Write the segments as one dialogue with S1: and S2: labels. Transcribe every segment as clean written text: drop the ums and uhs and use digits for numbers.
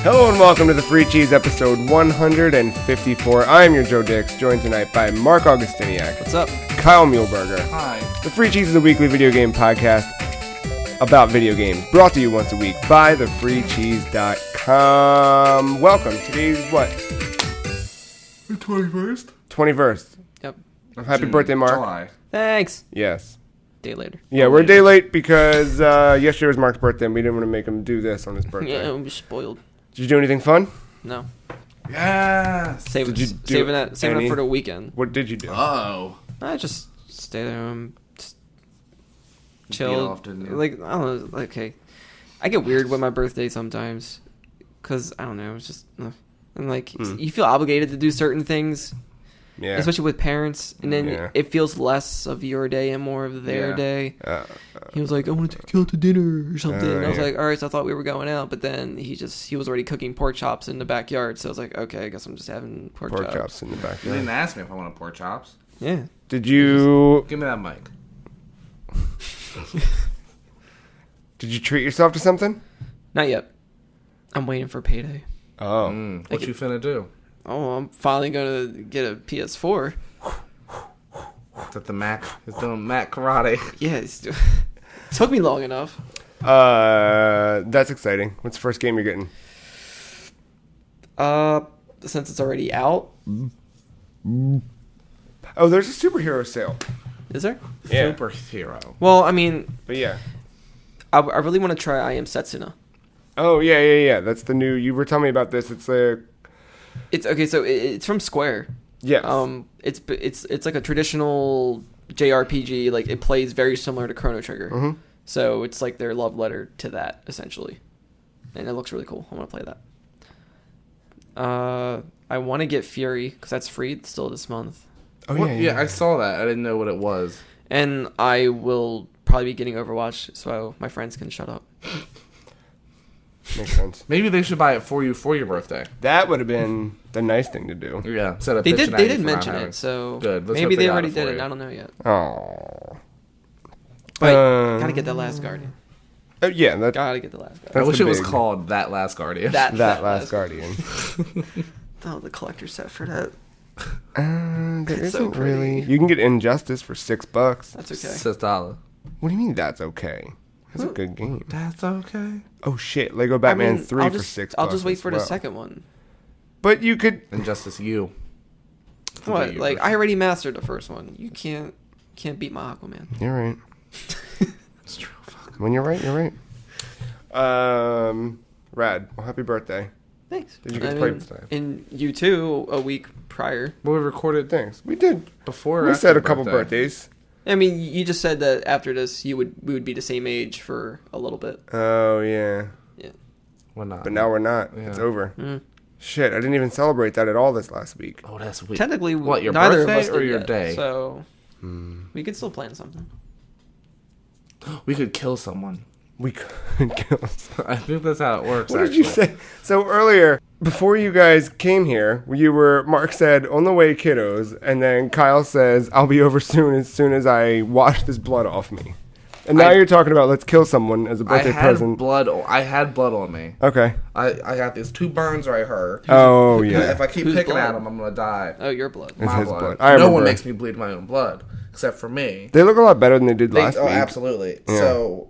S1: Hello and welcome to the Free Cheese episode 154. I'm your Joe Dix, joined tonight by Marc Augustiniak.
S2: What's up?
S1: Kyle Muehlberger.
S2: Hi.
S1: The Free Cheese is a weekly video game podcast about video games, brought to you once a week by thefreecheese.com. Welcome. Today's what?
S3: The 21st?
S1: 21st.
S2: Yep.
S1: Happy birthday, Marc.
S3: July.
S2: Thanks.
S1: Yes.
S2: Day later.
S1: Yeah, we're a day late because yesterday was Marc's birthday and we didn't want to make him do this on his birthday.
S2: Yeah, I'm spoiled.
S1: Did you do anything fun?
S2: No.
S3: Yes.
S2: Saving that for the weekend.
S1: What did you do?
S3: Oh.
S2: I just stayed at home, just
S3: Beat
S2: chilled.
S3: off, didn't you?
S2: Like, I don't know. Okay, I get weird with my birthday sometimes, cause I don't know. It's just and like you feel obligated to do certain things,
S1: Yeah.
S2: especially with parents, and then it feels less of your day and more of their day. He was like, "I want to take you out to dinner or something." And I was like, "All right." So I thought we were going out, but then he was already cooking pork chops in the backyard. So I was like, "Okay, I guess I'm just having pork chops
S1: in the
S3: You
S1: backyard."
S3: didn't ask me if I wanted pork chops.
S2: Yeah.
S1: Did you
S3: Give me that mic.
S1: Did you treat yourself to something?
S2: Not yet. I'm waiting for payday.
S1: Oh.
S3: What you finna do?
S2: Oh, I'm finally going to get a PS4.
S3: Is that the Mac? He's doing Mac karate.
S2: Yeah, it took me long enough.
S1: That's exciting. What's the first game you're getting?
S2: Since it's already out.
S1: Oh, there's a superhero sale.
S2: Is there?
S1: Yeah.
S3: Superhero.
S2: Well, I mean,
S1: But yeah.
S2: I really want to try I Am Setsuna.
S1: Oh, yeah. That's the new... You were telling me about this. It's a...
S2: It's okay, so it's from Square.
S1: Yeah.
S2: It's like a traditional JRPG. Like, it plays very similar to Chrono Trigger.
S1: Mm-hmm.
S2: So it's like their love letter to that, essentially. And it looks really cool. I want to play that. I want to get Fury, because that's free still this month.
S1: Oh,
S3: Yeah, I saw that. I didn't know what it was.
S2: And I will probably be getting Overwatch, so my friends can shut up.
S1: Makes sense.
S3: Maybe they should buy it for you for your birthday.
S1: That would have been the nice thing to do.
S3: Yeah. Instead of
S2: They
S3: bitching at
S2: did
S3: you for not
S2: mention
S3: having
S2: it, so
S3: Good. Let's
S2: maybe
S3: hope they
S2: they
S3: got
S2: already
S3: it
S2: did
S3: for
S2: it.
S3: you.
S2: I don't know yet.
S1: Oh.
S2: But gotta get that Last Guardian.
S1: Yeah.
S2: Gotta get the Last Guardian.
S3: I
S1: That's
S3: wish
S1: the
S3: it was
S1: big-
S3: called That Last Guardian.
S1: That Last Guardian.
S2: Oh, the collector set for that.
S1: There
S2: It's so
S1: isn't
S2: pretty.
S1: really... You can get Injustice for $6.
S2: That's okay.
S3: $6.
S1: What do you mean that's okay? That's a good game.
S3: That's okay.
S1: Oh shit, Lego Batman 3
S2: I'll
S1: for
S2: just,
S1: $6.
S2: I'll just wait
S1: as
S2: for the
S1: well.
S2: second one.
S1: But you could...
S3: Injustice U.
S2: What?
S3: You
S2: Like,
S3: version.
S2: I already mastered the first one. You can't beat my Aquaman.
S1: You're right.
S3: It's true. Fuck.
S1: When you're right, you're right. Rad. Well, happy birthday.
S2: Thanks.
S1: Did you get to play today?
S2: And you too, a week prior.
S3: Well, we recorded
S1: Thanks. We did.
S3: before. Or
S1: We
S3: after
S1: said a
S3: your
S1: couple
S3: birthday?
S1: birthdays.
S2: I mean, you just said that after this, we would be the same age for a little bit.
S1: Oh, yeah.
S2: Yeah.
S3: We're not.
S1: But now we're not.
S3: Yeah.
S1: It's over.
S2: Mm.
S1: Shit, I didn't even celebrate that at all this last week.
S3: Oh, that's weird.
S2: Technically,
S3: What, your
S2: neither of
S3: birthday
S2: us
S3: or
S2: did
S3: your
S2: yet,
S3: day?
S2: So we could still plan something.
S3: We could kill someone.
S1: We could kill...
S3: I think that's how it works.
S1: What did you say? So earlier, before you guys came here, Mark said, "On the way, kiddos," and then Kyle says, "I'll be over soon as I wash this blood off me." And now you're talking about let's kill someone as a birthday present.
S3: I had blood on me.
S1: Okay.
S3: I got these 2 burns right here.
S1: Oh yeah.
S3: If I keep
S2: Whose
S3: picking
S2: blood?
S3: at them, I'm gonna die.
S2: Oh, your blood.
S1: It's
S3: My
S1: his
S3: blood.
S1: blood. I
S3: No
S1: remember.
S3: one makes me bleed my own blood except for me.
S1: They look a lot better than they did last week.
S3: Absolutely.
S1: Yeah.
S3: So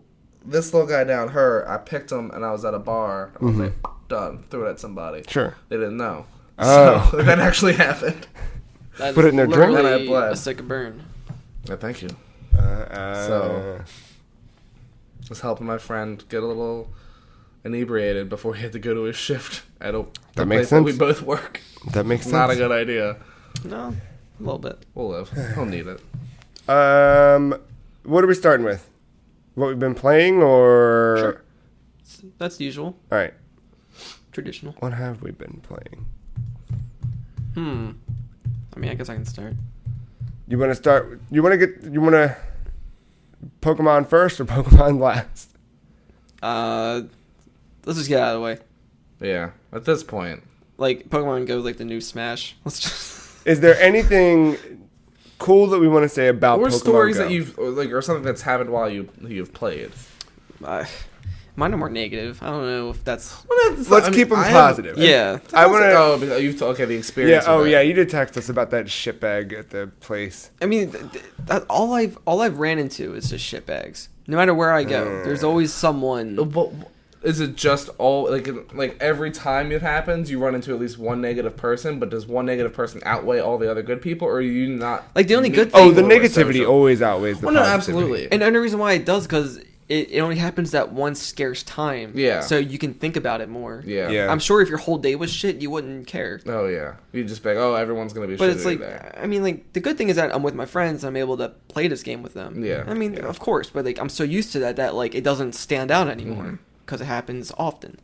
S3: this little guy down her, I picked him and I was at a bar. I was like, done. Threw it at somebody.
S1: Sure.
S3: They didn't know.
S1: Oh.
S3: So that actually happened.
S2: That
S1: Put
S2: is
S1: it in their drink?
S2: literally
S3: And I bled.
S2: a sick burn.
S3: Yeah, thank you.
S1: So
S3: Was helping my friend get a little inebriated before he had to go to his shift at the
S1: That makes
S3: place that we
S1: sense.
S3: both work.
S1: that makes sense.
S3: Not a good idea.
S2: No, a little bit.
S3: We'll live. He'll need it.
S1: What are we starting with? What we've been playing, or
S2: Sure. That's usual,
S1: all right?
S2: traditional.
S1: What have we been playing?
S2: I mean, I guess I can start.
S1: You want to start? You want to Pokemon first or Pokemon last?
S2: Let's just get out of the way.
S3: Yeah. At this point.
S2: Like, Pokemon Go is like the new Smash. Let's just...
S1: Is there anything cool that we want to say about
S3: Or
S1: Pokemon
S3: stories
S1: Go?
S3: that you've, or something that's happened while you've played.
S2: I Mine are more negative. I don't know if that's.
S1: Let's keep them positive.
S2: Yeah.
S1: I want
S3: to. Oh, the experience.
S1: Yeah. Oh, yeah. You did text us about that shitbag at the place.
S2: I mean, all I've ran into is just shitbags. No matter where I go, there's always someone.
S3: Is it just all like every time it happens, you run into at least one negative person? But does one negative person outweigh all the other good people, or are you not
S2: like the only good thing?
S1: Oh, the negativity always outweighs the positivity.
S3: No, absolutely.
S2: And the only reason why it does because it only happens that one scarce time.
S3: Yeah.
S2: So you can think about it more.
S3: Yeah.
S2: I'm sure if your whole day was shit, you wouldn't care.
S3: Oh yeah. You just be like, oh, everyone's gonna be.
S2: But it's like,
S3: there.
S2: I mean, like the good thing is that I'm with my friends. I'm able to play this game with them.
S3: Yeah.
S2: I mean, of course, but like I'm so used to that like it doesn't stand out anymore because it happens often.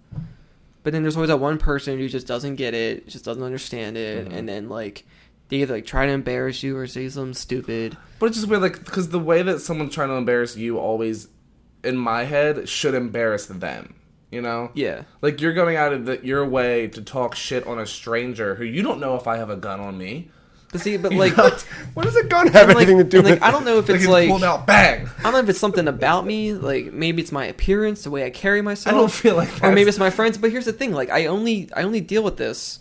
S2: But then there's always that one person who just doesn't get it, just doesn't understand it, and then like they either like try to embarrass you or say something stupid.
S3: But it's just weird, like because the way that someone's trying to embarrass you always, in my head, should embarrass them. You know?
S2: Yeah.
S3: Like you're going out of your way to talk shit on a stranger who you don't know if I have a gun on me.
S2: But see, but like,
S1: what does a gun have anything to do with?
S2: Like, I don't know if it's like
S3: pulled out, bang.
S2: I don't know if it's something about me. Like maybe it's my appearance, the way I carry myself.
S3: I don't feel like that.
S2: Or maybe it's my friends. But here's the thing: like I only deal with this.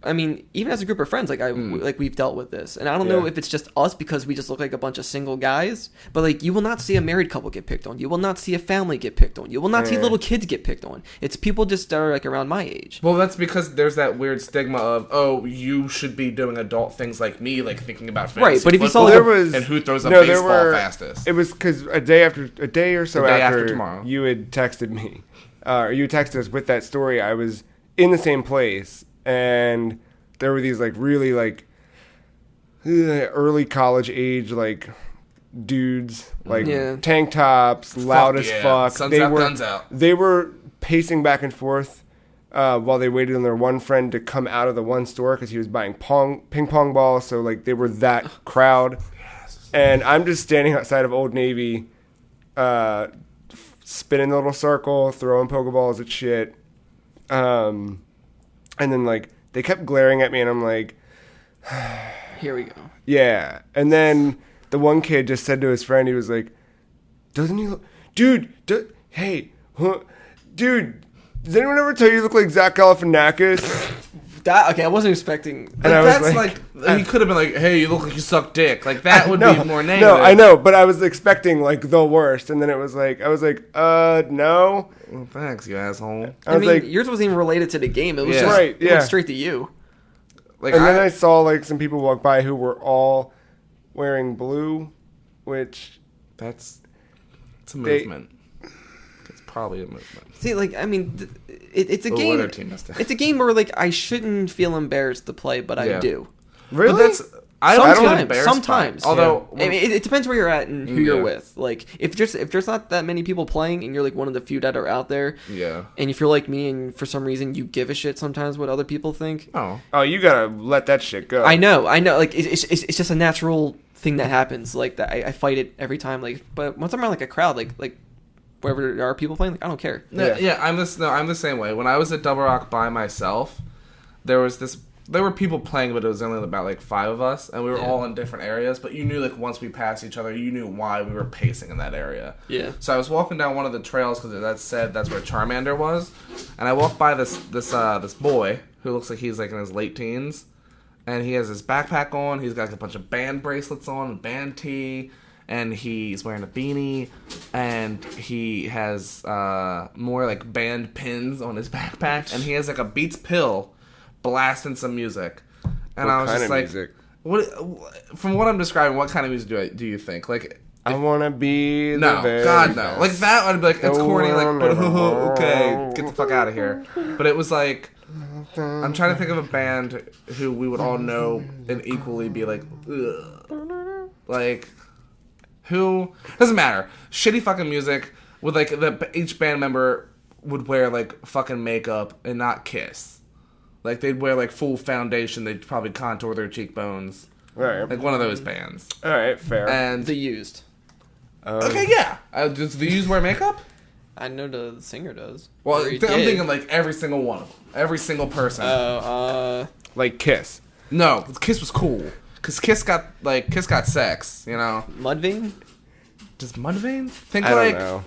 S2: I mean, even as a group of friends, like we've dealt with this, and I don't know if it's just us because we just look like a bunch of single guys. But like, you will not see a married couple get picked on. You will not see a family get picked on. You will not see little kids get picked on. It's people just that are like around my age.
S3: Well, that's because there's that weird stigma of you should be doing adult things like me, like thinking about fantasy
S2: right. But if you saw
S3: and who throws a baseball fastest.
S1: It was because a day or so after
S3: tomorrow,
S1: you had texted me, or you texted us with that story. I was in the same place. And there were these like really like early college age like dudes, like tank tops, loud as fuck.
S3: Sun's out, guns out.
S1: They were pacing back and forth while they waited on their one friend to come out of the one store because he was buying ping pong balls. So like they were that crowd. And I'm just standing outside of Old Navy, spinning the little circle, throwing Pokeballs at shit. And then, like, they kept glaring at me, and I'm like...
S2: Here we go.
S1: Yeah. And then the one kid just said to his friend, he was like, doesn't he look... Dude, dude, does anyone ever tell you look like Zach Galifianakis?
S2: Okay, I wasn't expecting...
S3: And that's like he could have been like, hey, you look like you suck dick. Like, that would be more negative.
S1: No, I know, but I was expecting, like, the worst. And then it was like, I was like, no.
S3: Well, thanks, you asshole.
S2: I mean, like, yours wasn't even related to the game. It was just it went straight to you.
S1: Like, and then I saw, like, some people walk by who were all wearing blue, which...
S3: It's a movement. It's probably a movement.
S2: See, like, I mean... It's a game. It's a game where like I shouldn't feel embarrassed to play, but I do.
S1: Really?
S3: But I don't feel embarrassed.
S2: Sometimes.
S3: Although
S2: I mean, it depends where you're at and who you're with. Like if there's not that many people playing and you're like one of the few that are out there.
S3: Yeah.
S2: And if you're like me and for some reason you give a shit sometimes what other people think.
S3: Oh,
S1: you gotta let that shit go.
S2: I know. Like it's just a natural thing that happens. Like that I fight it every time. Like but once I'm around like a crowd, like. Wherever there are people playing, like, I don't care.
S3: Yeah, I'm the same way. When I was at Double Rock by myself, there were people playing, but it was only about like 5 of us, and we were all in different areas. But you knew like once we passed each other, you knew why we were pacing in that area.
S2: Yeah.
S3: So I was walking down one of the trails because that's where Charmander was, and I walked by this boy who looks like he's like in his late teens, and he has his backpack on. He's got like a bunch of band bracelets on, a band tee. And he's wearing a beanie, and he has more like band pins on his backpack, and he has like a Beats pill blasting some music. And I was just like,
S1: music?
S3: What? From what I'm describing, what kind of music do you think? Like,
S1: I wanna be the
S3: no,
S1: very
S3: God no,
S1: best.
S3: like that would be like it's corny, like okay, get the fuck out of here. But it was like. I'm trying to think of a band who we would all know and equally be like, ugh. Like. Who doesn't matter. Shitty fucking music with like each band member would wear like fucking makeup and not kiss. Like they'd wear like full foundation. They'd probably contour their cheekbones.
S1: Right.
S3: Like one of those bands.
S1: All right, fair.
S3: And
S2: The Used.
S3: Okay, yeah. Does The Used wear makeup?
S2: I know the singer does.
S3: Well, I'm thinking like every single one of them. Every single person.
S1: Like Kiss.
S3: No, Kiss was cool. Cause Kiss got sex, you know.
S2: Mudvayne?
S3: Does Mudvayne?
S1: I don't know.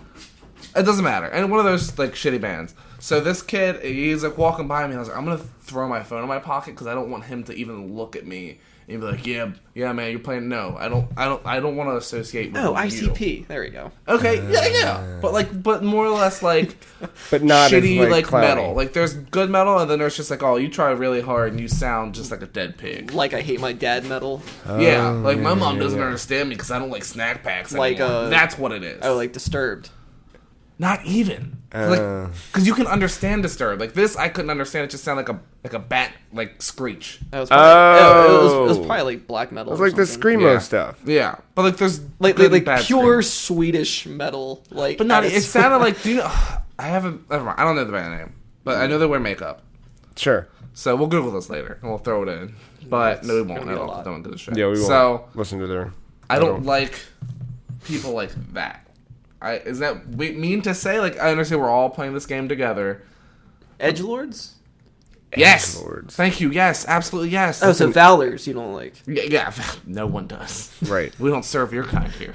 S3: It doesn't matter. And one of those, like, shitty bands. So this kid, he's, like, walking by me, and I was like, I'm going to throw my phone in my pocket because I don't want him to even look at me. And he'd be like, yeah, man, you're playing. No, I don't want to associate with you.
S2: ICP. There we go.
S3: Okay, yeah. But more or less, like,
S1: but not
S3: shitty,
S1: as,
S3: like
S1: clowny.
S3: metal. Like, there's good metal, and then there's just like, oh, you try really hard, and you sound just like a dead pig.
S2: Like I hate my dad metal.
S3: Yeah, like my mom doesn't understand me because I don't like snack packs anymore. That's what it is.
S2: Oh, like Disturbed.
S3: Not even. Like, because you can understand Disturbed. Like this, I couldn't understand. It just sounded like a bat, like screech.
S2: It was probably, it was probably like black metal.
S1: It was like the screamo stuff.
S3: Yeah, but like there's
S2: like pure
S3: scream.
S2: Swedish metal. Like,
S3: but not. It sounded like. Do you know? I haven't. Never mind. I don't know the band name, but I know they wear makeup.
S1: Sure.
S3: So we'll Google this later and we'll throw it in. But no, we won't at all. Don't do the shit.
S1: Yeah, we won't.
S3: So
S1: listen to their.
S3: I don't like people like that. Is that mean to say? Like, I understand we're all playing this game together.
S2: Edgelords?
S3: Yes.
S1: Edgelords.
S3: Thank you. Yes. Absolutely yes.
S2: Oh, so Valors you don't like?
S3: Yeah. No one does.
S1: Right.
S3: We don't serve your kind here.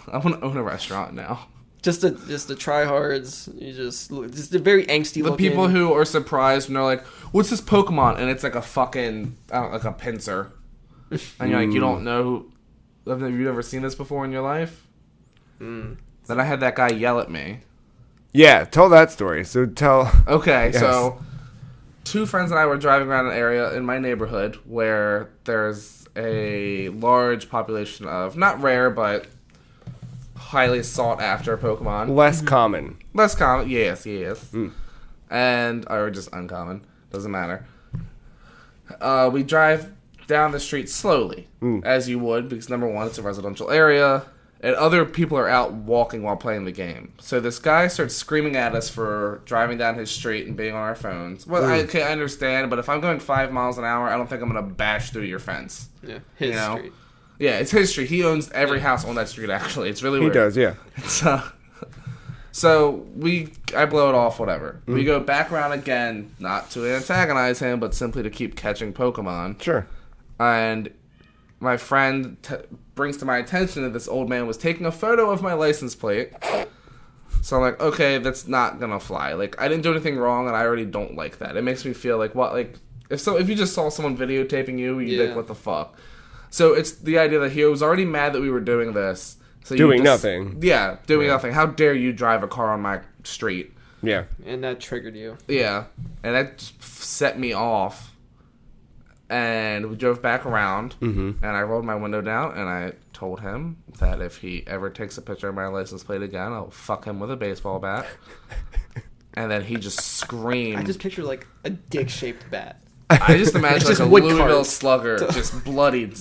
S3: I want to own a restaurant now.
S2: Just the tryhards. You just a very angsty.
S3: The people who are surprised when they're like, "What's this Pokemon?" and it's like a fucking like a pincer, and you're like, "You don't know? Have you ever seen this before in your life?" Then I had that guy yell at me.
S1: Yeah, tell that story. So tell.
S3: Okay,
S1: yes.
S3: So 2 friends and I were driving around an area in my neighborhood where there's a large population of not rare but highly sought after Pokemon.
S1: Less common.
S3: Less common, yes. And or just uncommon, doesn't matter. We drive down the street slowly, as you would, because number one, it's a residential area. And other people are out walking while playing the game. So this guy starts screaming at us for driving down his street and being on our phones. Well, I understand, but if I'm going 5 miles an hour, I don't think I'm going to bash through your fence.
S2: Yeah, his street.
S3: Yeah, it's his street. He owns every house on that street, actually. It's really weird.
S1: He does, yeah.
S3: So I blow it off, whatever. We go back around again, not to antagonize him, but simply to keep catching Pokemon.
S1: Sure.
S3: And my friend brings to my attention that this old man was taking a photo of my license plate. So I'm like, okay, that's not gonna fly. Like, I didn't do anything wrong, and I already don't like that. It makes me feel like, what, like, if you just saw someone videotaping you, you'd be like, what the fuck? So it's the idea that he was already mad that we were doing this. So
S1: doing nothing.
S3: Yeah, doing nothing. How dare you drive a car on my street?
S1: Yeah.
S2: And that triggered you.
S3: Yeah. And that just set me off. And we drove back around, and I rolled my window down, and I told him that if he ever takes a picture of my license plate again, I'll fuck him with a baseball bat. And then he just screamed.
S2: I just picture, like, a dick-shaped bat.
S3: I just imagine like a Louisville Slugger, just bloodied.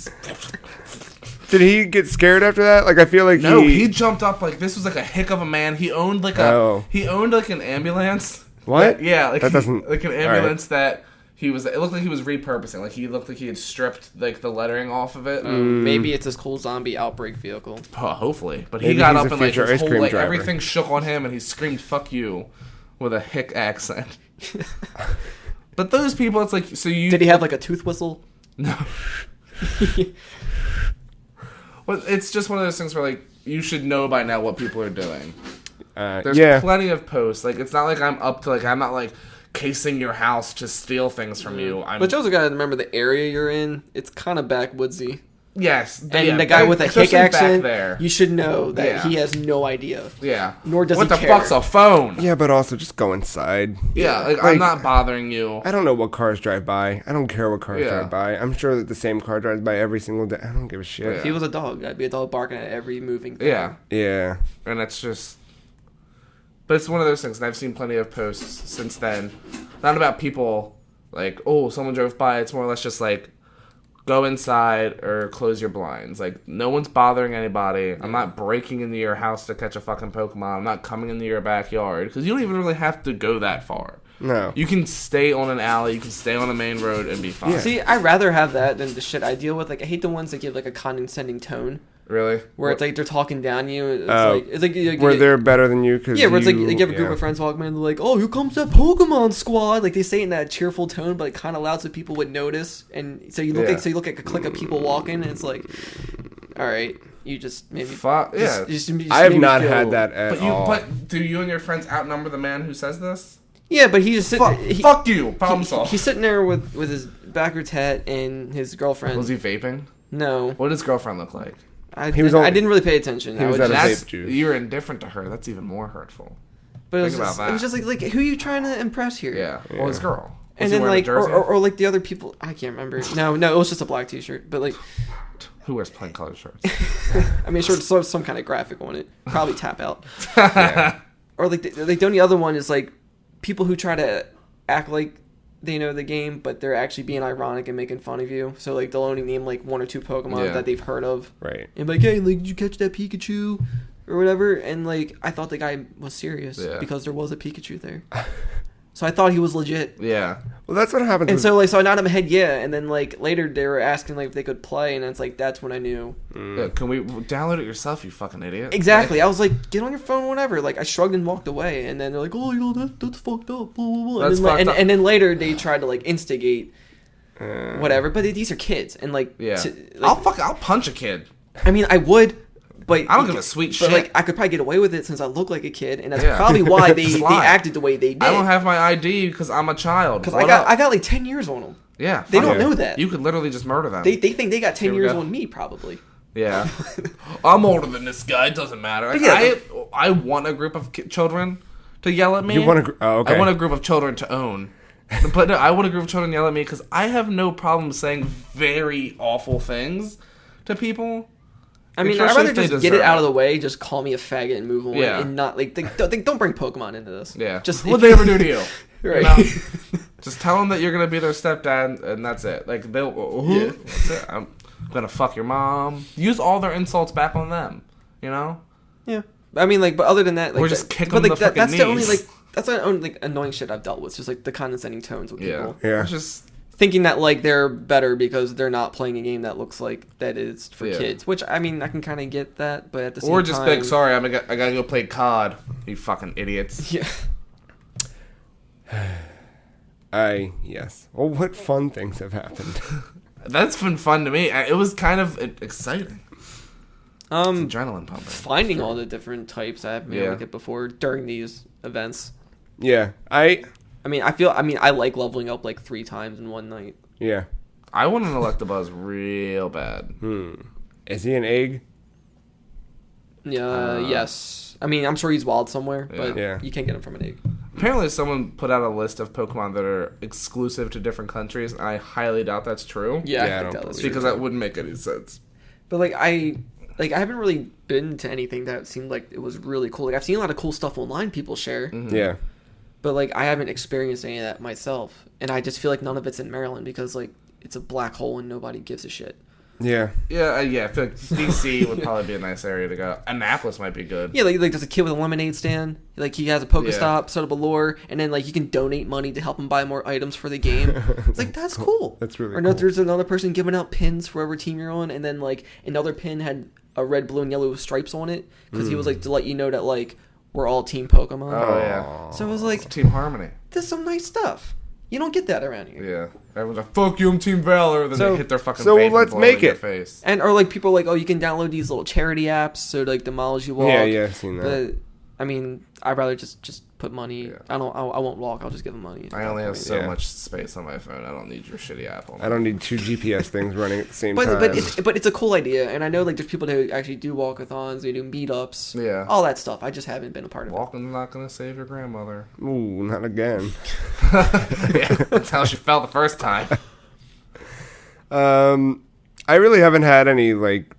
S1: Did he get scared after that? Like, I feel like
S3: he jumped up like this was like a hick of a man. He owned like an ambulance.
S1: What?
S3: Yeah, like
S1: that doesn't
S3: like an ambulance that he was. It looked like he was repurposing. Like he looked like he had stripped like the lettering off of it.
S2: Maybe it's his cool zombie outbreak vehicle.
S3: Hopefully, but
S1: maybe
S3: he got up and like
S1: his
S3: whole, like everything shook on him, and he screamed "fuck you" with a hick accent. But those people, it's like, so you...
S2: Did he have, like, a tooth whistle?
S3: No. Well, it's just one of those things where, like, you should know by now what people are doing. There's plenty of posts. Like, it's not like I'm up to, like, I'm not, like, casing your house to steal things from you.
S2: But you also gotta remember the area you're in. It's kind of backwoodsy.
S3: Yes.
S2: And the guy with a hick accent, you should know that he has no idea.
S3: Yeah.
S2: Nor does he care.
S3: What the fuck's a phone?
S1: Yeah, but also just go inside.
S3: Yeah, like I'm not bothering you.
S1: I don't know what cars drive by. I don't care what cars drive by. I'm sure that the same car drives by every single day. I don't give a shit.
S2: If he was a dog, I'd be a dog barking at every moving thing.
S3: Yeah.
S1: Yeah.
S3: And it's just... But it's one of those things, and I've seen plenty of posts since then. Not about people, like, oh, someone drove by. It's more or less just like... Go inside or close your blinds. Like, no one's bothering anybody. I'm not breaking into your house to catch a fucking Pokemon. I'm not coming into your backyard. Because you don't even really have to go that far.
S1: No.
S3: You can stay on an alley. You can stay on a main road and be fine.
S2: Yeah. See, I'd rather have that than the shit I deal with. Like, I hate the ones that give, like, a condescending tone.
S3: Really?
S2: Where it's like they're talking down to you. It's like
S1: where they're better than you. Cause
S2: where it's like you have a group of friends walking in and they're like, oh, here comes that Pokemon squad. Like they say it in that cheerful tone, but it kind of loud so people would notice. And so you look at a clique of people walking and it's like, all right. you just maybe.
S3: Yeah.
S2: Just
S1: I have not had that at all.
S3: But do you and your friends outnumber the man who says this?
S2: Yeah, but he just sitting.
S3: Fuck you. Problem solved.
S2: He's sitting there with his backwards hat and his girlfriend.
S3: Was he vaping?
S2: No.
S3: What does his girlfriend look like?
S2: I didn't really pay attention.
S1: He was at a vape juice.
S3: You're indifferent to her. That's even more hurtful.
S2: But it was just like who are you trying to impress here?
S3: Yeah. Well, his girl.
S2: And then like or like the other people, I can't remember. No, it was just a black T-shirt. But like,
S3: who wears plain colored shirts?
S2: I mean, sure, some kind of graphic on it. Probably tap out. Yeah. Or like the only other one is like people who try to act like they know the game, but they're actually being ironic and making fun of you. So like they'll only name like one or two Pokemon that they've heard of,
S1: right?
S2: And like, hey, like, did you catch that Pikachu or whatever? And like, I thought the guy was serious because there was a Pikachu there. So I thought he was legit.
S3: Yeah.
S1: Well, that's what happens.
S2: And so like, so I nodded my head, yeah. And then like later they were asking like if they could play, and it's like that's when I knew.
S3: Can we download it yourself, you fucking idiot?
S2: Exactly. Like, I was like, get on your phone, whatever. Like I shrugged and walked away, and then they're like, oh, that's fucked up. Blah, blah, blah. And then later they tried to like instigate whatever. But these are kids, and like,
S3: I'll punch a kid.
S2: I mean, I would. But
S3: I don't give a sweet shit.
S2: But like, I could probably get away with it since I look like a kid, and that's probably why they acted the way they did.
S3: I don't have my ID because I'm a child.
S2: Because I got like 10 years on them.
S3: Yeah,
S2: they don't know that.
S3: You could literally just murder them.
S2: They think they got 10 years on me, probably.
S3: Yeah, I'm older than this guy. It doesn't matter. I want a group of children to yell at me.
S1: You want okay.
S3: I want a group of children to own. But no, I want a group of children to yell at me because I have no problem saying very awful things to people.
S2: I mean, I'd rather just get it out of the way, just call me a faggot and move on, and not like don't bring Pokemon into this.
S3: Yeah,
S2: just
S3: what they ever do to you,
S2: right?
S3: You know? Just tell them that you're gonna be their stepdad, and that's it. Like that's it. I'm gonna fuck your mom. Use all their insults back on them. You know?
S2: Yeah. I mean, like, but other than that, like,
S3: or just kick them in the fucking
S2: that's
S3: knees.
S2: the only like that's the only like annoying shit I've dealt with. Just like the condescending tones with people.
S1: Yeah.
S3: Just
S2: thinking that like they're better because they're not playing a game that looks like that is for kids, which I mean I can kind of get that, but at the same time,
S3: or just like, sorry, I gotta go play COD. You fucking idiots.
S2: Yeah.
S1: Yes. Well, what fun things have happened?
S3: That's been fun to me. It was kind of exciting. It's adrenaline pumping.
S2: Finding all the different types I haven't been like it before during these events.
S1: Yeah,
S2: I mean, I like leveling up like 3 times in one night.
S1: Yeah.
S3: I want an Electabuzz real bad.
S1: Is he an egg?
S2: Yeah, yes. I mean, I'm sure he's wild somewhere, but you can't get him from an egg.
S3: Apparently, someone put out a list of Pokemon that are exclusive to different countries, and I highly doubt that's true.
S2: Yeah, I think that's
S3: because that wouldn't make any sense.
S2: But I haven't really been to anything that seemed like it was really cool. Like I've seen a lot of cool stuff online people share.
S3: Mm-hmm.
S1: Yeah.
S2: But, like, I haven't experienced any of that myself. And I just feel like none of it's in Maryland because, like, it's a black hole and nobody gives a shit.
S1: Yeah.
S3: Yeah, I feel like DC would probably be a nice area to go. Annapolis might be good.
S2: Yeah, like there's a kid with a lemonade stand. Like, he has a Pokestop, set up a lure, and then, like, you can donate money to help him buy more items for the game. It's like, that's cool.
S1: That's really
S2: cool. Or there's another person giving out pins for whatever team you're on, and then, like, another pin had a red, blue, and yellow stripes on it because he was, like, to let you know that, like, we're all Team Pokemon.
S3: Oh, yeah.
S2: So it was like...
S3: It's Team Harmony.
S2: There's some nice stuff. You don't get that around here.
S3: Yeah. Everyone's like, fuck you, I'm Team Valor. Then they hit their fucking
S1: face let's make it.
S3: Face.
S2: And or like people are like, oh, you can download these little charity apps so like the miles you walk.
S1: Yeah, I've seen that.
S2: But, I mean, I'd rather just put money. Yeah. I won't walk. I'll just give them money.
S3: I only have so much space on my phone. I don't need your shitty app.
S1: I don't need 2 GPS things running at the same time.
S2: But it's a cool idea, and I know like there's people who actually do walkathons, they do meetups, all that stuff. I just haven't been a part of it.
S3: Walking's not gonna save your grandmother.
S1: Ooh, not again.
S3: Yeah, that's how she felt the first time.
S1: I really haven't had any like,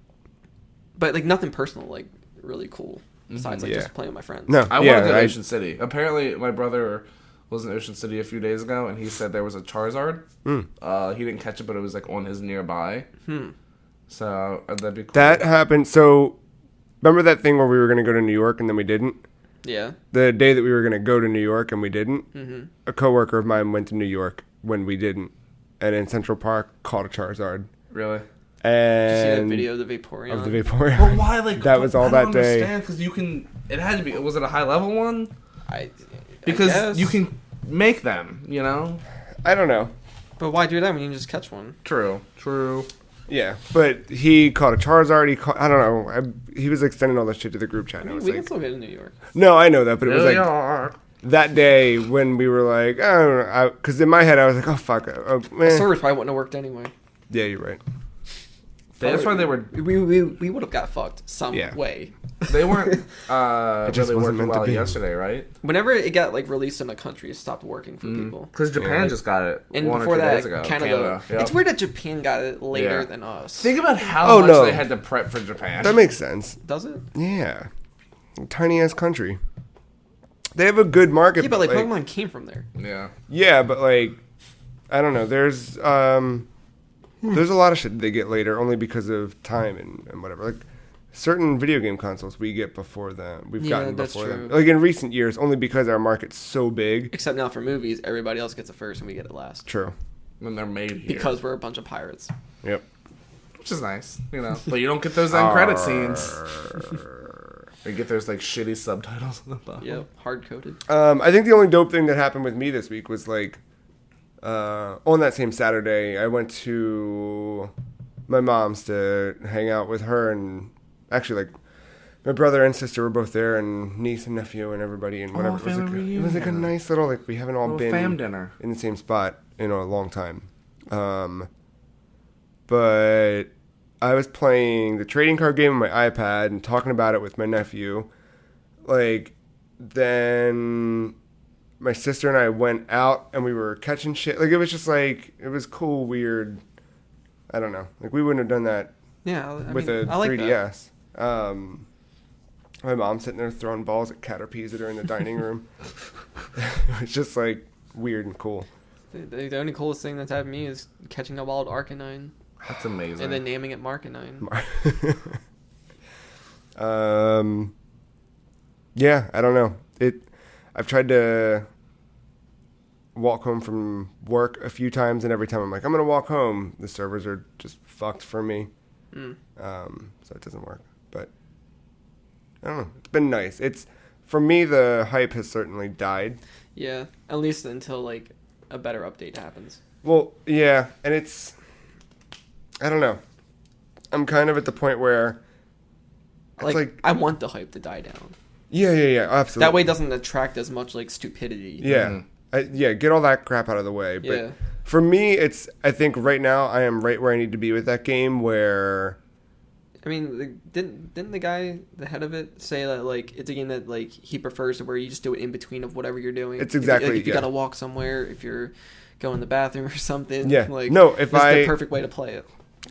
S2: but like nothing personal, like really cool. Besides, like, just playing with my friends.
S1: No,
S3: I want to go to Ocean City. Apparently, my brother was in Ocean City a few days ago, and he said there was a Charizard. He didn't catch it, but it was, like, on his nearby. So, that'd be cool.
S1: That happened. So, remember that thing where we were going to go to New York, and then we didn't?
S2: Yeah.
S1: The day that we were going to go to New York, and we didn't?
S2: Mm-hmm.
S1: A coworker of mine went to New York when we didn't. And in Central Park, caught a Charizard.
S3: Really?
S1: And
S2: did you see that video of the Vaporeon?
S1: Of the Vaporeon.
S3: Well, why? Like
S1: that was all that day.
S3: Because you can. It had to be. Was it a high level one?
S2: Because
S3: you can make them. You know.
S1: I don't know.
S2: But why do that when you can just catch one?
S3: True.
S1: Yeah, but he caught a Charizard. I don't know. He was like sending all that shit to the group chat.
S2: We can still get to New York.
S1: No, I know that, but it was like
S3: York.
S1: that day when we were like, I don't know, because in my head I was like, oh fuck, man.
S2: The servers probably wouldn't have worked anyway.
S1: Yeah, you're right.
S3: That's why they were.
S2: We would have got fucked some way.
S3: They weren't
S1: just
S3: really
S1: wasn't
S3: working
S1: meant to
S3: well
S1: be.
S3: yesterday, right?
S2: Whenever it got like released in the country, it stopped working for people.
S3: Because Japan just got it
S2: And
S3: 1 or
S2: before
S3: 2
S2: that,
S3: days ago.
S2: Canada.
S3: Yep.
S2: It's weird that Japan got it later
S3: Yeah.
S2: than us.
S3: Think about how much
S1: no.
S3: they had to prep for Japan.
S1: That makes sense.
S2: Does it?
S1: Yeah, tiny ass country. They have a good market.
S2: Yeah, but like Pokemon came from there.
S3: Yeah.
S1: Yeah, but like, I don't know. There's a lot of shit they get later only because of time and whatever. Like certain video game consoles we get before them. We've gotten before them. Like in recent years, only because our market's so big.
S2: Except now for movies, everybody else gets it first and we get it last.
S1: True.
S3: And they're made here.
S2: Because we're a bunch of pirates.
S1: Yep.
S3: Which is nice, you know. But you don't get those end credit scenes. You get those like shitty subtitles on the bottom.
S2: Yep, hard coded.
S1: I think the only dope thing that happened with me this week was like, on that same Saturday, I went to my mom's to hang out with her, and actually, like, my brother and sister were both there, and niece and nephew and everybody, and whatever. It was like a nice little, like, we haven't all been
S3: fam dinner
S1: in the same spot in a long time. But I was playing the trading card game on my iPad and talking about it with my nephew. Like, then my sister and I went out and we were catching shit. Like, it was just like, it was cool, weird. I don't know. Like, we wouldn't have done that with a 3DS. My mom's sitting there throwing balls at Caterpies that are in the dining room. It was just, like, weird and cool.
S2: The only coolest thing that's happened to me is catching a wild Arcanine.
S3: That's amazing.
S2: And then naming it Marcanine.
S1: Yeah, I don't know. I've tried to walk home from work a few times, and every time I'm like, I'm going to walk home, the servers are just fucked for me. So it doesn't work. But I don't know. It's been nice. For me, the hype has certainly died.
S2: Yeah, at least until like a better update happens.
S1: Well, yeah, and I don't know. I'm kind of at the point where it's like
S2: I want the hype to die down.
S1: Yeah, absolutely.
S2: That way it doesn't attract as much like stupidity.
S1: Yeah. Get all that crap out of the way. But
S2: Yeah.
S1: for me, I think right now I am right where I need to be with that game where...
S2: I mean, didn't the guy, the head of it, say that like it's a game that like he prefers to where you just do it in between of whatever you're doing?
S1: It's exactly,
S2: if you gotta walk somewhere, if you're going to the bathroom or something.
S1: Yeah.
S2: Like,
S1: No,
S2: it's the perfect way to play it.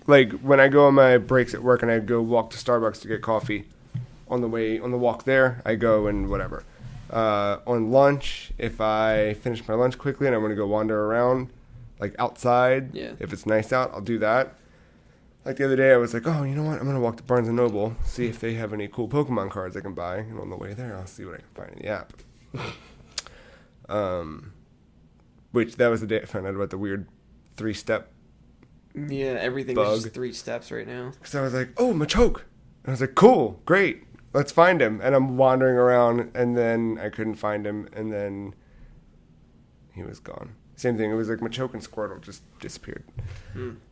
S1: Like when I go on my breaks at work and I go walk to Starbucks to get coffee, on the walk there, I go and whatever. On lunch, if I finish my lunch quickly and I want to go wander around, like outside, if it's nice out, I'll do that. Like the other day, I was like, oh, you know what? I'm going to walk to Barnes & Noble, see if they have any cool Pokemon cards I can buy. And on the way there, I'll see what I can find in the app. Which, that was the day I found out about the weird 3-step
S2: Yeah, everything
S1: bug.
S2: is just 3 steps right now.
S1: Because I was like, oh, Machoke. And I was like, cool, great. Let's find him. And I'm wandering around, and then I couldn't find him, and then he was gone. Same thing. It was like Machoke and Squirtle just disappeared.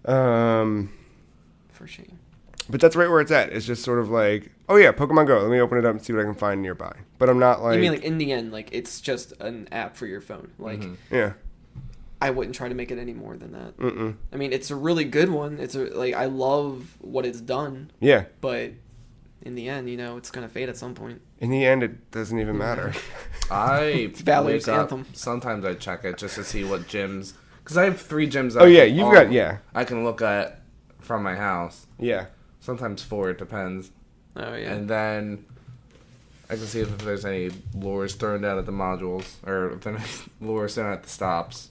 S2: For shame.
S1: But that's right where it's at. It's just sort of like, oh yeah, Pokemon Go. Let me open it up and see what I can find nearby. But I'm not like...
S2: You mean like in the end, like it's just an app for your phone. Like,
S1: yeah.
S2: I wouldn't try to make it any more than that. I mean, it's a really good one. I love what it's done.
S1: Yeah.
S2: But in the end, it's going to fade at some point.
S1: In the end, it doesn't even matter.
S3: I
S2: Valor's
S3: wake up,
S2: Anthem.
S3: sometimes I check it just to see what gyms... Because I have 3 gyms that I can look at from my house.
S1: Yeah.
S3: Sometimes 4, it depends.
S2: Oh, yeah.
S3: And then I can see if there's any lures thrown down at the modules, or if there's any lures thrown at the stops.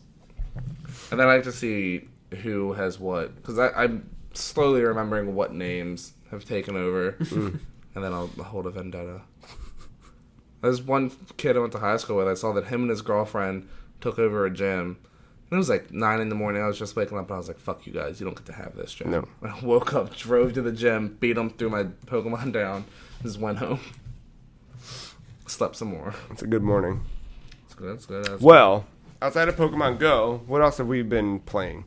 S3: And then I like to see who has what, because I'm slowly remembering what names have taken over, and then I'll hold a vendetta. There's one kid I went to high school with, I saw that him and his girlfriend took over a gym. And it was like 9 in the morning. I was just waking up, and I was like, fuck you guys. You don't get to have this gym.
S1: No.
S3: I woke up, drove to the gym, beat them, threw my Pokemon down, just went home. Slept some more.
S1: It's a good morning.
S3: That's good.
S1: Well, outside of Pokemon Go, what else have we been playing?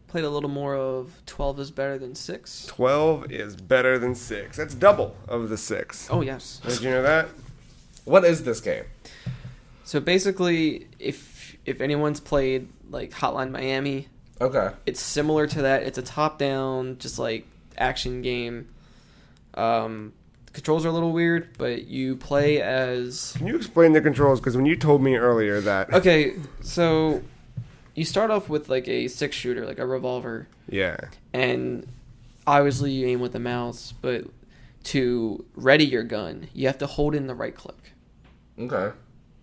S2: Played a little more of 12 is better than 6.
S1: 12 is better than 6. That's double of the 6.
S2: Oh, yes.
S1: Did you know that?
S3: What is this game?
S2: So basically, if anyone's played like Hotline Miami,
S3: Okay.
S2: it's similar to that. It's a top-down, just like action game. The controls are a little weird, but you play as...
S1: Can you explain the controls? Because when you told me earlier that...
S2: Okay, so you start off with like a 6-shooter, like a revolver.
S1: Yeah.
S2: And obviously you aim with the mouse, but to ready your gun, you have to hold in the right click.
S3: Okay.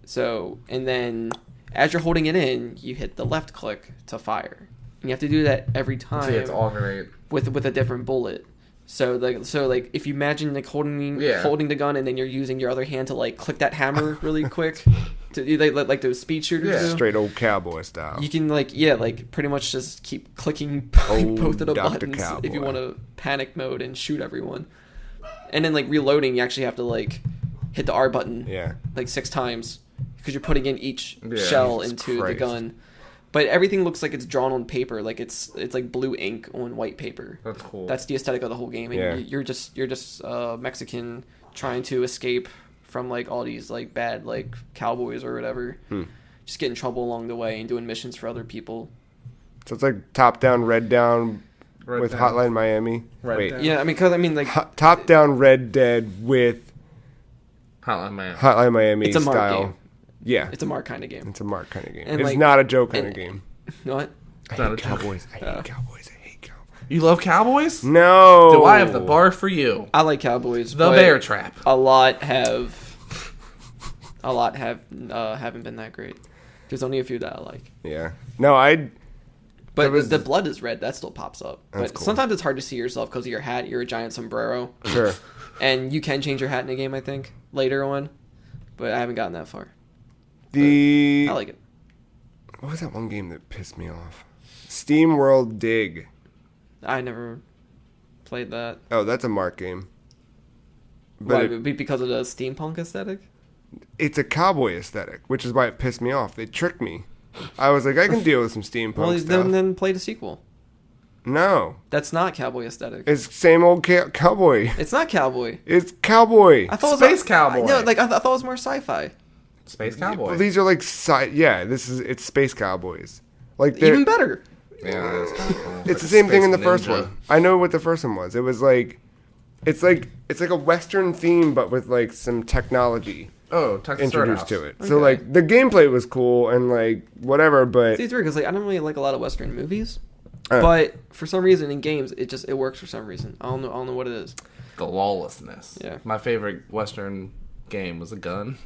S2: So, and then as you're holding it in, you hit the left click to fire. And you have to do that every time.
S3: So you have to alternate.
S2: With a different bullet. So like if you imagine like holding the gun and then you're using your other hand to like click that hammer really quick to like those speed shooters do.
S1: Straight old cowboy style.
S2: You can like pretty much just keep clicking both of the
S1: Dr.
S2: buttons
S1: Cowboy.
S2: if you want to panic mode and shoot everyone. And then like reloading, you actually have to like hit the R button like 6 times because you're putting in each shell into the gun. But everything looks like it's drawn on paper, like it's like blue ink on white paper.
S3: That's cool.
S2: That's the aesthetic of the whole game. And you're just Mexican trying to escape from like all these like bad like cowboys or whatever. Just get in trouble along the way and doing missions for other people.
S1: So it's like top down, red down with Hotline Miami.
S3: Down.
S2: Yeah, I mean like
S1: top down, Red Dead with
S3: Hotline Miami.
S2: It's a Marc
S1: style.
S2: game.
S1: Yeah.
S2: It's a Marc kind of game.
S1: It's a Marc kind of game.
S2: And
S1: it's
S2: like,
S1: not a Joe kind of game.
S2: What?
S1: I hate cowboys. I hate cowboys.
S3: You love cowboys?
S1: No.
S3: Do I have the bar for you?
S2: I like cowboys.
S3: The Bear Trap.
S2: A lot haven't been that great. There's only a few that I like.
S1: Yeah. No,
S2: But the blood is red. That still pops up.
S1: That's
S2: But
S1: cool.
S2: sometimes it's hard to see yourself because of your hat. You're a giant sombrero.
S1: Sure.
S2: And you can change your hat in a game, I think, later on. But I haven't gotten that far.
S1: I
S2: like it.
S1: What was that one game that pissed me off? Steam World Dig.
S2: I never played that.
S1: Oh, that's a Marc game.
S2: Why?
S1: But
S2: Because of the steampunk aesthetic?
S1: it's a cowboy aesthetic, which is why it pissed me off. They tricked me. I was like, I can deal with some steampunk
S2: Well,
S1: stuff.
S2: then play the sequel.
S1: No.
S2: That's not cowboy aesthetic.
S1: It's same old cowboy.
S2: It's not cowboy.
S1: It's cowboy.
S2: I thought
S3: Space cowboy.
S2: No, like I thought it was more sci-fi.
S3: Space cowboy.
S1: Well, these are like it's space cowboys. Like
S2: Even better.
S3: Yeah, that's kind of cool.
S1: it's the same thing in the first one. I know what the first one was. It was like it's like a Western theme, but with like some technology introduced to it.
S2: Okay.
S1: So like the gameplay was cool and like whatever, but
S2: See, it's weird because like I don't really like a lot of Western movies, but for some reason in games it works for some reason. I don't know what it is.
S3: The lawlessness.
S2: Yeah.
S3: My favorite Western game was a gun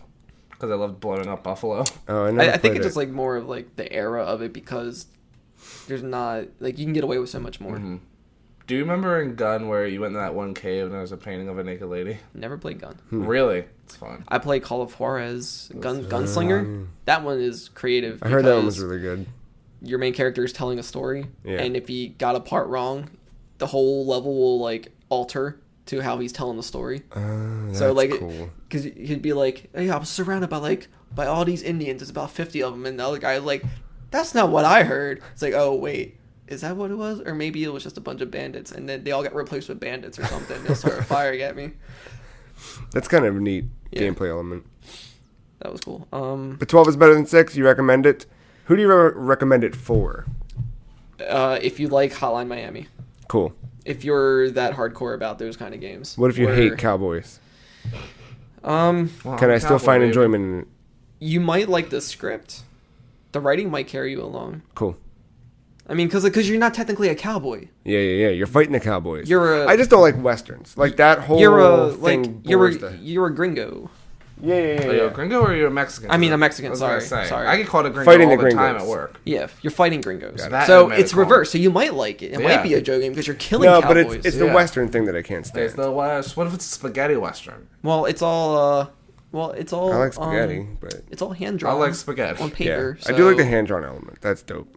S3: because I loved blowing up buffalo.
S1: oh,
S2: I think it's just like more of like the era of it because there's not like you can get away with so much more.
S3: Mm-hmm. Do you remember in Gun where you went in that one cave and there was a painting of a naked lady?
S2: Never played Gun.
S3: Really? It's fun.
S2: I played Call of Juarez, Gunslinger. That one is creative.
S1: I heard that one was really good.
S2: Your main character is telling a story,
S1: Yeah.
S2: and if he got a part wrong, the whole level will like alter to how he's telling the story.
S1: That's
S2: So like,
S1: cool.
S2: because he'd be like, "Hey, I was surrounded by all these Indians. There's about 50 of them," and the other guy like, "That's not what I heard." It's like, oh wait, is that what it was? Or maybe it was just a bunch of bandits, and then they all got replaced with bandits or something. They'll start firing at me.
S1: That's kind of a neat
S2: Yeah.
S1: gameplay element.
S2: That was cool.
S1: But 12 is better than 6. You recommend it? Who do you recommend it for?
S2: If you like Hotline Miami,
S1: Cool.
S2: if you're that hardcore about those kind of games.
S1: What if you hate cowboys?
S3: Well,
S1: Can I still find enjoyment in it?
S2: You might like the script. The writing might carry you along.
S1: Cool.
S2: I mean, because you're not technically a cowboy.
S1: Yeah. You're fighting the cowboys.
S2: I
S1: I just don't like westerns. Like that whole thing.
S2: You're a gringo.
S1: Yeah.
S3: Are you a gringo or are you a Mexican?
S2: I mean, a Mexican.
S3: I was gonna
S2: Sorry.
S3: I get called a gringo
S1: Fighting
S3: all
S1: the
S3: the time
S1: gringos.
S3: at work.
S2: Yeah, you're fighting gringos.
S3: That
S2: So
S3: and
S2: it's
S3: medical.
S2: reversed. So you might like it. It might be a Joe game because you're killing
S1: No,
S2: cowboys.
S1: but it's the
S3: Yeah.
S1: western thing that I can't stand.
S3: It's the West. What if it's a spaghetti western?
S2: Well, it's all.
S1: I like spaghetti, but
S2: it's all hand
S3: I
S2: drawn.
S3: like spaghetti.
S2: on
S1: yeah,
S2: paper.
S1: I do like the
S2: so-
S1: hand drawn element. That's dope.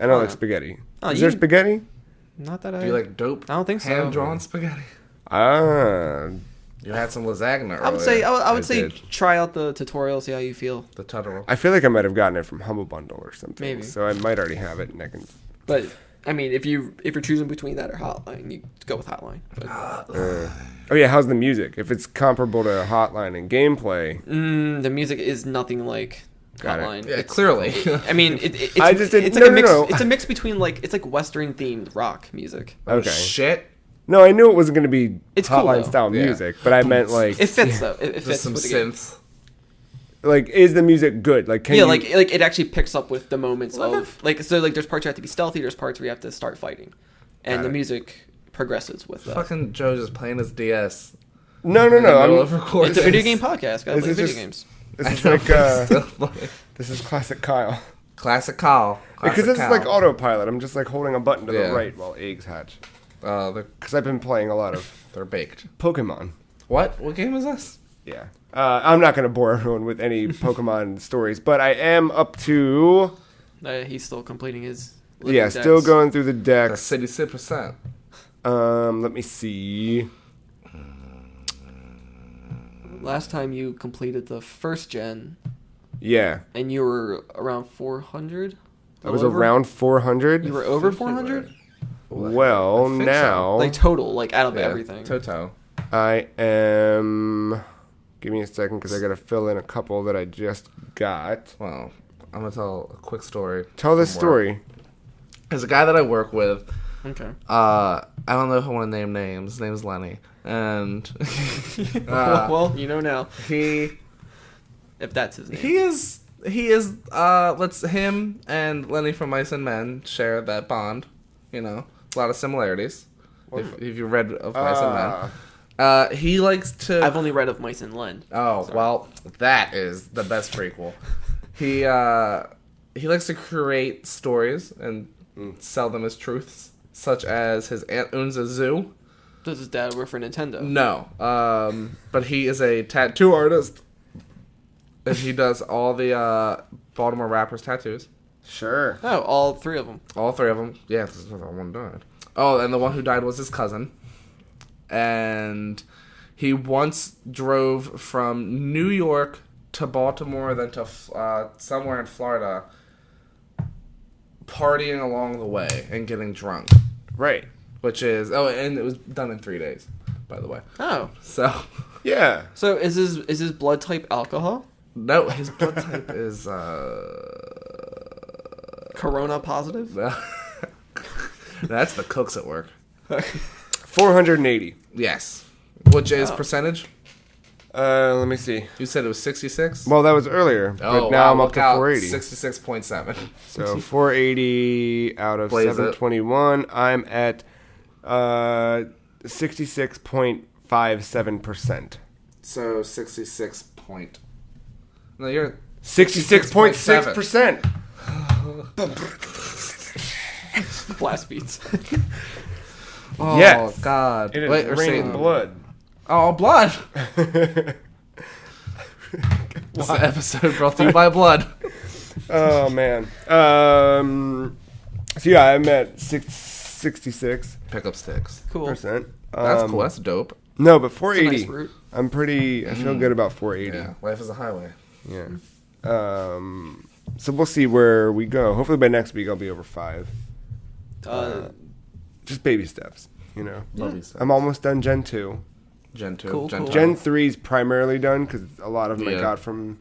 S1: I don't like
S2: yeah.
S1: spaghetti.
S2: Oh,
S1: Is there
S2: you-
S1: spaghetti?
S2: Not that I.
S3: Do you like dope?
S2: I don't think so.
S3: Hand drawn spaghetti.
S1: Ah,
S3: You had some lasagna.
S2: I would say. I would
S1: I
S2: say
S1: did.
S2: try out the tutorial. See how you feel.
S3: the tutorial.
S1: I feel like I might have gotten it from Humble Bundle or something.
S2: Maybe.
S1: So I might already have it, and I can.
S2: But I mean, if you're choosing between that or Hotline, you go with Hotline.
S1: Oh yeah, how's the music? If it's comparable to Hotline in gameplay,
S2: the music is nothing like Hotline.
S3: Yeah, clearly.
S2: I mean, it's
S1: I just didn't.
S2: it's like a mix.
S1: No.
S2: It's a mix between it's like Western themed rock music.
S1: Okay.
S3: Shit.
S1: No, I knew it wasn't going to be
S2: It's cool,
S1: Hotline
S2: though.
S1: style music, but I meant like
S2: It fits though. It
S3: Just
S2: fits
S3: some
S2: with the game.
S3: synths.
S1: like is the music good? Like can
S2: Yeah,
S1: you,
S2: like it actually picks up with the moments of there's parts you have to be stealthy, there's parts where you have to start fighting, and the music progresses with that.
S3: Fucking Joe just playing his DS.
S1: No.
S2: It's a video game podcast. Gotta play video games.
S1: This is like this is classic Kyle.
S3: Classic Kyle.
S1: Because this
S3: Kyle.
S1: is like autopilot. I'm just like holding a button to the
S3: Yeah.
S1: right while eggs hatch.
S3: They're
S1: Because I've been playing a lot of
S3: baked.
S1: Pokemon.
S3: What? What game is this?
S1: Yeah. I'm not going to bore everyone with any Pokemon stories, but I am up to...
S2: He's still completing his.
S1: still going through the
S3: The
S1: decks.
S3: City 6%.
S1: Let me see.
S2: Last time you completed the first gen,
S1: Yeah.
S2: and you were around 400.
S1: I was around 400.
S2: You were over 400.
S1: Well,
S3: I think
S1: now...
S2: Like total, like out of
S3: Yeah,
S2: everything.
S3: Toto.
S1: I am... Give me a second because I got to fill in a couple that I just got.
S3: Well, I'm going to tell a quick story.
S1: Tell this
S3: from
S1: story.
S3: work. There's a guy that I work with.
S2: Okay.
S3: I don't know if I want to name names. His name's Lenny. And
S2: Well, you know now.
S3: he
S2: If that's his name.
S3: he is him and Lenny from Mice and Men share that bond. You know, a lot of similarities. If you read of Mice and Men. He likes to...
S2: I've only read of Mice and Len.
S3: Oh,
S2: Sorry.
S3: well, that is the best prequel. He likes to create stories and sell them as truths, such as his aunt owns a zoo.
S2: Does his dad work for Nintendo?
S3: No, but he is a tattoo artist, and he does all the Baltimore rappers' tattoos.
S1: Sure.
S2: Oh, all three of them.
S3: All three of them. Yeah, this is the one died. Oh, and the one who died was his cousin. And he once drove from New York to Baltimore, then to somewhere in Florida, partying along the way and getting drunk.
S1: Right.
S3: Which is... Oh, and it was done in 3 days, by the way.
S2: Oh.
S3: So...
S1: Yeah.
S2: So is his blood type alcohol?
S3: No, his blood type is...
S2: Corona positive?
S3: That's the cooks at work.
S1: 480.
S3: Yes. Which is percentage?
S1: Let me see.
S3: You said it was 66?
S1: Well, that was earlier, but now I'm up to 480.
S3: 66.7.
S1: So 480 out of
S3: Blaze it.
S1: 721. I'm at 66.57%.
S3: So 66 point. No, you're
S1: 66.6%.
S2: Blast beats.
S3: Oh,
S1: Yes.
S3: God.
S1: It is
S3: Wait, or
S1: raining
S3: Satan.
S1: blood.
S3: Oh, blood. This episode brought to you by blood.
S1: Oh, man. So, yeah, I'm at 66%.
S3: Pick up sticks.
S2: Cool.
S3: That's cool. That's dope.
S1: No, but
S2: It's a
S1: 480.
S2: nice route.
S1: I'm pretty... I feel good about 480.
S3: Yeah. Life is a highway.
S1: Yeah. So we'll see where we go. Hopefully by next week I'll be over 5. Just baby steps, you know.
S3: Love you so.
S1: I'm almost done Gen 2.
S3: Gen 2.
S2: Cool,
S3: Gen
S2: cool.
S3: 2.
S1: Gen 3's primarily done because a lot of them I
S3: Yeah.
S1: got from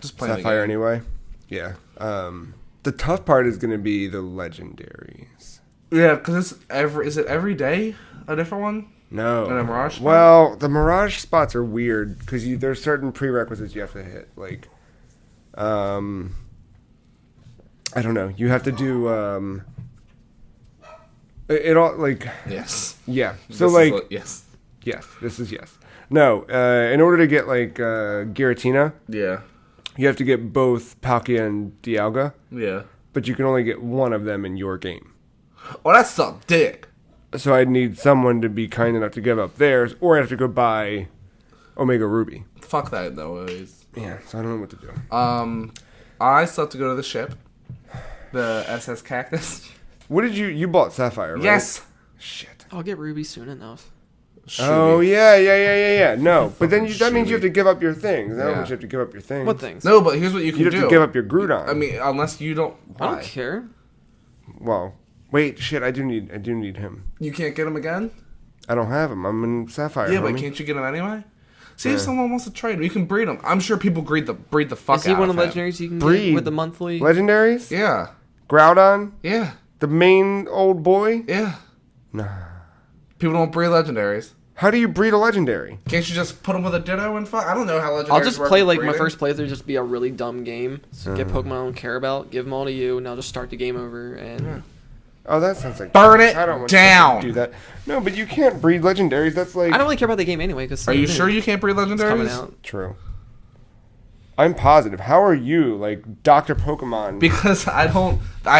S3: Just playing the
S1: Sapphire
S3: game.
S1: anyway. Yeah. The tough part is going to be the legendaries.
S3: Yeah, because is it every day a different one?
S1: No.
S3: And a Mirage spot?
S1: Well, the Mirage spots are weird because there's certain prerequisites you have to hit. Like, I don't know. You have to do, it all, like...
S3: Yes.
S1: Yeah.
S3: This
S1: So,
S3: is
S1: like...
S3: yes.
S1: Yes. This is yes. No. In order to get, like, Giratina,
S3: Yeah.
S1: you have to get both Palkia and Dialga,
S3: Yeah.
S1: but you can only get one of them in your game.
S3: Oh, that's some dick.
S1: So I'd need someone to be kind enough to give up theirs, or I have to go buy Omega Ruby.
S3: Fuck that, though.
S1: Yeah, so I don't know what to do.
S3: I still have to go to the ship. The SS Cactus.
S1: What did you bought Sapphire, right?
S3: Yes.
S1: Shit.
S2: I'll get Ruby soon enough.
S1: Oh, yeah. No, but then that means you have
S3: Shooty.
S1: to give up your things. I don't
S3: Yeah.
S1: want you have to give up your things.
S2: What things?
S3: No, but here's what you can
S1: You'd
S3: do.
S1: have to give up your Groudon.
S3: I mean, unless you don't.
S2: I
S3: Why?
S2: don't care.
S1: Well, Wait, shit! I do need him.
S3: You can't get him again?
S1: I don't have him. I'm in Sapphire.
S3: Yeah,
S1: homie.
S3: but can't you get him anyway? See if someone wants to trade him. You can breed him. I'm sure people breed the fuck out of him.
S2: Is he one of the legendaries you can get with the monthly?
S1: Legendaries?
S3: Yeah.
S1: Groudon?
S3: Yeah.
S1: The main old boy?
S3: Yeah.
S1: Nah.
S3: People don't breed legendaries.
S1: How do you breed a legendary?
S3: Can't you just put him with a Ditto and fuck? I don't know how legendaries
S2: I'll just
S3: work
S2: play
S3: with
S2: like my
S3: breeding.
S2: first playthrough, just be a really dumb game. So get Pokemon I don't care about, give them all to you, and I'll just start the game over. And
S1: Oh, that sounds like
S3: burn it
S1: I don't want
S3: down.
S1: to do that. No, but you can't breed legendaries. That's like
S2: I don't really care about the game anyway. Cause
S3: Are you sure you can't breed
S2: it's coming
S3: legendaries?
S2: out.
S1: true. I'm positive. How are you, like Dr. Pokemon?
S3: Because I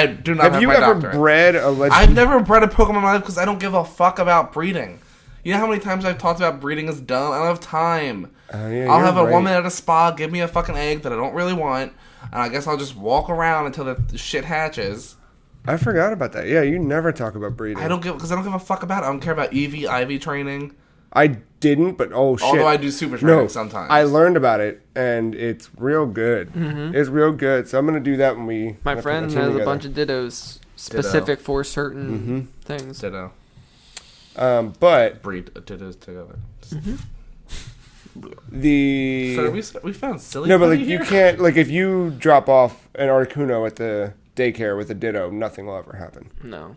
S3: do not
S1: have you
S3: my
S1: ever
S3: doctorate.
S1: bred a legendary?
S3: I've never bred a Pokemon in my life because I don't give a fuck about breeding. You know how many times I've talked about breeding is dumb? I don't have time.
S1: Yeah,
S3: I'll have a
S1: right.
S3: woman at a spa give me a fucking egg that I don't really want, and I guess I'll just walk around until the shit hatches.
S1: I forgot about that. Yeah, you never talk about breeding.
S3: I don't give a fuck about it. I don't care about IV training.
S1: I didn't, but oh shit.
S3: Although I do super training sometimes.
S1: I learned about it, and it's real good.
S2: Mm-hmm.
S1: It's real good. So I'm gonna do that when we.
S2: My friend has a bunch of Dittos specific for certain things.
S3: Ditto.
S1: But
S3: Breed Dittos together.
S1: the
S3: So we found silly.
S1: no, but like
S3: putty
S1: you
S3: here?
S1: can't like if you drop off an Articuno at the daycare with a Ditto, nothing will ever happen.
S2: No,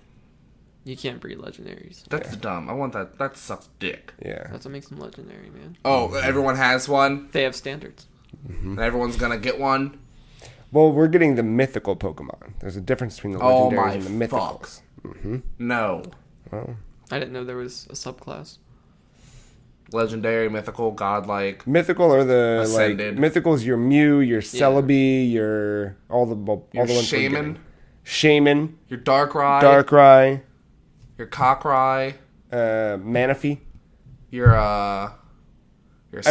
S2: you can't breed legendaries.
S3: That's dumb. I want that. That sucks dick.
S1: Yeah.
S2: That's what makes them legendary, man.
S3: Oh, everyone has one,
S2: They have standards.
S3: and everyone's gonna get one.
S1: Well, we're getting the mythical Pokemon. There's a difference between the
S3: Oh
S1: legendaries
S3: my
S1: and the
S3: fuck.
S1: mythicals.
S3: No.
S1: Well,
S2: I didn't know there was a subclass.
S3: Legendary, mythical, godlike.
S1: mythical are the
S3: Ascended.
S1: like mythical's your Mew, your Celebi, your all the
S3: Your
S1: ones we're
S3: shaman,
S1: getting. Shaman,
S3: your Darkrai,
S1: Darkrai,
S3: your Cockrai,
S1: Manaphy.
S3: your
S1: I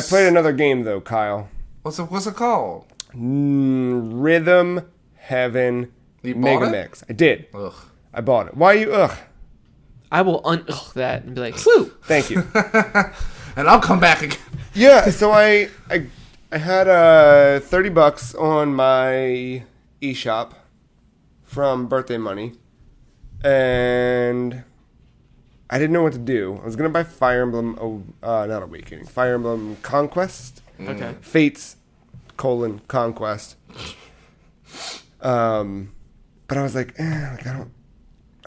S1: played another game though, Kyle.
S3: What's it called?
S1: Rhythm Heaven
S3: You bought
S1: Megamix. I did.
S3: Ugh.
S1: I bought it. Why are you ugh?
S2: I will un-ugh that and be like, woo!
S1: Thank you.
S3: And I'll come back again.
S1: Yeah, so I had $30 on my eShop from birthday money, and I didn't know what to do. I was gonna buy Fire Emblem, not Awakening, Fire Emblem Conquest,
S2: Okay.
S1: Fates, Conquest. But I was like I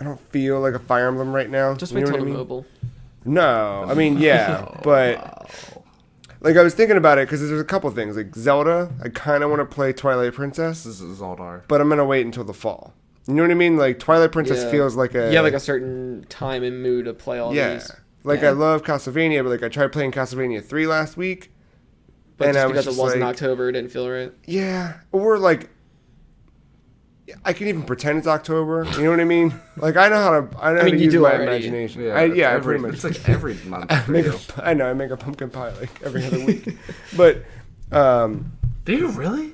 S1: don't feel like a Fire Emblem right now.
S2: Just
S1: You
S2: wait
S1: know
S2: till
S1: what
S2: the
S1: I mean?
S2: mobile.
S1: No, I mean yeah, but like I was thinking about it because there's a couple things like Zelda. I kind of want to play Twilight Princess,
S3: This is Zaldar.
S1: but I'm gonna wait until the fall. You know what I mean? Like Twilight Princess
S2: Yeah.
S1: feels like a
S2: You have like a certain time and mood to play all these.
S1: Like
S2: Yeah.
S1: I love Castlevania, but like I tried playing Castlevania 3 last week,
S2: But
S1: and
S2: just
S1: I was
S2: because
S1: just
S2: it was in
S1: like,
S2: October, it didn't feel right.
S1: yeah, or like I can even pretend it's October. You know what I mean? Like I know how to
S2: mean, you
S1: use
S2: do
S1: my
S2: already.
S1: imagination.
S3: Yeah,
S1: I
S3: every,
S1: pretty much.
S3: It's like every month.
S1: I
S3: for
S1: make
S3: you.
S1: I know I make a pumpkin pie like every other week, but
S3: Do you really?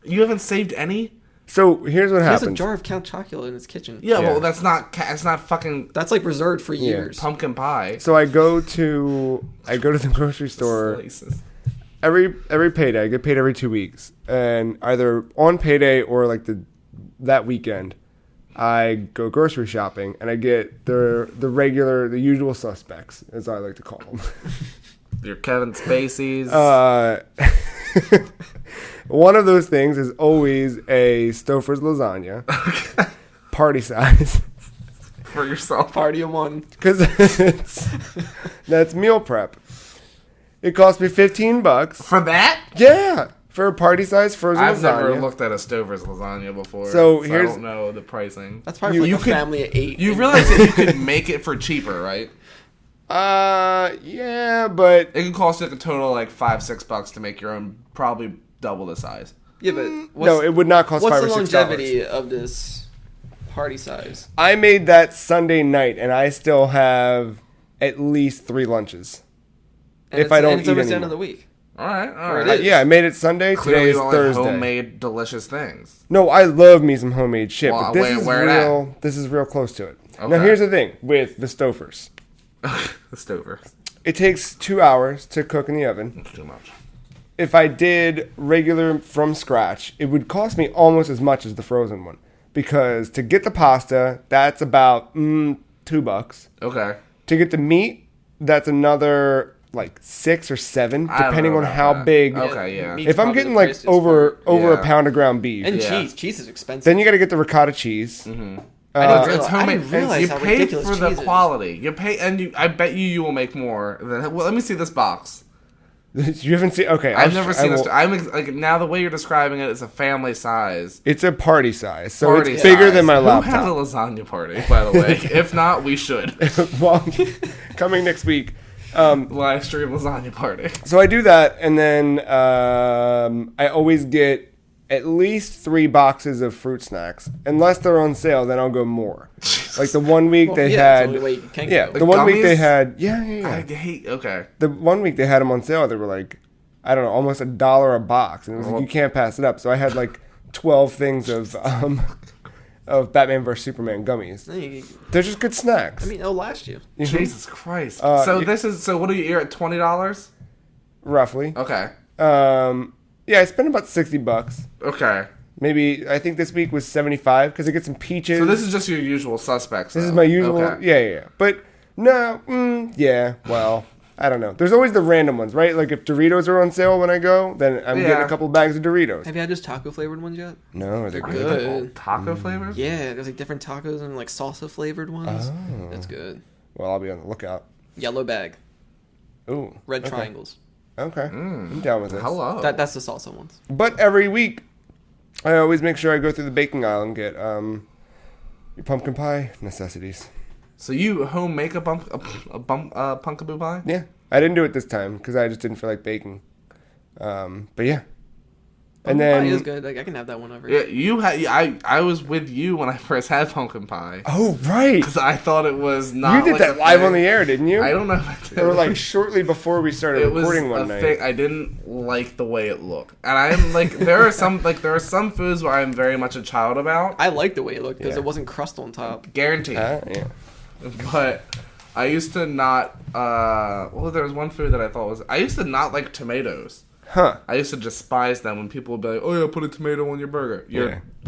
S3: You haven't saved any?
S1: so here's what
S2: He has a
S1: happens.
S2: jar of Count Chocula in his kitchen.
S3: Yeah,
S1: Yeah.
S3: well, that's not fucking
S2: That's like reserved for years.
S3: pumpkin pie.
S1: So I go to the grocery store
S3: Slices.
S1: every payday. I get paid every 2 weeks, and either on payday or like that weekend, I go grocery shopping and I get the usual suspects, as I like to call them.
S3: Your Kevin Spacey's.
S1: One of those things is always a Stouffer's lasagna, party size,
S3: for yourself.
S2: Party of one.
S1: because that's meal prep. It cost me $15.
S3: For that?
S1: Yeah, for a party size frozen
S3: I've
S1: lasagna.
S3: never looked at a Stover's lasagna before.
S1: So
S3: I
S1: here's-
S3: don't know the pricing.
S2: That's probably
S3: You
S2: like a
S3: could-
S2: family of 8.
S3: You realize that you could make it for cheaper, right?
S1: Yeah, but
S3: It could cost you like a total of like $5-6 to make your own, probably double the size.
S2: Yeah, but
S1: no, it would not cost
S2: what's
S1: $5
S2: the
S1: or $6.
S2: longevity of this party size?
S1: I made that Sunday night, and I still have at least 3 lunches.
S2: And
S1: If I don't
S2: it's
S1: eat
S2: almost the end
S1: anymore.
S2: of the week.
S3: All right, all
S2: Or it
S3: right.
S2: is.
S1: Yeah, I made it Sunday.
S3: Clearly,
S1: Today
S3: you
S1: is
S3: don't like
S1: Thursday.
S3: homemade delicious things.
S1: No, I love me some homemade shit,
S3: Well,
S1: but this is
S3: where it at?
S1: real. This is real close to it. Now,
S3: Okay.
S1: here's the thing with the Stouffer's.
S3: The Stover.
S1: It takes 2 hours to cook in the oven.
S3: It's too much.
S1: If I did regular from scratch, it would cost me almost as much as the frozen one. because to get the pasta, that's about $2.
S3: Okay.
S1: To get the meat, that's another like $6 or $7, depending on how big.
S3: Okay, yeah.
S1: If I'm getting like over a pound of ground beef,
S2: and cheese is expensive.
S1: then you got to get the ricotta cheese.
S3: Mm-hmm.
S2: It's homemade. You
S3: pay for the quality. You pay, and I bet you will make more. Well, let me see this box.
S1: You haven't seen? Okay,
S3: I've never seen this. I'm like now the way you're describing it is a family size.
S1: It's a party size, so it's bigger than my laptop.
S3: Who has a lasagna party, by the way? If not, we should.
S1: Well, coming next week.
S3: Live stream lasagna party.
S1: So I do that, and then I always get at least 3 boxes of fruit snacks. Unless they're on sale, then I'll go more. Like the one week they had,
S2: the
S1: one week they had,
S3: I hate. Okay.
S1: The one week they had them on sale, they were like, I don't know, almost $1 a box, and it was like you can't pass it up. So I had like 12 things of Batman vs Superman gummies. They're just good snacks.
S2: I mean, it'll last you.
S3: Jesus Christ. So what are you? You're at $20?
S1: Roughly.
S3: Okay.
S1: Yeah, I spent about $60.
S3: Okay.
S1: Maybe, I think this week was 75 because I get some peaches.
S3: So this is just your usual suspects.
S1: This is my usual. Okay. Yeah. But no, well, I don't know. There's always the random ones, right? Like if Doritos are on sale when I go, then I'm getting a couple bags of Doritos.
S2: Have you had just taco flavored ones yet?
S1: No, they're
S2: good.
S3: Taco flavored?
S2: Yeah, there's like different tacos and like salsa flavored ones. Oh. That's good.
S1: Well, I'll be on the lookout.
S2: Yellow bag.
S1: Ooh.
S2: Red triangles.
S1: Okay. I'm down with this.
S3: Hello.
S2: That's the salsa ones.
S1: But every week, I always make sure I go through the baking aisle and get your pumpkin pie necessities.
S3: So you home make a pumpkin pie?
S1: Yeah. I didn't do it this time because I just didn't feel like baking. But yeah.
S2: Pumpkin pie is good. Like, I can have that one over.
S3: Yeah, I was with you when I first had pumpkin pie.
S1: Oh, right.
S3: Because I thought it was not.
S1: You did that live on the air, didn't you?
S3: I don't know if I did.
S1: They were like shortly before we started recording one night.
S3: I didn't like the way it looked, and I'm like, there are some foods where I'm very much a child about.
S2: I like the way it looked because it wasn't crust on top.
S3: Guaranteed.
S1: Yeah.
S3: But I used to not. There was one food that I thought was. I used to not like tomatoes.
S1: Huh.
S3: I used to despise them when people would be like, "Oh yeah, put a tomato on your burger."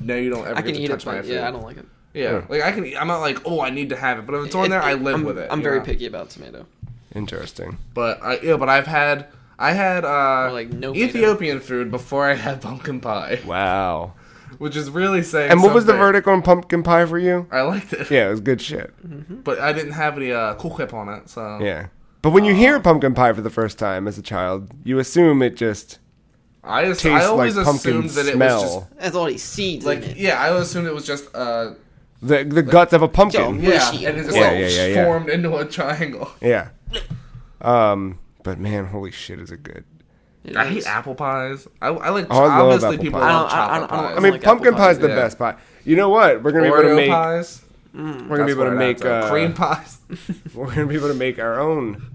S3: No, you don't ever get to touch my food.
S2: Yeah, I don't like it.
S3: Yeah, like I can. I'm not like, "Oh, I need to have it," but if it's on there, I live with it.
S2: I'm very picky about tomato.
S1: Interesting.
S3: But I had
S2: like no
S3: Ethiopian food before I had pumpkin pie.
S1: Wow.
S3: Which is really saying.
S1: And what was the verdict on pumpkin pie for you?
S3: I liked it.
S1: Yeah, it was good shit.
S2: Mm-hmm.
S3: But I didn't have any cool on it, so
S1: yeah. But when you hear pumpkin pie for the first time as a child, you assume it just
S3: I always
S1: like
S3: assumed that it was just
S2: that's all these seeds in it.
S3: Yeah, I always assumed it was just
S1: the guts of a pumpkin.
S3: And it just formed into a triangle.
S1: Yeah. But man, holy shit, is it good.
S3: I hate apple pies. I like
S1: obviously
S3: people love chocolate pies.
S1: I mean, pumpkin pie is the best pie. You know what? We're gonna be able to make
S3: pies.
S1: We're gonna be able to make
S3: cream pies.
S1: We're gonna be able to make our own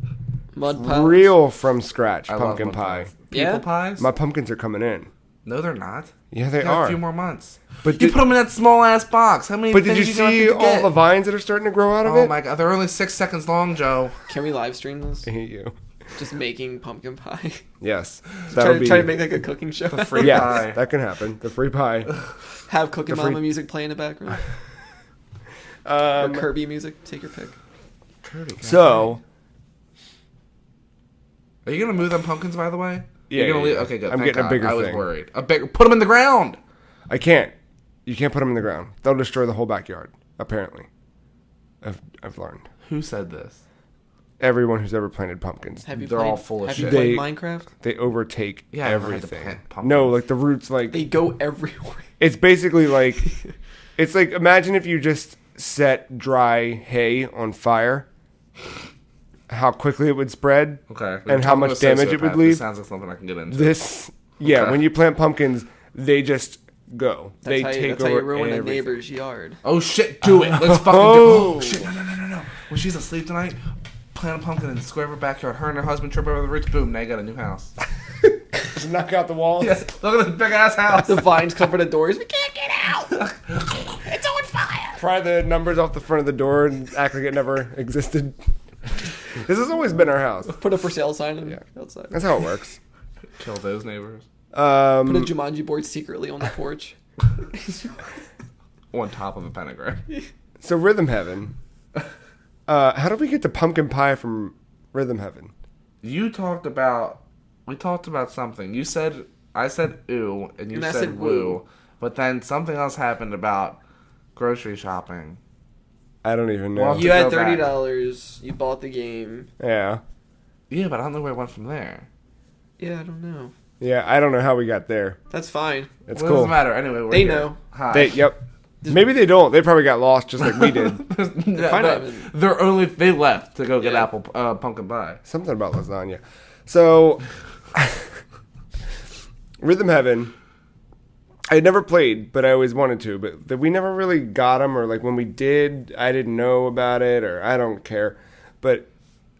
S2: mud pies.
S1: Real from scratch pumpkin pie.
S3: People pies.
S1: My pumpkins are coming in.
S3: No, they're not.
S1: Yeah, they are.
S3: A few more months.
S1: But
S3: you put them in that small ass box. How many?
S1: But did you see all the vines that are starting to grow out of it?
S3: Oh my god, they're only 6 seconds long, Joe.
S2: Can we live stream this?
S1: I hate you.
S2: Just making pumpkin pie.
S1: Yes.
S2: Try to make like a cooking show.
S3: The free pie.
S1: That can happen. The free pie.
S2: Have Cookie Mama music play in the background. Or Kirby music. Take your pick.
S3: Kirby.
S1: So.
S3: Are you gonna move them pumpkins? By the way.
S1: Yeah.
S3: You're gonna leave? Okay, good.
S1: I'm getting a bigger thing.
S3: I was worried. Put them in the ground.
S1: I can't. You can't put them in the ground. They'll destroy the whole backyard. Apparently. I've learned.
S3: Who said this?
S1: Everyone who's ever planted pumpkins.
S3: They're all full of shit.
S2: Have you played Minecraft?
S1: They overtake everything.
S3: No,
S1: like the roots, like
S2: they go everywhere.
S1: It's basically like, it's like imagine if you just set dry hay on fire, how quickly it would spread, and how much damage it would leave.
S3: This sounds like something I can get into.
S1: When you plant pumpkins, they just go.
S2: That's how you ruin
S1: everything.
S2: a neighbor's yard.
S3: Oh shit! Do it. Let's fucking do it. Oh shit! No. When she's asleep tonight. Plant a pumpkin in the square of her backyard. Her and her husband trip over the roots. Boom, now you got a new house.
S1: Just knock out the walls.
S3: Yeah, look at this big ass house.
S2: The vines cover the doors. We can't get out. It's on fire.
S1: Pry the numbers off the front of the door and act like it never existed. This has always been our house.
S2: Put a for sale sign outside.
S1: That's how it works.
S3: Kill those neighbors.
S2: Put a Jumanji board secretly on the porch.
S3: on top of a pentagram.
S1: So Rhythm Heaven. How did we get to pumpkin pie from Rhythm Heaven?
S3: We talked about something. I said ooh, and you said woo. But then something else happened about grocery shopping.
S1: I don't even know.
S3: Well,
S2: you had $30. You bought the game.
S1: Yeah.
S3: Yeah, but I don't know where it went from there.
S2: Yeah, I don't know.
S1: Yeah, I don't know how we got there.
S2: That's fine.
S1: It's
S3: Well,
S1: cool.
S3: It doesn't matter. Anyway,
S2: they know.
S3: Hi.
S1: Yep. Maybe they don't. They probably got lost just like we did.
S3: They left to go get pumpkin pie.
S1: Something about lasagna. So, Rhythm Heaven, I had never played, but I always wanted to. But we never really got them, or like when we did, I didn't know about it, or I don't care. But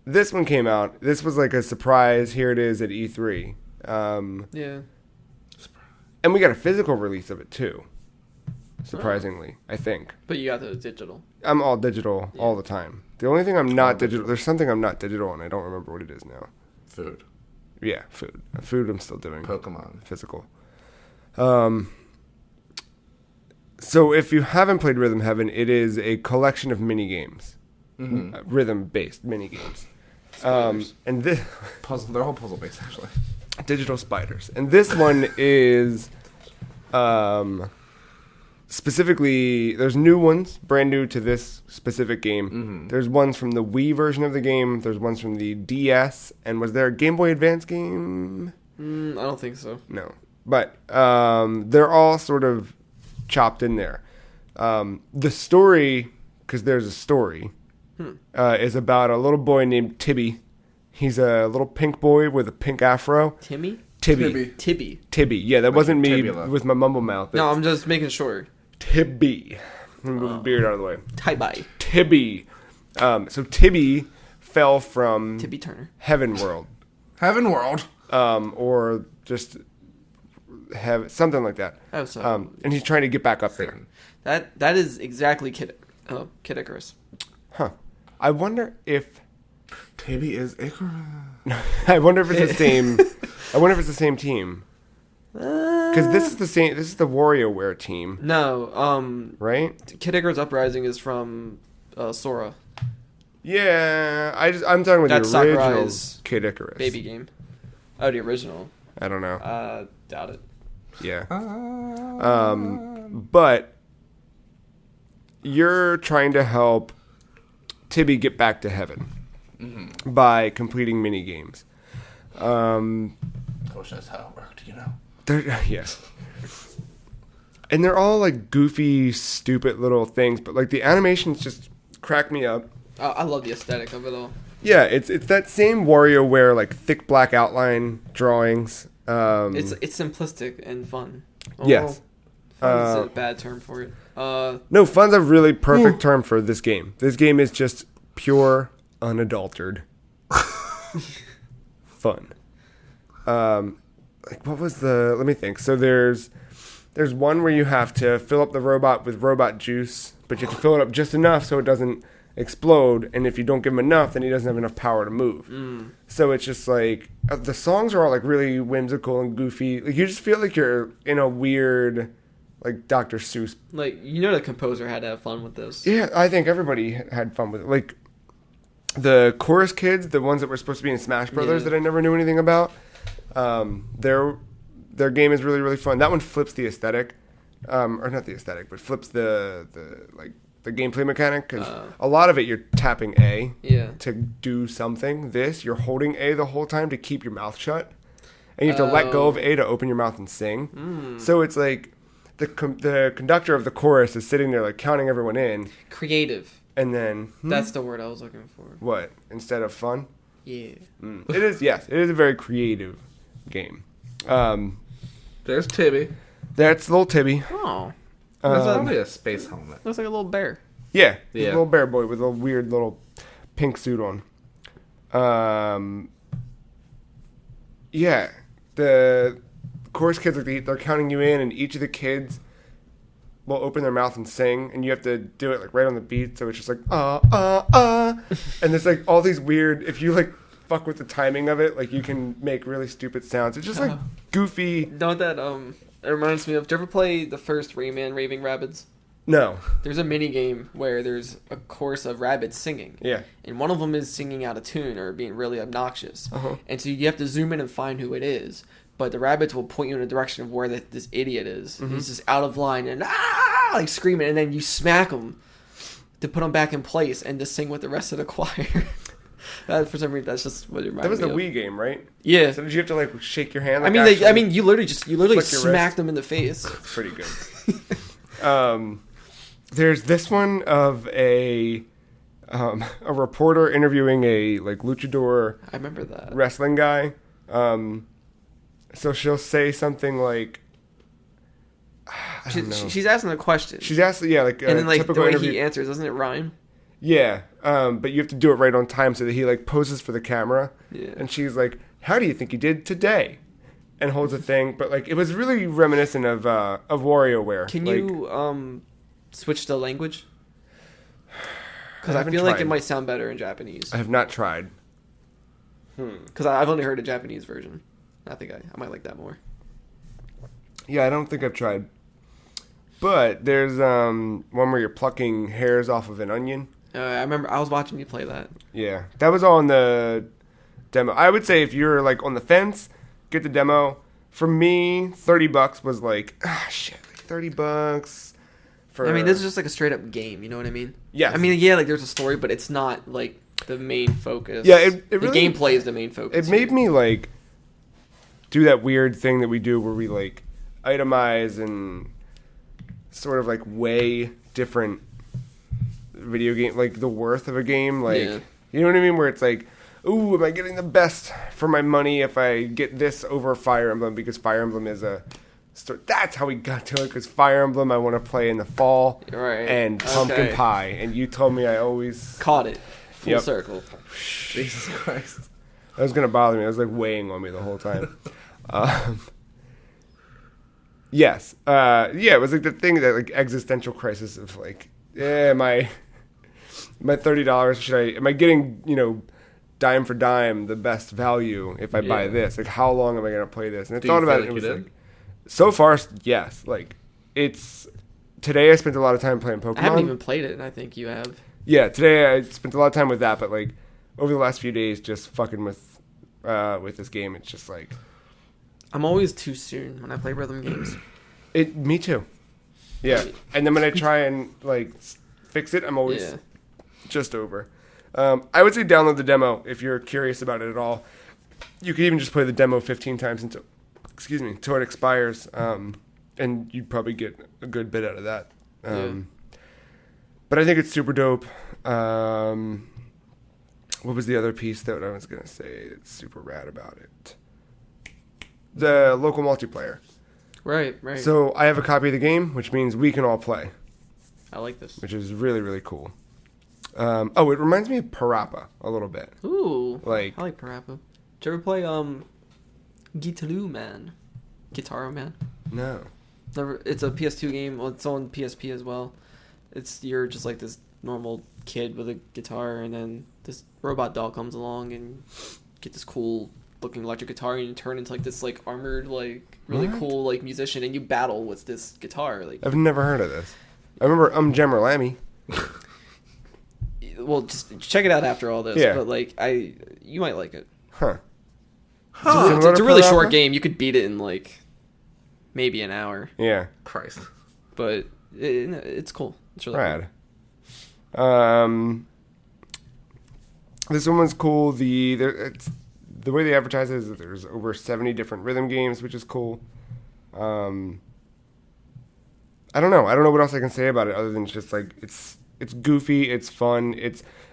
S1: this one came out. This was like a surprise. Here it is at E3.
S2: Yeah.
S1: And we got a physical release of it too. Surprisingly, I think.
S2: But you got the digital.
S1: I'm all digital all the time. The only thing I'm not digital, there's something I'm not digital on. I don't remember what it is now.
S3: Food.
S1: Yeah, food. Food I'm still doing.
S3: Pokemon.
S1: Physical. So if you haven't played Rhythm Heaven, it is a collection of mini games. Mm-hmm. Rhythm-based mini games. And this
S3: they're all puzzle-based, actually.
S1: Digital spiders. And this one is... specifically, there's new ones, brand new to this specific game. Mm-hmm. There's ones from the Wii version of the game. There's ones from the DS. And was there a Game Boy Advance game?
S2: I don't think so.
S1: No. But they're all sort of chopped in there. The story, because there's a story, is about a little boy named Tibby. He's a little pink boy with a pink afro.
S2: Timmy?
S1: Tibby. Yeah, that wasn't me Tibula. With my mumble mouth.
S2: No, I'm just making sure.
S1: Tibby. Move the beard out of the way.
S2: Tibby.
S1: So Tibby fell from
S2: Tibby Turner.
S1: Heaven World. Or just have something like that.
S2: Oh, so.
S1: And he's trying to get back up there.
S2: That is exactly Kid Icarus.
S1: Huh. I wonder if
S3: Tibby is Icarus.
S1: I wonder if it's the same. I wonder if it's the same team. Because this is the same. This is the WarioWare team.
S2: No.
S1: Right.
S2: Kid Icarus Uprising is from Sora.
S1: Yeah, I'm talking about
S2: That's
S1: the original
S2: Sakurai's
S1: Kid Icarus
S2: baby game. Oh, the original.
S1: I don't know.
S2: Doubt it.
S1: Yeah. But you're trying to help Tibby get back to heaven by completing mini games.
S3: Gosh, that's how it worked, you know.
S1: Yes. And they're all like goofy, stupid little things, but like the animations just crack me up.
S2: I love the aesthetic of it all.
S1: Yeah, it's that same WarioWare like thick black outline drawings.
S2: It's simplistic and fun.
S1: Yes.
S2: Fun is a bad term for it.
S1: No, fun's a really perfect term for this game. This game is just pure, unadulterated fun. Like what was let me think. So there's one where you have to fill up the robot with robot juice, but you have to fill it up just enough so it doesn't explode, and if you don't give him enough, then he doesn't have enough power to move. So it's just like the songs are all like really whimsical and goofy. Like you just feel like you're in a weird like Dr. Seuss.
S2: Like the composer had to have fun with this.
S1: Yeah, I think everybody had fun with it. Like the chorus kids, the ones that were supposed to be in Smash Brothers that I never knew anything about. Their game is really, really fun. That one flips the aesthetic, or not the aesthetic, but flips the gameplay mechanic, because a lot of it you're tapping A to do something. You're holding A the whole time to keep your mouth shut, and you have to let go of A to open your mouth and sing. So it's like the conductor of the chorus is sitting there like counting everyone in.
S2: Creative.
S1: And then
S2: that's the word I was looking for.
S1: What, instead of fun?
S2: Yeah.
S1: It is. Yes, it is a very creative game.
S3: There's Tibby.
S1: That's little Tibby.
S2: Oh.
S3: That's probably a space helmet.
S2: Looks like a little bear.
S1: Yeah. A little bear boy with a weird little pink suit on. Yeah. The chorus kids, they're counting you in, and each of the kids will open their mouth and sing, and you have to do it like right on the beat, so it's just like and there's like all these weird, if you like fuck with the timing of it, like you can make really stupid sounds. It's just like goofy.
S2: Know what that it reminds me of? Did you ever play the first Rayman Raving Rabbids?
S1: No.
S2: There's a mini game where there's a chorus of rabbits singing.
S1: Yeah.
S2: And one of them is singing out of tune or being really obnoxious.
S1: Uh-huh.
S2: And so you have to zoom in and find who it is. But the rabbits will point you in a direction of where this idiot is.
S1: Mm-hmm.
S2: He's just out of line and like screaming. And then you smack him to put him back in place and to sing with the rest of the choir. For some reason, that's just what it reminded me of.
S1: That was the Wii game, right?
S2: Yeah.
S1: So did you have to like shake your hand?
S2: Like, you literally smacked them in the face.
S1: It's pretty good. There's this one of a reporter interviewing a like luchador.
S2: I remember that
S1: wrestling guy. So she'll say something like, I don't know.
S2: She's asking a question.
S1: She's asking, like
S2: and then like
S1: typical
S2: the way
S1: interview.
S2: he answers, doesn't it rhyme?
S1: Yeah, but you have to do it right on time so that he like poses for the camera.
S2: Yeah.
S1: And she's like, "How do you think you did today?" And holds a thing, but like it was really reminiscent of WarioWare.
S2: Can
S1: like,
S2: you switch the language? Because I feel like it might sound better in Japanese.
S1: I have not tried.
S2: Because I've only heard a Japanese version. I think I might like that more.
S1: Yeah, I don't think I've tried. But there's one where you're plucking hairs off of an onion.
S2: I remember I was watching you play that.
S1: Yeah, that was all in the demo. I would say if you're like on the fence, get the demo. For me, $30 was like, $30 for.
S2: I mean, this is just like a straight up game. You know what I mean?
S1: Yeah.
S2: I mean, yeah, like there's a story, but it's not like the main focus.
S1: Yeah, it really,
S2: the gameplay is the main focus.
S1: It made me like do that weird thing that we do where we like itemize and sort of like weigh different video game, like the worth of a game, like you know what I mean, where it's like, ooh, am I getting the best for my money if I get this over Fire Emblem, because Fire Emblem is a story. That's how we got to it, because Fire Emblem I want to play in the fall,
S2: right?
S1: And pumpkin pie, and you told me I always
S2: caught it full circle.
S3: Jesus Christ,
S1: that was gonna bother me. It was like weighing on me the whole time. Yes. It was like the thing, that like existential crisis of like, my $30, am I getting, dime for dime the best value if I buy this? Like, how long am I going to play this? And I thought about it, and it was like, so far, yes. Like, today I spent a lot of time playing Pokemon.
S2: I haven't even played it, and I think you have.
S1: Yeah, today I spent a lot of time with that, but like, over the last few days, just fucking with this game, it's just like,
S2: I'm always too soon when I play rhythm games.
S1: Me too. Yeah. And then when I try and like fix it, I'm always just over. I would say download the demo if you're curious about it at all. You could even just play the demo 15 times until it expires. And you'd probably get a good bit out of that. But I think it's super dope. What was the other piece that I was going to say that's super rad about it? The local multiplayer.
S2: Right.
S1: So I have a copy of the game, which means we can all play.
S2: I like this.
S1: Which is really, really cool. It reminds me of Parappa a little bit.
S2: Ooh.
S1: I
S2: like Parappa. Did you ever play Guitar Man?
S1: No.
S2: It's a PS2 game. Well, it's on PSP as well. You're just like this normal kid with a guitar, and then this robot doll comes along and get this cool looking electric guitar, and you turn into like this like armored like really cool like musician, and you battle with this guitar. Like,
S1: I've never heard of this. I remember Jammer Lammy.
S2: Well, just check it out after all this. But like you might like it.
S1: Huh.
S2: It's a really short game. You could beat it in like maybe an hour.
S1: Yeah.
S3: Christ.
S2: But it's cool. It's really
S1: rad. Cool. This one was cool. The way they advertise it is that there's over 70 different rhythm games, which is cool. I don't know. I don't know what else I can say about it other than just like it's goofy, it's fun,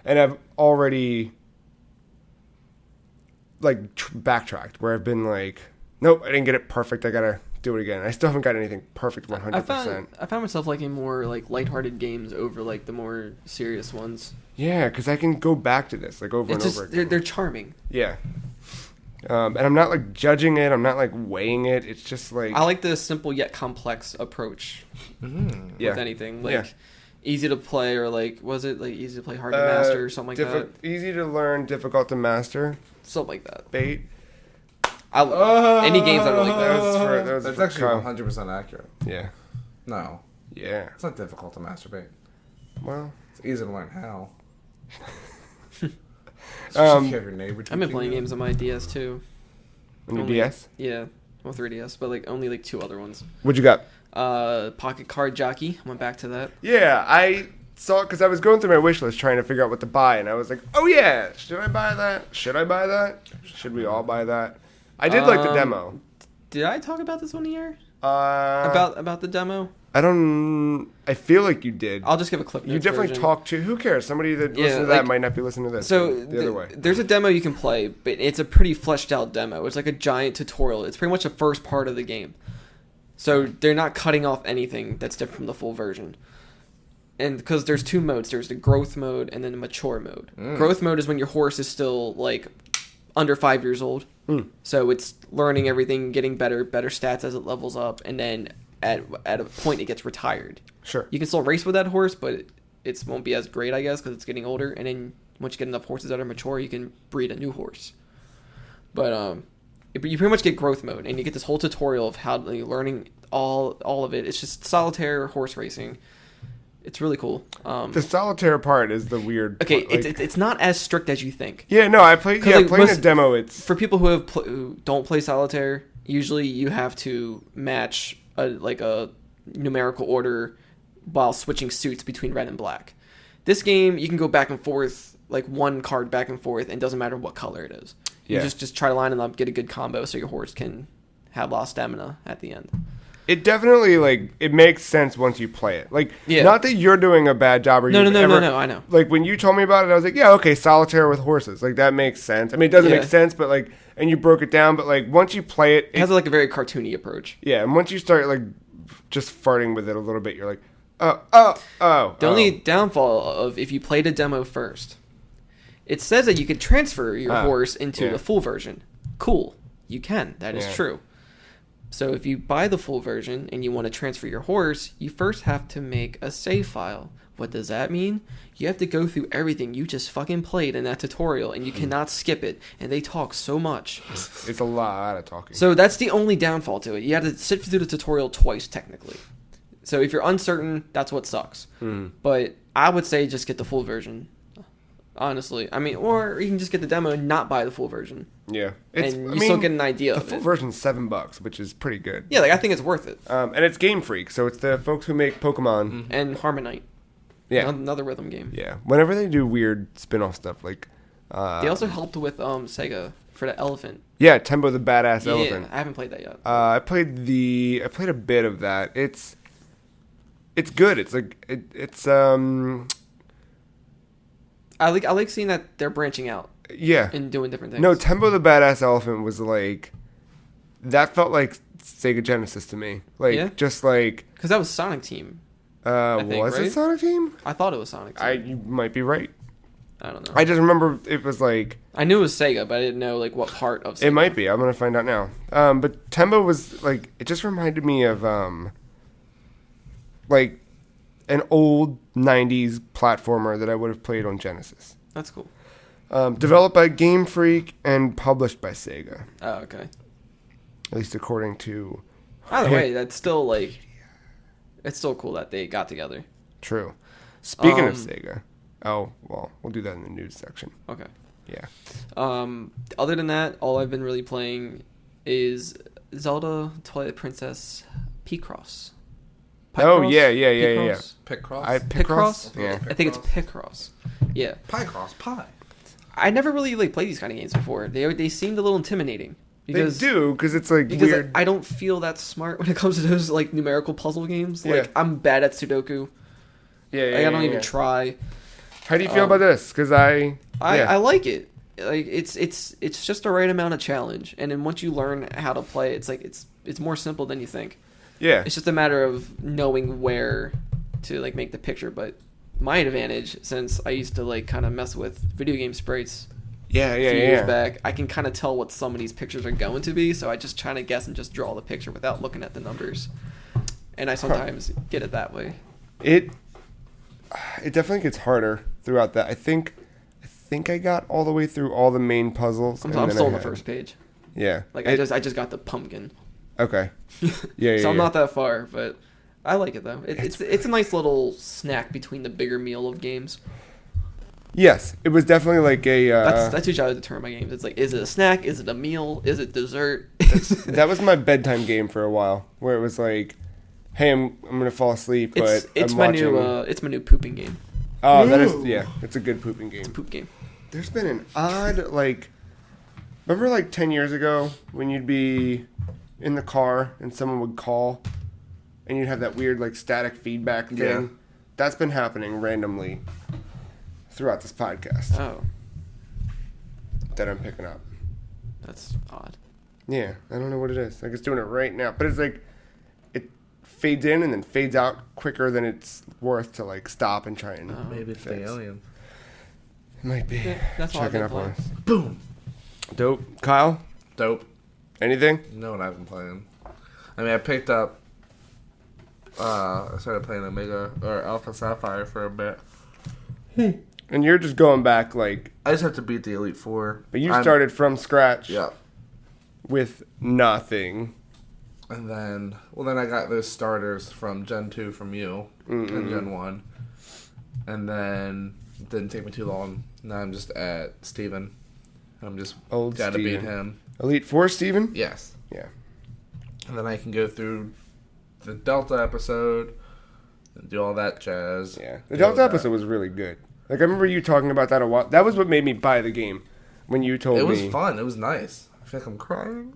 S1: and I've already like backtracked where I've been like, nope, I didn't get it perfect. I gotta do it again. I still haven't got anything perfect 100%.
S2: I found myself liking more like lighthearted games over like the more serious ones.
S1: Yeah, because I can go back to this like over and over again.
S2: They're charming.
S1: Yeah. And I'm not like judging it. I'm not like weighing it. It's just like
S2: I like the simple yet complex approach with anything. Like easy to play, or like was it like easy to play, hard to master, or something like that.
S1: Easy to learn, difficult to master.
S2: Something like that.
S1: Bait.
S2: Any games I really like that.
S3: That's actually 100% accurate.
S1: Yeah.
S3: No.
S1: Yeah.
S3: It's not difficult to masturbate.
S1: Well,
S3: it's easy to learn how.
S2: I've been playing games on my DS too.
S1: On your DS?
S2: Yeah. Well, 3DS, but like only like 2 other ones.
S1: What'd you got?
S2: Pocket Card Jockey. Went back to that.
S1: Yeah, I saw it because I was going through my wish list trying to figure out what to buy, and I was like, oh yeah, should I buy that? Should I buy that? Should we all buy that? I did like the demo.
S2: Did I talk about this one here? About the demo?
S1: I feel like you did.
S2: I'll just give a clip notes
S1: You definitely
S2: version.
S1: talked to, who cares? Somebody that listens to that might not be listening to this.
S2: So
S1: the other way.
S2: There's a demo you can play, but it's a pretty fleshed out demo. It's like a giant tutorial. It's pretty much the first part of the game. So they're not cutting off anything that's different from the full version. And because there's 2 modes. There's the growth mode and then the mature mode. Growth mode is when your horse is still like under 5 years old. So it's learning everything, getting better stats as it levels up, and then at a point it gets retired.
S1: Sure. You
S2: can still race with that horse, but it won't be as great, I guess, because it's getting older. And then once you get enough horses that are mature, you can breed a new horse. But you pretty much get growth mode, and you get this whole tutorial of how learning all of it. It's just solitaire horse racing. It's really cool.
S1: The solitaire part is the weird.
S2: Okay,
S1: part,
S2: it's not as strict as you think.
S1: Yeah, no, I played. Yeah, playing a demo. It's
S2: for people who don't play solitaire. Usually, you have to match a numerical order while switching suits between red and black. This game, you can go back and forth, like one card back and forth, and it doesn't matter what color it is. You just try to line it up, get a good combo, so your horse can have a lot of stamina at the end.
S1: It definitely, it makes sense once you play it. Not that you're doing a bad job or
S2: No, I know.
S1: Like, when you told me about it, I was like, yeah, okay, solitaire with horses. Like, that makes sense. I mean, it doesn't make sense, but, and you broke it down, but, once you play it...
S2: It has, a very cartoony approach.
S1: Yeah, and once you start, just farting with it a little bit, you're like, The
S2: only downfall of if you played a demo first, it says that you could transfer your horse into the full version. Cool. You can. That is true. So if you buy the full version and you want to transfer your horse, you first have to make a save file. What does that mean? You have to go through everything you just fucking played in that tutorial, and you cannot skip it. And they talk so much.
S1: It's a lot of talking.
S2: So that's the only downfall to it. You have to sit through the tutorial twice, technically. So if you're uncertain, that's what sucks. But I would say just get the full version. Honestly. I mean, or you can just get the demo and not buy the full version.
S1: Yeah.
S2: Still get an idea of it.
S1: The full version's $7, which is pretty good.
S2: Yeah, I think it's worth it.
S1: And it's Game Freak, so it's the folks who make Pokemon.
S2: And Harmonite.
S1: Yeah.
S2: Another rhythm game.
S1: Yeah. Whenever they do weird spin-off stuff, they
S2: also helped with Sega for the elephant.
S1: Yeah, Tembo the Badass Elephant.
S2: I haven't played that yet.
S1: I played a bit of that. It's good.
S2: I like seeing that they're branching out.
S1: Yeah.
S2: And doing different things.
S1: No, Tembo the Badass Elephant was that felt like Sega Genesis to me. Just
S2: because that was Sonic Team.
S1: Was it Sonic Team?
S2: I thought it was Sonic Team.
S1: You might be right.
S2: I don't know.
S1: I just remember it was
S2: I knew it was Sega, but I didn't know what part of Sega.
S1: It might be. I'm gonna find out now. But Tembo was it just reminded me of an old 90s platformer that I would have played on Genesis.
S2: That's cool.
S1: Developed by Game Freak and published by Sega.
S2: Oh, okay.
S1: At least according to...
S2: Either way, that's still, it's still cool that they got together.
S1: True. Speaking of Sega... Oh, well, we'll do that in the news section.
S2: Okay.
S1: Yeah.
S2: Other than that, all I've been really playing is Zelda Twilight Princess Picross.
S1: Oh, yeah.
S3: Picross?
S2: Picross?
S1: Yeah.
S2: I think it's Picross. Yeah.
S3: Picross, pie.
S2: I never really played these kind of games before. They seemed a little intimidating. Because,
S1: they do, because it's
S2: weird. I don't feel that smart when it comes to those numerical puzzle games. I'm bad at Sudoku.
S1: Yeah,
S2: I don't even try.
S1: How do you feel about this? Because
S2: I like it. It's just the right amount of challenge, and then once you learn how to play, it's more simple than you think.
S1: Yeah,
S2: it's just a matter of knowing where to make the picture. But my advantage, since I used to kind of mess with video game sprites, a few years back, I can kind of tell what some of these pictures are going to be. So I just try to guess and just draw the picture without looking at the numbers, and I sometimes get it that way.
S1: It definitely gets harder throughout that. I think I got all the way through all the main puzzles.
S2: I'm still on the first page.
S1: Yeah.
S2: I just got the pumpkin.
S1: Okay. Yeah.
S2: So I'm not that far, but I like it though. It's a nice little snack between the bigger meal of games.
S1: Yes, it was definitely like a.
S2: That's usually how I determine my games. It's like, is it a snack? Is it a meal? Is it dessert?
S1: That was my bedtime game for a while, where it was like, "Hey, I'm gonna fall asleep, but
S2: it's
S1: I'm
S2: my
S1: watching."
S2: it's my new pooping game.
S1: Oh, that is it's a good pooping game.
S2: It's a poop game.
S1: There's been an odd remember like 10 years ago when you'd be in the car and someone would call, and you'd have that weird like static feedback thing.
S3: Yeah.
S1: That's been happening randomly throughout this podcast.
S2: Oh,
S1: that I'm picking up.
S2: that's odd.
S1: Yeah, I don't know what it is. Like it's doing it right now, but it's like it fades in and then fades out quicker than it's worth to like stop and try and.
S3: Maybe it's the alien.
S1: It might be.
S2: Yeah, that's
S1: checking
S2: all
S1: up on us.
S3: Boom.
S1: Dope, Kyle.
S3: Dope.
S1: Anything?
S3: You know what I've been playing? I mean, I picked up. I started playing Alpha Sapphire for a bit.
S1: And you're just going back like.
S3: I just have to beat the Elite Four.
S1: But you started from scratch.
S3: Yeah.
S1: With nothing.
S3: And then I got those starters from Gen 2 from you and Gen 1. And then it didn't take me too long. Now I'm just at Steven. I'm just gotta beat him.
S1: Elite Four, Steven?
S3: Yes.
S1: Yeah. And
S3: then I can go through the Delta episode and do all that jazz.
S1: Yeah. The Delta episode was really good. Like, I remember you talking about that a while. That was what made me buy the game. When you told me.
S3: It was fun. It was nice. I feel like I'm crying.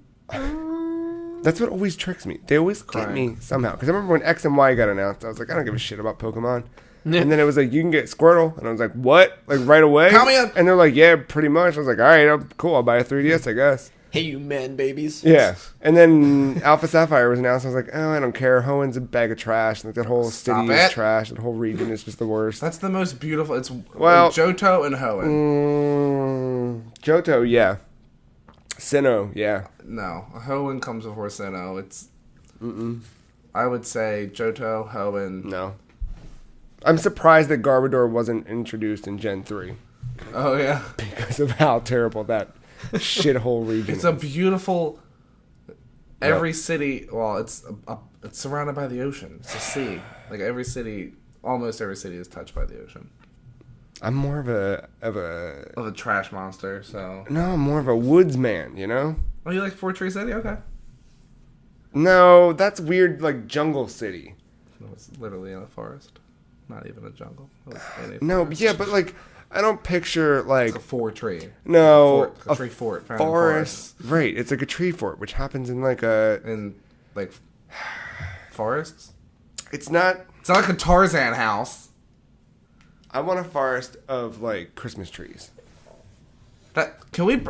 S1: That's what always tricks me. They always get me somehow. Because I remember when X and Y got announced, I was like, I don't give a shit about Pokemon. And then it was like, you can get Squirtle. And I was like, what? Like, right away?
S3: Count me up.
S1: And they're like, yeah, pretty much. I was like, all right, cool. I'll buy a 3DS, I guess.
S2: Hey, you man babies.
S1: Yeah. And then Alpha Sapphire was announced. I was like, oh, I don't care. Hoenn's a bag of trash. Like, that whole city is trash. That whole region is just the worst.
S3: That's the most beautiful. It's Johto and Hoenn.
S1: Johto, yeah. Sinnoh, yeah.
S3: No, Hoenn comes before Sinnoh. It's. I would say Johto, Hoenn.
S1: No. I'm surprised that Garbodor wasn't introduced in Gen 3.
S3: Oh, yeah.
S1: Because of how terrible that shithole region
S3: It's a beautiful... Every city... Well, it's surrounded by the ocean. It's a sea. Like, almost every city is touched by the ocean.
S1: I'm more of
S3: a trash monster, so...
S1: No, I'm more of a woods man, you know?
S3: Oh, you like Fortree City? Okay.
S1: No, that's weird, like, jungle city.
S3: No, it's literally in a forest. Not even a jungle.
S1: No, yeah, but, like, I don't picture, like...
S3: It's a tree.
S1: No.
S3: A tree fort.
S1: Forest. Right, it's like a tree fort, which happens in, like,
S3: in, like, forests?
S1: It's not
S3: like a Tarzan house.
S1: I want a forest of, like, Christmas trees.
S3: Can we...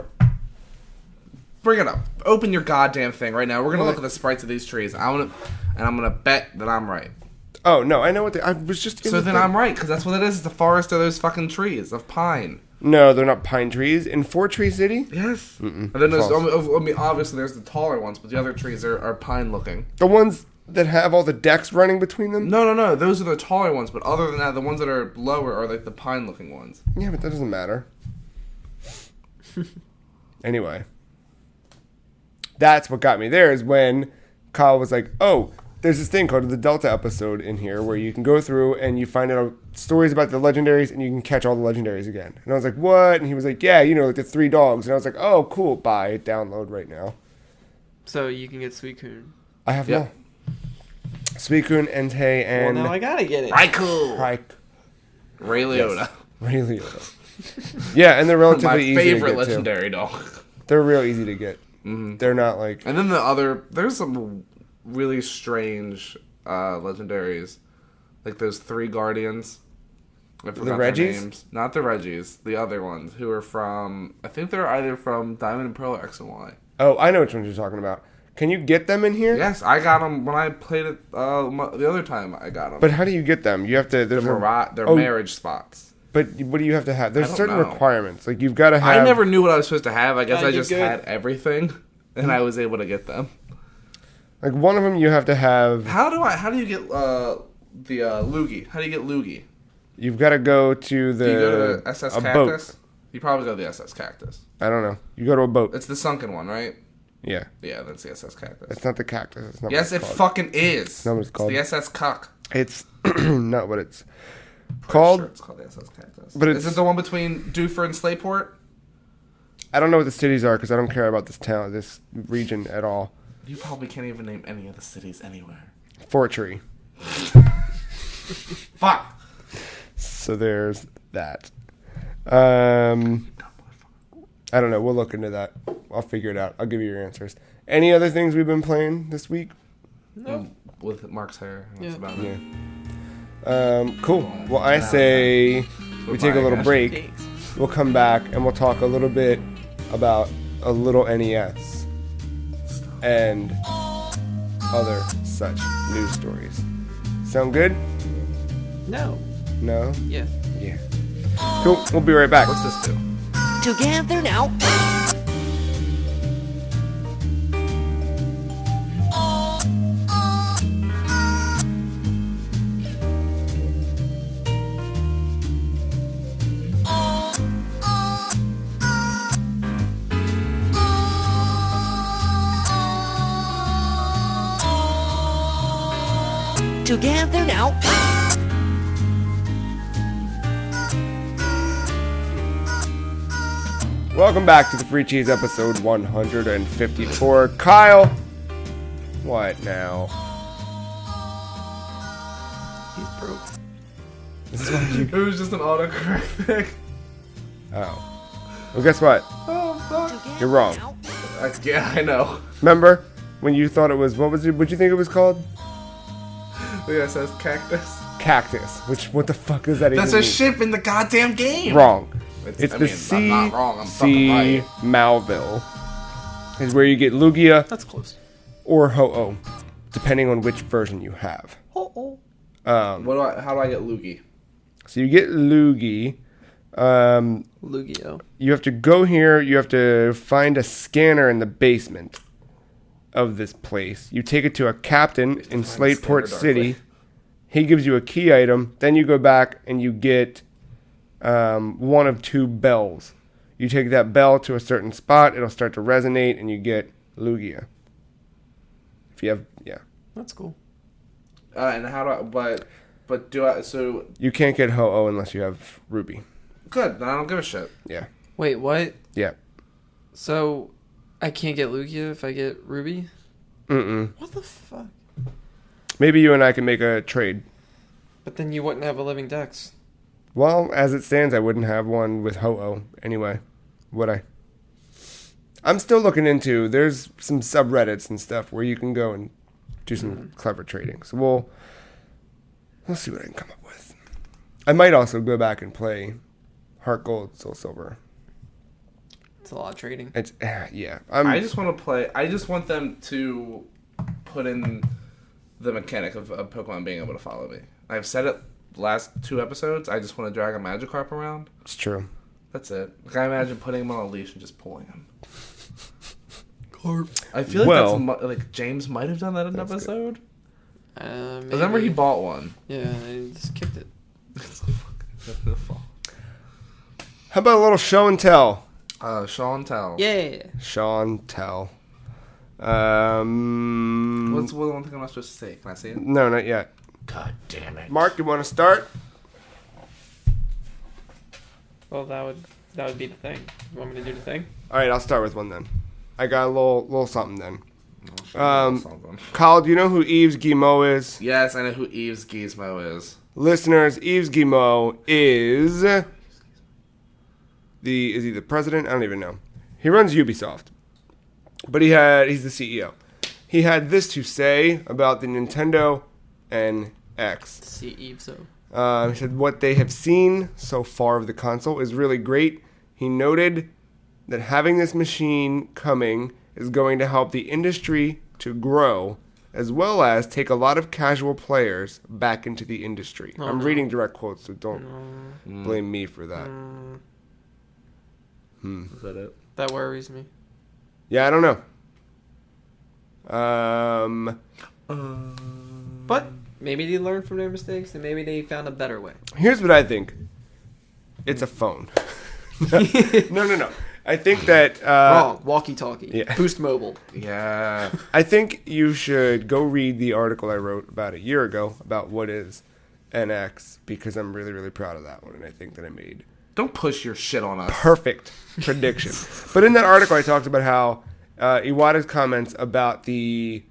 S3: Bring it up. Open your goddamn thing right now. We're going to look at the sprites of these trees. I'm going to bet that I'm right.
S1: Oh, no, I know what I was just...
S3: So then I'm right, because that's what it is. It's a forest of those fucking trees, of pine.
S1: No, they're not pine trees. In Fortree City?
S3: Yes. And then there's... I mean, obviously, there's the taller ones, but the other trees are pine-looking.
S1: The ones that have all the decks running between them?
S3: No. Those are the taller ones, but other than that, the ones that are lower are, like, the pine-looking ones.
S1: Yeah, but that doesn't matter. Anyway. That's what got me there is when Kyle was like, oh... There's this thing called the Delta episode in here where you can go through and you find out stories about the legendaries and you can catch all the legendaries again. And I was like, what? And he was like, yeah, like the 3 dogs. And I was like, oh, cool. Buy it. Download right now.
S2: So you can get Suicune.
S1: I have no. Suicune, Entei, and...
S2: Well, now I gotta get it.
S3: Raikou. Ray Liotta.
S1: Ray Liotta. Yeah, and they're relatively easy to get,
S3: My favorite legendary dog.
S1: They're real easy to get.
S3: Mm-hmm.
S1: They're not like...
S3: And then there's some... really strange legendaries, like those 3 guardians. I forgot their names. Not the Reggies, the other ones who are from. I think they're either from Diamond and Pearl or X and Y.
S1: Oh, I know which ones you're talking about. Can you get them in here?
S3: Yes, I got them when I played it the other time. I got them.
S1: But how do you get them? You have to.
S3: They're marriage spots.
S1: But what do you have to have? There's certain requirements. Like you've got to have.
S3: I never knew what I was supposed to have. I guess I just had everything, and I was able to get them.
S1: Like one of them, you have to have.
S3: How do you get the Lugia? How do you get Lugia?
S1: You've got to go to the.
S3: Do you go to SS Cactus?
S1: Boat.
S3: You probably go to the SS Cactus.
S1: I don't know. You go to a boat.
S3: It's the sunken one, right?
S1: Yeah.
S3: Yeah, that's the SS Cactus.
S1: It's not the cactus. It's not
S3: Yes, it fucking is.
S1: It's not what it's called.
S3: It's the SS Cuck.
S1: It's not what it's called.
S3: Sure it's called the SS Cactus.
S1: But
S3: is it the one between Doofer and Slateport?
S1: I don't know what the cities are because I don't care about this region at all.
S3: You probably can't even name any of the cities anywhere.
S1: Fortree.
S3: Fuck.
S1: So there's that. I don't know. We'll look into that. I'll figure it out. I'll give you your answers. Any other things we've been playing this week?
S2: No.
S3: With Marc's hair. That's about it.
S1: Yeah. Cool. Well, I say we take a little break. We'll come back and we'll talk a little bit about a little NES and other such news stories. Sound good?
S2: No.
S1: No?
S2: Yeah.
S1: Yeah. Cool. We'll be right back.
S3: What's this do?
S4: Together now. Together now.
S1: Welcome back to the Free Cheese episode 154. Kyle, what now?
S2: He's broke.
S1: This is why you...
S3: It was just an autocorrect thing.
S1: Oh. Well, guess what?
S3: Oh, fuck.
S1: You're wrong.
S3: Yeah, I know.
S1: Remember when you thought it was, what'd you think it was called?
S3: The SS Cactus.
S1: Cactus. What the fuck does that even mean?
S3: That's a ship in the goddamn game.
S1: Wrong.
S3: It's
S1: the
S3: I'm not wrong. I'm fucking right.
S1: Malville. Is where you get Lugia
S2: That's close.
S1: or Ho-Oh, depending on which version you have.
S2: Oh.
S3: How do I get Luigi?
S1: So you get Luigi.
S2: Lugia.
S1: You have to go here. You have to find a scanner in the basement of this place. You take it to a captain in Slateport City. He gives you a key item. Then you go back and you get one of two bells. You take that bell to a certain spot. It'll start to resonate, and you get Lugia. If you have, yeah.
S2: That's cool.
S3: And how do I? But do I? So
S1: You can't get Ho-Oh unless you have Ruby.
S3: good. Then I don't give a shit.
S1: Yeah.
S2: Wait, what?
S1: Yeah.
S2: So, I can't get Lugia if I get Ruby?
S1: Mm-mm.
S2: What the fuck?
S1: Maybe you and I can make a trade.
S2: But then you wouldn't have a living dex.
S1: Well, as it stands, I wouldn't have one with Ho-Oh anyway, would I? I'm still looking into, there's some subreddits and stuff where you can go and do some clever trading. So we'll see what I can come up with. I might also go back and play Heart Gold, Soul Silver.
S2: It's a lot of trading.
S1: It's, yeah.
S3: I just want to play. I just want them to put in the mechanic of Pokemon being able to follow me. I've said it last 2 episodes. I just want to drag a Magikarp around.
S1: It's true.
S3: That's it. Like, I imagine putting him on a leash and just pulling him.
S2: Carp.
S3: I feel like like James might have done that in an episode.
S2: Maybe.
S3: Remember he bought one.
S2: Yeah, I just kicked it.
S1: How about a little show and tell?
S3: Show and tell.
S2: Yeah.
S1: Show and tell.
S3: What's the one thing I'm not supposed to say? Can I say it?
S1: No, not yet.
S3: God damn it.
S1: Mark, you want to start?
S2: Well, that would be the thing. You want me to do the thing?
S1: All right, I'll start with one then. I got a little something then.
S3: Something.
S1: Kyle, do you know who Yves Guillemot is?
S3: Yes, I know who Yves Gizmo is.
S1: Listeners, Yves Guillemot is is he the president? I don't even know. He runs Ubisoft, but he's the CEO. He had this to say about the Nintendo NX.
S2: See Eve so.
S1: He said what they have seen so far of the console is really great. He noted that having this machine coming is going to help the industry to grow, as well as take a lot of casual players back into the industry. I'm reading direct quotes, so don't blame me for that.
S3: Is that it?
S2: That worries me.
S1: Yeah, I don't know.
S2: But maybe they learned from their mistakes, and maybe they found a better way.
S1: Here's what I think. It's a phone. No. I think that
S2: wrong. Walkie-talkie.
S1: Yeah.
S2: Boost Mobile.
S3: Yeah.
S1: I think you should go read the article I wrote about a year ago about what is NX, because I'm really, really proud of that one, and I think that I made
S3: Don't push your shit on us.
S1: perfect prediction. But in that article, I talked about how Iwata's comments about
S3: Iwata.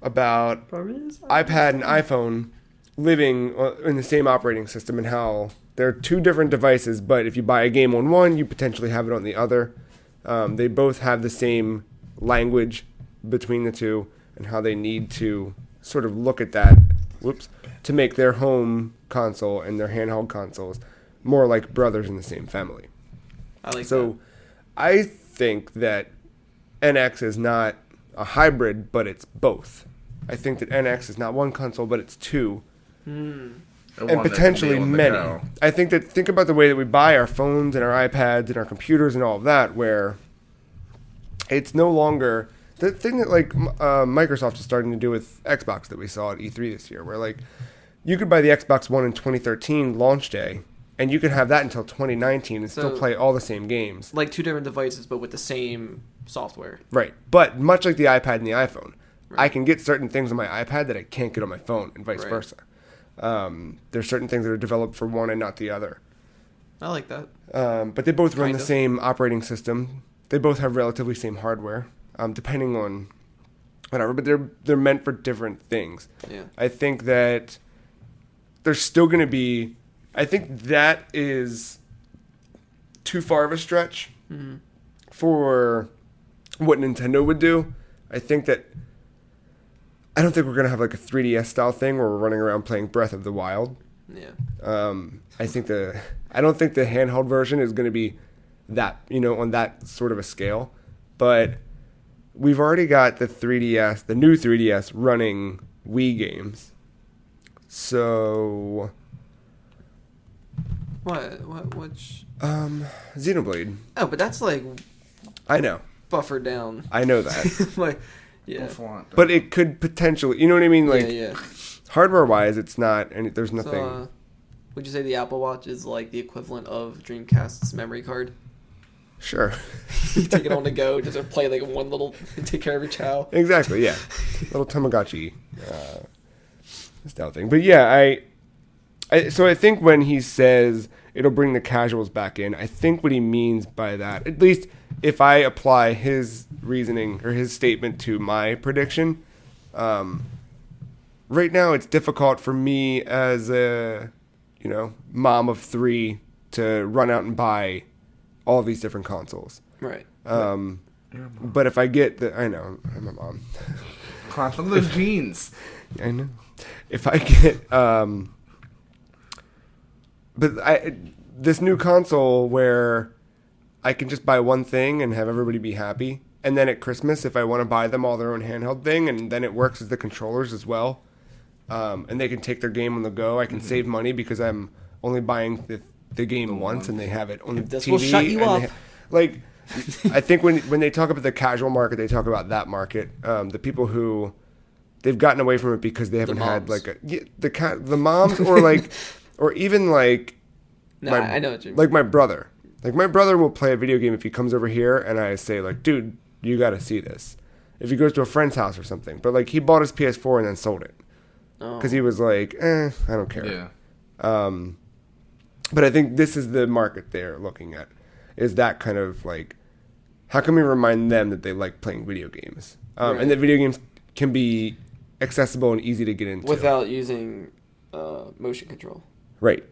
S1: about iPad and iPhone living in the same operating system, and how they're two different devices, but if you buy a game on one, you potentially have it on the other. They both have the same language between the two, and how they need to sort of look at that, to make their home console and their handheld consoles more like brothers in the same family.
S2: I like
S1: So
S2: that.
S1: I think that NX is not a hybrid, but it's both. I think that NX is not one console, but it's two. And potentially many. Think about the way that we buy our phones and our iPads and our computers and all of that, where it's no longer the thing that Microsoft is starting to do with Xbox that we saw at E3 this year, where you could buy the Xbox One in 2013 launch day, and you could have that until 2019 and still play all the same games.
S2: Like two different devices, but with the same software.
S1: Right. But much like the iPad and the iPhone, I can get certain things on my iPad that I can't get on my phone, and vice versa. There's certain things that are developed for one and not the other.
S2: I like that.
S1: But they both run the same operating system. They both have relatively same hardware, depending on whatever. But they're meant for different things.
S2: Yeah.
S1: I think that there's still going to be. I think that is too far of a stretch for what Nintendo would do. I don't think we're going to have like a 3DS style thing where we're running around playing Breath of the Wild.
S2: Yeah.
S1: I don't think the handheld version is going to be that, on that sort of a scale. But we've already got the new 3DS running Wii games. So
S2: Which?
S1: Xenoblade.
S2: Oh, but that's
S1: I know.
S2: buffered down.
S1: I know that.
S2: Yeah.
S1: But it could potentially, you know what I mean?
S2: Yeah.
S1: Hardware-wise, it's not, and there's nothing.
S2: So, would you say the Apple Watch is like the equivalent of Dreamcast's memory card?
S1: Sure.
S2: You take it on the go, just to play one little, take care of your chow.
S1: Exactly, yeah. Little Tamagotchi style thing. But yeah, so I think when he says it'll bring the casuals back in, I think what he means by that, at least if I apply his reasoning or his statement to my prediction, right now it's difficult for me as a, mom of 3 to run out and buy all these different consoles.
S2: Right.
S1: But if I get I know, I'm a mom.
S3: Climb on those jeans.
S1: I know. If I get, this new console where I can just buy one thing and have everybody be happy, and then at Christmas, if I want to buy them all their own handheld thing, and then it works as the controllers as well, and they can take their game on the go, I can save money because I'm only buying the game once, and they have it on the
S2: This
S1: TV.
S2: will shut you up.
S1: I think when they talk about the casual market, they talk about that market. The people who they've gotten away from it because they haven't had the moms or even
S2: No, I know what you mean.
S1: like my brother. Like my brother will play a video game if he comes over here, and I say dude, you got to see this. If he goes to a friend's house or something, but he bought his PS4 and then sold it because he was I don't care.
S3: Yeah.
S1: But I think this is the market they're looking at, is that kind of how can we remind them that they like playing video games, and that video games can be accessible and easy to get into
S2: without using motion control.
S1: Right.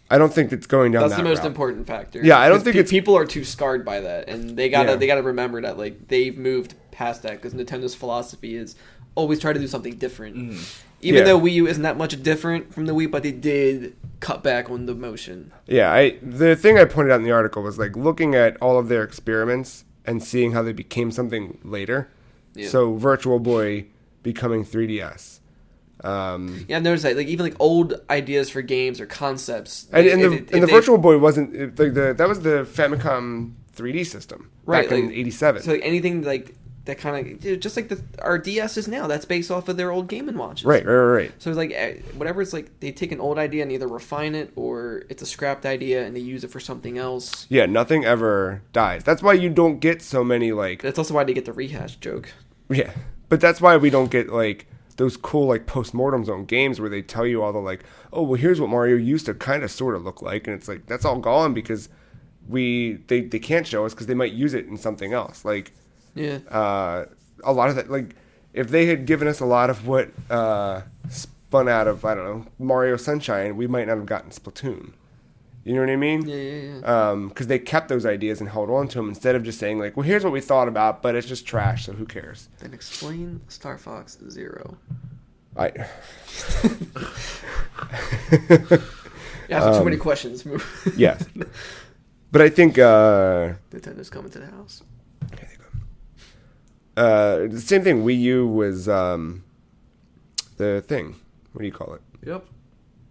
S1: I don't think it's going down that
S2: That's the most
S1: route.
S2: important factor.
S1: Yeah, I don't think
S2: people are too scarred by that, and they gotta remember that they've moved past that, because Nintendo's philosophy is always try to do something different. Even though Wii U isn't that much different from the Wii, but they did cut back on the motion.
S1: Yeah, the thing I pointed out in the article was looking at all of their experiments and seeing how they became something later. Yeah. So Virtual Boy becoming 3DS.
S2: Yeah, I've noticed that. Even old ideas for games or concepts.
S1: And the Virtual Boy wasn't that was the Famicom 3D system back in '87.
S2: So anything that kind of just like our DS is now. That's based off of their old Game & Watches.
S1: Right.
S2: So it's like whatever. It's like they take an old idea and either refine it or it's a scrapped idea and they use it for something else.
S1: Yeah, nothing ever dies. That's why you don't get so many like.
S2: That's also why they get the rehash joke.
S1: Yeah, but that's why we don't get like those cool like post-mortems on games where they tell you all the like, oh well, here's what Mario used to kind of sort of look like, and it's like that's all gone because they can't show us because they might use it in something else. Like,
S2: yeah,
S1: a lot of that. Like, if they had given us a lot of what spun out of, I don't know, Mario Sunshine, we might not have gotten Splatoon. You know what I mean?
S2: Yeah.
S1: Because they kept those ideas and held on to them instead of just saying like, well, here's what we thought about, but it's just trash, so who cares?
S2: Then explain Star Fox Zero. Too many questions.
S1: Yes. But I think
S2: Nintendo's coming to the house.
S1: Here they go. The same thing. Wii U was the thing. What do you call it?
S3: Yep.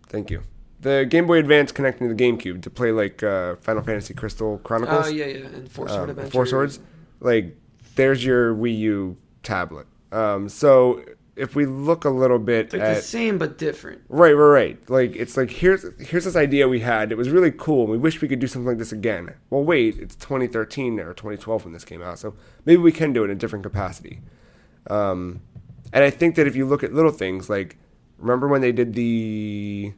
S1: Thank you. The Game Boy Advance connecting to the GameCube to play like Final Fantasy Crystal Chronicles.
S2: Oh yeah, and Four Sword Adventure.
S1: Four Swords. Like, there's your Wii U tablet. So if we look a little bit
S2: it's like
S1: at
S2: the same but different.
S1: Right. Like, it's like here's this idea we had. It was really cool. And we wish we could do something like this again. Well, wait, it's 2013 or 2012 when this came out, so maybe we can do it in a different capacity. And I think that if you look at little things like, remember when they did the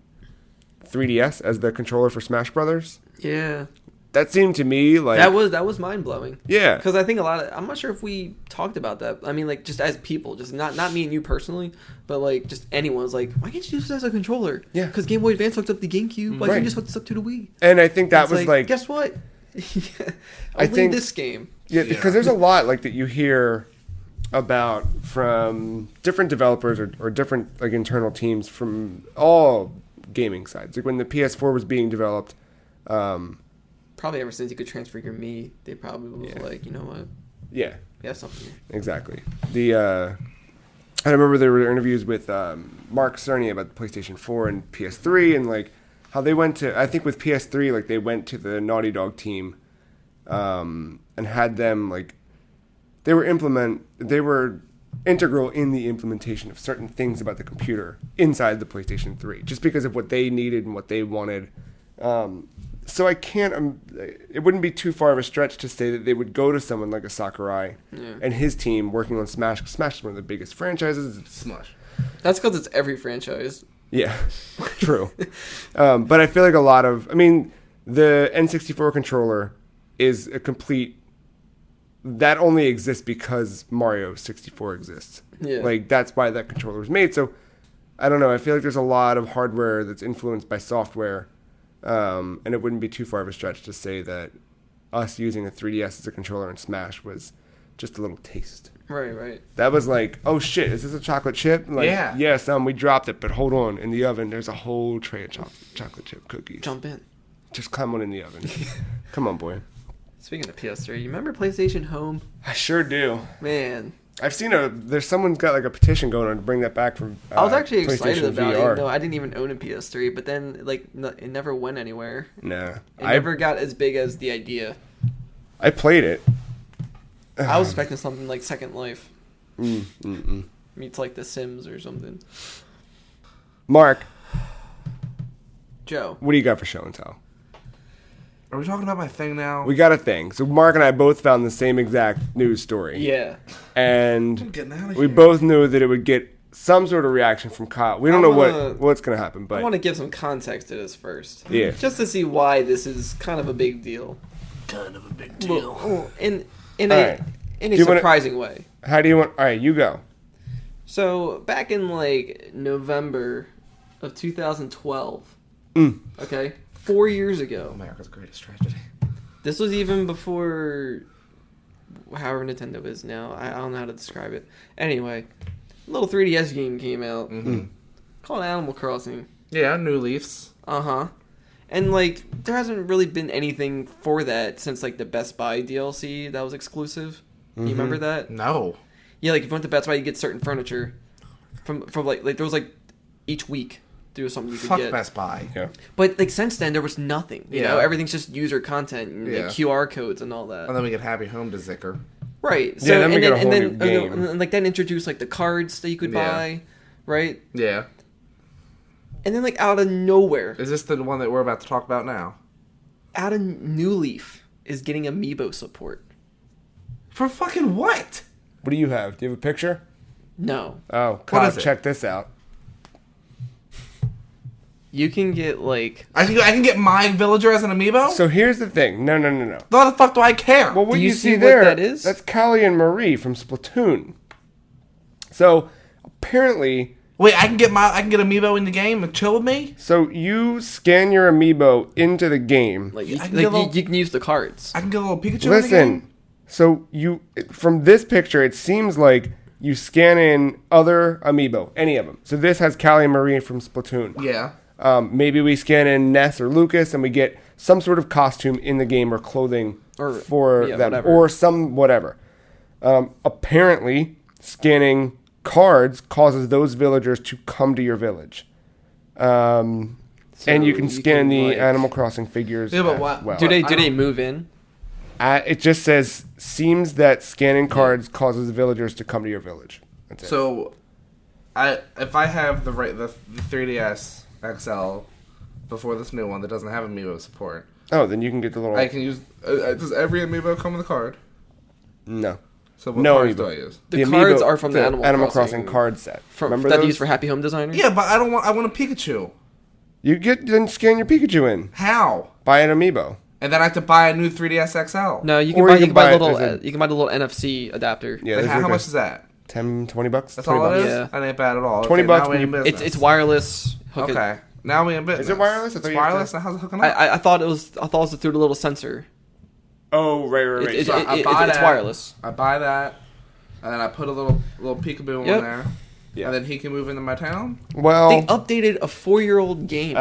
S1: 3DS as the controller for Smash Brothers?
S2: Yeah.
S1: That seemed to me like
S2: that was mind blowing.
S1: Yeah,
S2: because I think I'm not sure if we talked about that. I mean, like just as people, just not me and you personally, but like just anyone's like, why can't you use this as a controller?
S1: Yeah,
S2: because Game Boy Advance hooked up the GameCube. Why can't you just hook this up to the Wii?
S1: And I think that was like,
S2: guess what?
S1: I think
S2: this game.
S1: Yeah, because there's a lot like that you hear about from different developers or different like internal teams from all gaming sides. Like when the PS4 was being developed.
S2: Probably ever since you could transfer your Mii, they probably was like, you know what?
S1: Yeah.
S2: We have something here.
S1: Exactly. I remember there were interviews with Marc Cerny about the PlayStation 4 and PS3 and like how they went to, I think with PS3, like they went to the Naughty Dog team and had them like, they were integral in the implementation of certain things about the computer inside the PlayStation 3, just because of what they needed and what they wanted. So I can't. It wouldn't be too far of a stretch to say that they would go to someone like a Sakurai and his team working on Smash. Smash is one of the biggest franchises.
S3: Smash.
S2: That's because it's every franchise.
S1: Yeah, true. But I feel like a lot of. I mean, the N64 controller is a complete. That only exists because Mario 64 exists.
S2: Yeah.
S1: Like that's why that controller was made. So I don't know. I feel like there's a lot of hardware that's influenced by software. And it wouldn't be too far of a stretch to say that us using a 3DS as a controller in Smash was just a little taste.
S2: Right.
S1: That was like, oh shit, is this a chocolate chip? Like,
S3: yeah.
S1: We dropped it, but hold on. In the oven, there's a whole tray of chocolate chip cookies.
S2: Jump in.
S1: Just climb one in the oven. Come on, boy.
S2: Speaking of PS3, you remember PlayStation Home?
S1: I sure do.
S2: Man.
S1: I've seen there's someone's got like a petition going on to bring that back from
S2: I was actually excited about
S1: VR.
S2: it. No, I didn't even own a PS3, but then like it never went anywhere.
S1: Nah.
S2: It never got as big as the idea.
S1: I played it.
S2: I was expecting something like Second Life. Meets like The Sims or something.
S1: Mark.
S2: Joe.
S1: What do you got for show and tell?
S3: Are we talking about my thing now?
S1: We got a thing. So Mark and I both found the same exact news story.
S2: Yeah.
S1: And
S3: I'm getting out of
S1: we
S3: here.
S1: both knew that it would get some sort of reaction from Kyle. We don't know what's going to happen, but
S2: I want to give some context to this first.
S1: Yeah.
S2: Just to see why this is kind of a big deal.
S3: Kind of a big deal.
S2: Well, in a
S1: you
S2: surprising way.
S1: How do you want... All right, you go.
S2: So, back in like November of 2012, okay, 4 years ago.
S3: America's greatest tragedy.
S2: This was even before however Nintendo is now. I don't know how to describe it. Anyway, a little 3DS game came out called Animal Crossing.
S3: Yeah, New Leafs.
S2: Uh-huh. And, like, there hasn't really been anything for that since, like, the Best Buy DLC that was exclusive. You remember that?
S3: No.
S2: Yeah, like, if you went to Best Buy, you get certain furniture from like there was, like, each week there was something you could
S3: Fuck
S2: get.
S3: Best Buy.
S1: Yeah.
S2: But, like, since then, there was nothing. You know? Everything's just user content and like, QR codes and all that.
S3: And then we get Happy Home to Zicker.
S2: Right. So,
S1: Yeah, then we get a whole new
S2: and
S1: game.
S2: then like then introduce like the cards that you could buy, right?
S3: Yeah.
S2: And then like out of nowhere,
S3: Is this the one that we're about to talk about now?
S2: out of New Leaf is getting amiibo support.
S3: For fucking what?
S1: What do you have? Do you have a picture?
S2: No.
S1: Oh, Kyle,
S3: is it?
S1: check this out.
S2: You can get like
S3: I can get my villager as an amiibo?
S1: So here's the thing. No.
S3: Why the fuck do I care?
S1: Well, what
S2: Do
S1: you
S2: you
S1: see
S2: see what
S1: there,
S2: that is?
S1: that's Callie and Marie from Splatoon. So apparently,
S3: Wait, I can get amiibo in the game and chill with me?
S1: so you scan your amiibo into the game.
S2: like,
S3: I
S2: you,
S3: can
S2: like
S3: get a little-
S2: you can use the cards.
S3: I can get a little Pikachu in the
S1: Listen,
S3: game?
S1: so you from this picture, it seems like you scan in other amiibo, any of them. So this has Callie and Marie from Splatoon.
S3: Yeah.
S1: Maybe we scan in Ness or Lucas, and we get some sort of costume in the game or clothing for them,
S2: whatever.
S1: or some whatever. Apparently, scanning cards causes those villagers to come to your village. And you can scan the
S2: like-
S1: Animal Crossing figures.
S3: Yeah, but
S1: as
S3: what-
S1: well.
S2: Do
S3: I
S2: they
S3: don't-
S2: move in?
S1: It just says seems that scanning cards causes villagers to come to your village. That's it.
S3: So, if I have the 3DS XL before this new one that doesn't have amiibo support,
S1: Then you can get the little.
S3: I can use. Does every amiibo come with a card?
S1: No.
S3: So what
S1: No
S3: cards
S1: amiibo.
S3: do I use?
S2: The cards are from the Animal
S1: Crossing
S2: Crossing
S1: card set. Remember
S2: that
S1: those?
S2: used for Happy Home Designers.
S3: Yeah, but I don't want. I want a Pikachu.
S1: You then scan your Pikachu in.
S3: How?
S1: Buy an amiibo.
S3: And then I have to buy a new 3DS XL.
S2: No, you can
S1: Or
S2: buy
S1: you
S2: you
S1: can
S2: can buy
S1: buy
S2: the
S1: it
S2: little
S1: as a-
S2: you can buy the little NFC adapter.
S1: Yeah,
S3: Like,
S1: there's
S3: how
S1: like
S3: much is that?
S1: $10-20 bucks?
S3: That's all it is?
S2: Yeah.
S3: That ain't bad at all.
S1: 20
S3: Okay,
S1: bucks
S3: now we
S1: when
S3: in
S1: you-
S3: business.
S2: It's wireless. Hook it.
S3: Okay. Now we in business.
S1: Is it wireless? I thought
S3: It's
S1: you had to-
S3: wireless? Now how's it hooking up?
S2: I thought it was through the little sensor.
S1: Oh, right.
S2: It's
S3: I buy
S2: it's
S3: that.
S2: wireless.
S3: I buy that, and then I put a little peekaboo
S2: Yep.
S3: in there.
S1: Yeah.
S3: And then he can move into my town?
S1: Well,
S2: They updated a 4-year-old game.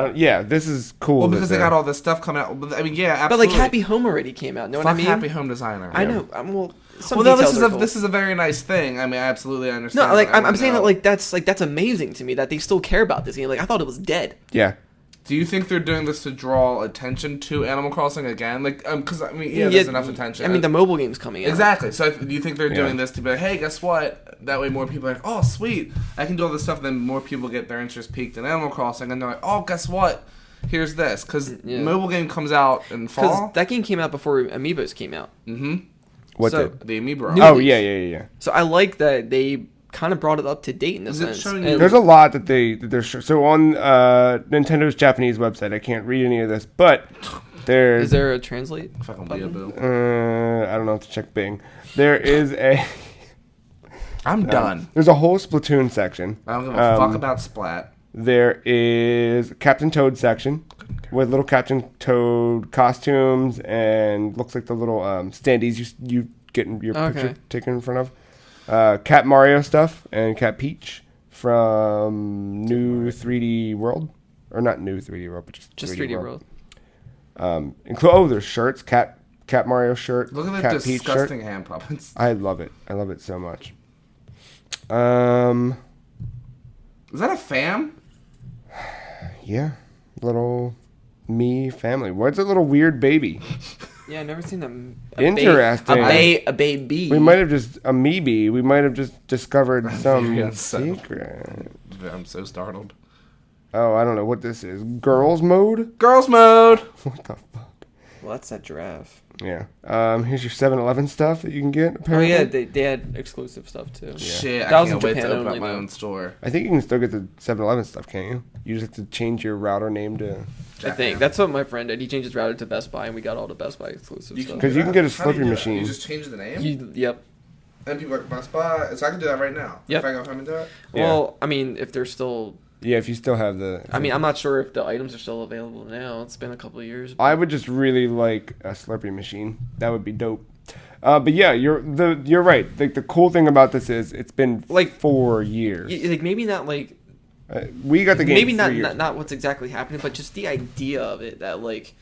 S1: this is cool.
S3: Well,
S1: that
S3: because they
S1: they're-
S3: got all this stuff coming out. I mean, yeah,
S2: But
S3: absolutely.
S2: like Happy Home already came out. Know what
S3: Fuck
S2: I mean?
S3: Happy Home Designer.
S2: I know. Well, some
S3: Well, no,
S2: details are cool.
S3: this is a very nice thing. I mean, I absolutely understand.
S2: No, like
S3: I
S2: I'm saying
S3: know.
S2: that that's amazing to me that they still care about this game. Like I thought it was dead.
S1: Yeah.
S3: Do you think they're doing this to draw attention to Animal Crossing again? Like, because I mean, there's enough attention.
S2: I mean, the mobile game's coming out.
S3: Exactly. So do you think they're doing
S1: Yeah.
S3: this to be like, hey, guess what? That way more people are like, oh, sweet, I can do all this stuff. Then more people get their interest piqued in Animal Crossing, and they're like, oh, guess what? Here's this. Because mobile game comes out in fall.
S2: Because that game came out before Amiibos came out.
S3: Mm-hmm.
S1: What's
S2: So-
S1: it?
S3: The Amiibo.
S2: New-
S1: Oh,
S2: Leaf.
S1: yeah.
S2: So I like that they kind of brought it up to date in a
S3: Is it
S2: sense.
S3: showing
S2: And-
S3: you-
S1: There's a lot that they're so on Nintendo's Japanese website. I can't read any of this, but there's
S2: Is there a translate?
S3: Fucking
S2: button?
S3: weeaboo.
S1: I don't know have to check Bing. There is a
S3: I'm done.
S1: there's a whole Splatoon section.
S3: I don't give a fuck about Splat.
S1: There is Captain Toad section with little Captain Toad costumes and looks like the little standees you get in your
S2: Okay.
S1: picture taken in front of. Cat Mario stuff and Cat Peach from New 3D World. Or not New 3D World, but just
S2: 3D World.
S1: There's shirts. Cat Mario shirt.
S3: Look at the
S1: Cat Peach
S3: disgusting
S1: shirt.
S3: hand puppets.
S1: I love it. I love it so much.
S3: Is that a fam?
S1: Yeah. Little me family. What's a little weird baby?
S2: Yeah, I've never seen a
S1: Interesting.
S2: a baby.
S1: We might have just amoebi. We might have just discovered some
S3: very unsettled.
S1: secret.
S3: I'm so startled.
S1: Oh, I don't know what this is. Girls mode?
S3: Girls mode.
S1: What the fuck?
S2: Well, that's that giraffe.
S1: Yeah. Here's your 7-Eleven stuff that you can get.
S2: Oh
S1: Apparently.
S2: yeah, they had exclusive stuff too.
S3: Shit,
S2: That
S3: I
S2: was in
S3: can't wait to
S2: Japan
S3: open up
S2: only,
S3: my
S2: though.
S3: own store.
S1: I think you can still get the 7-Eleven stuff, can't you? You just have to change your router name to.
S2: I think that's what my friend did. He changed his router to Best Buy, and we got all the Best Buy exclusive stuff.
S1: Because you can get a
S3: How do you
S1: Slurpee
S3: do that?
S1: machine.
S3: You just change the name?
S2: Yep.
S3: And people are like, Best Buy. So I can do that right now.
S2: Yep.
S3: If I go home and do it?
S1: Yeah.
S2: Well, I mean, if they're still,
S1: Yeah, if you still have the.
S2: I mean, I'm not sure if the items are still available now. It's been a couple of years.
S1: I would just really like a Slurpee machine. That would be dope. But yeah, you're right. Like the cool thing about this is it's been
S2: Like,
S1: 4 years.
S2: Like maybe not like
S1: We got the game.
S2: maybe
S1: for
S2: not,
S1: 3 years.
S2: not what's exactly happening, but just the idea of it that like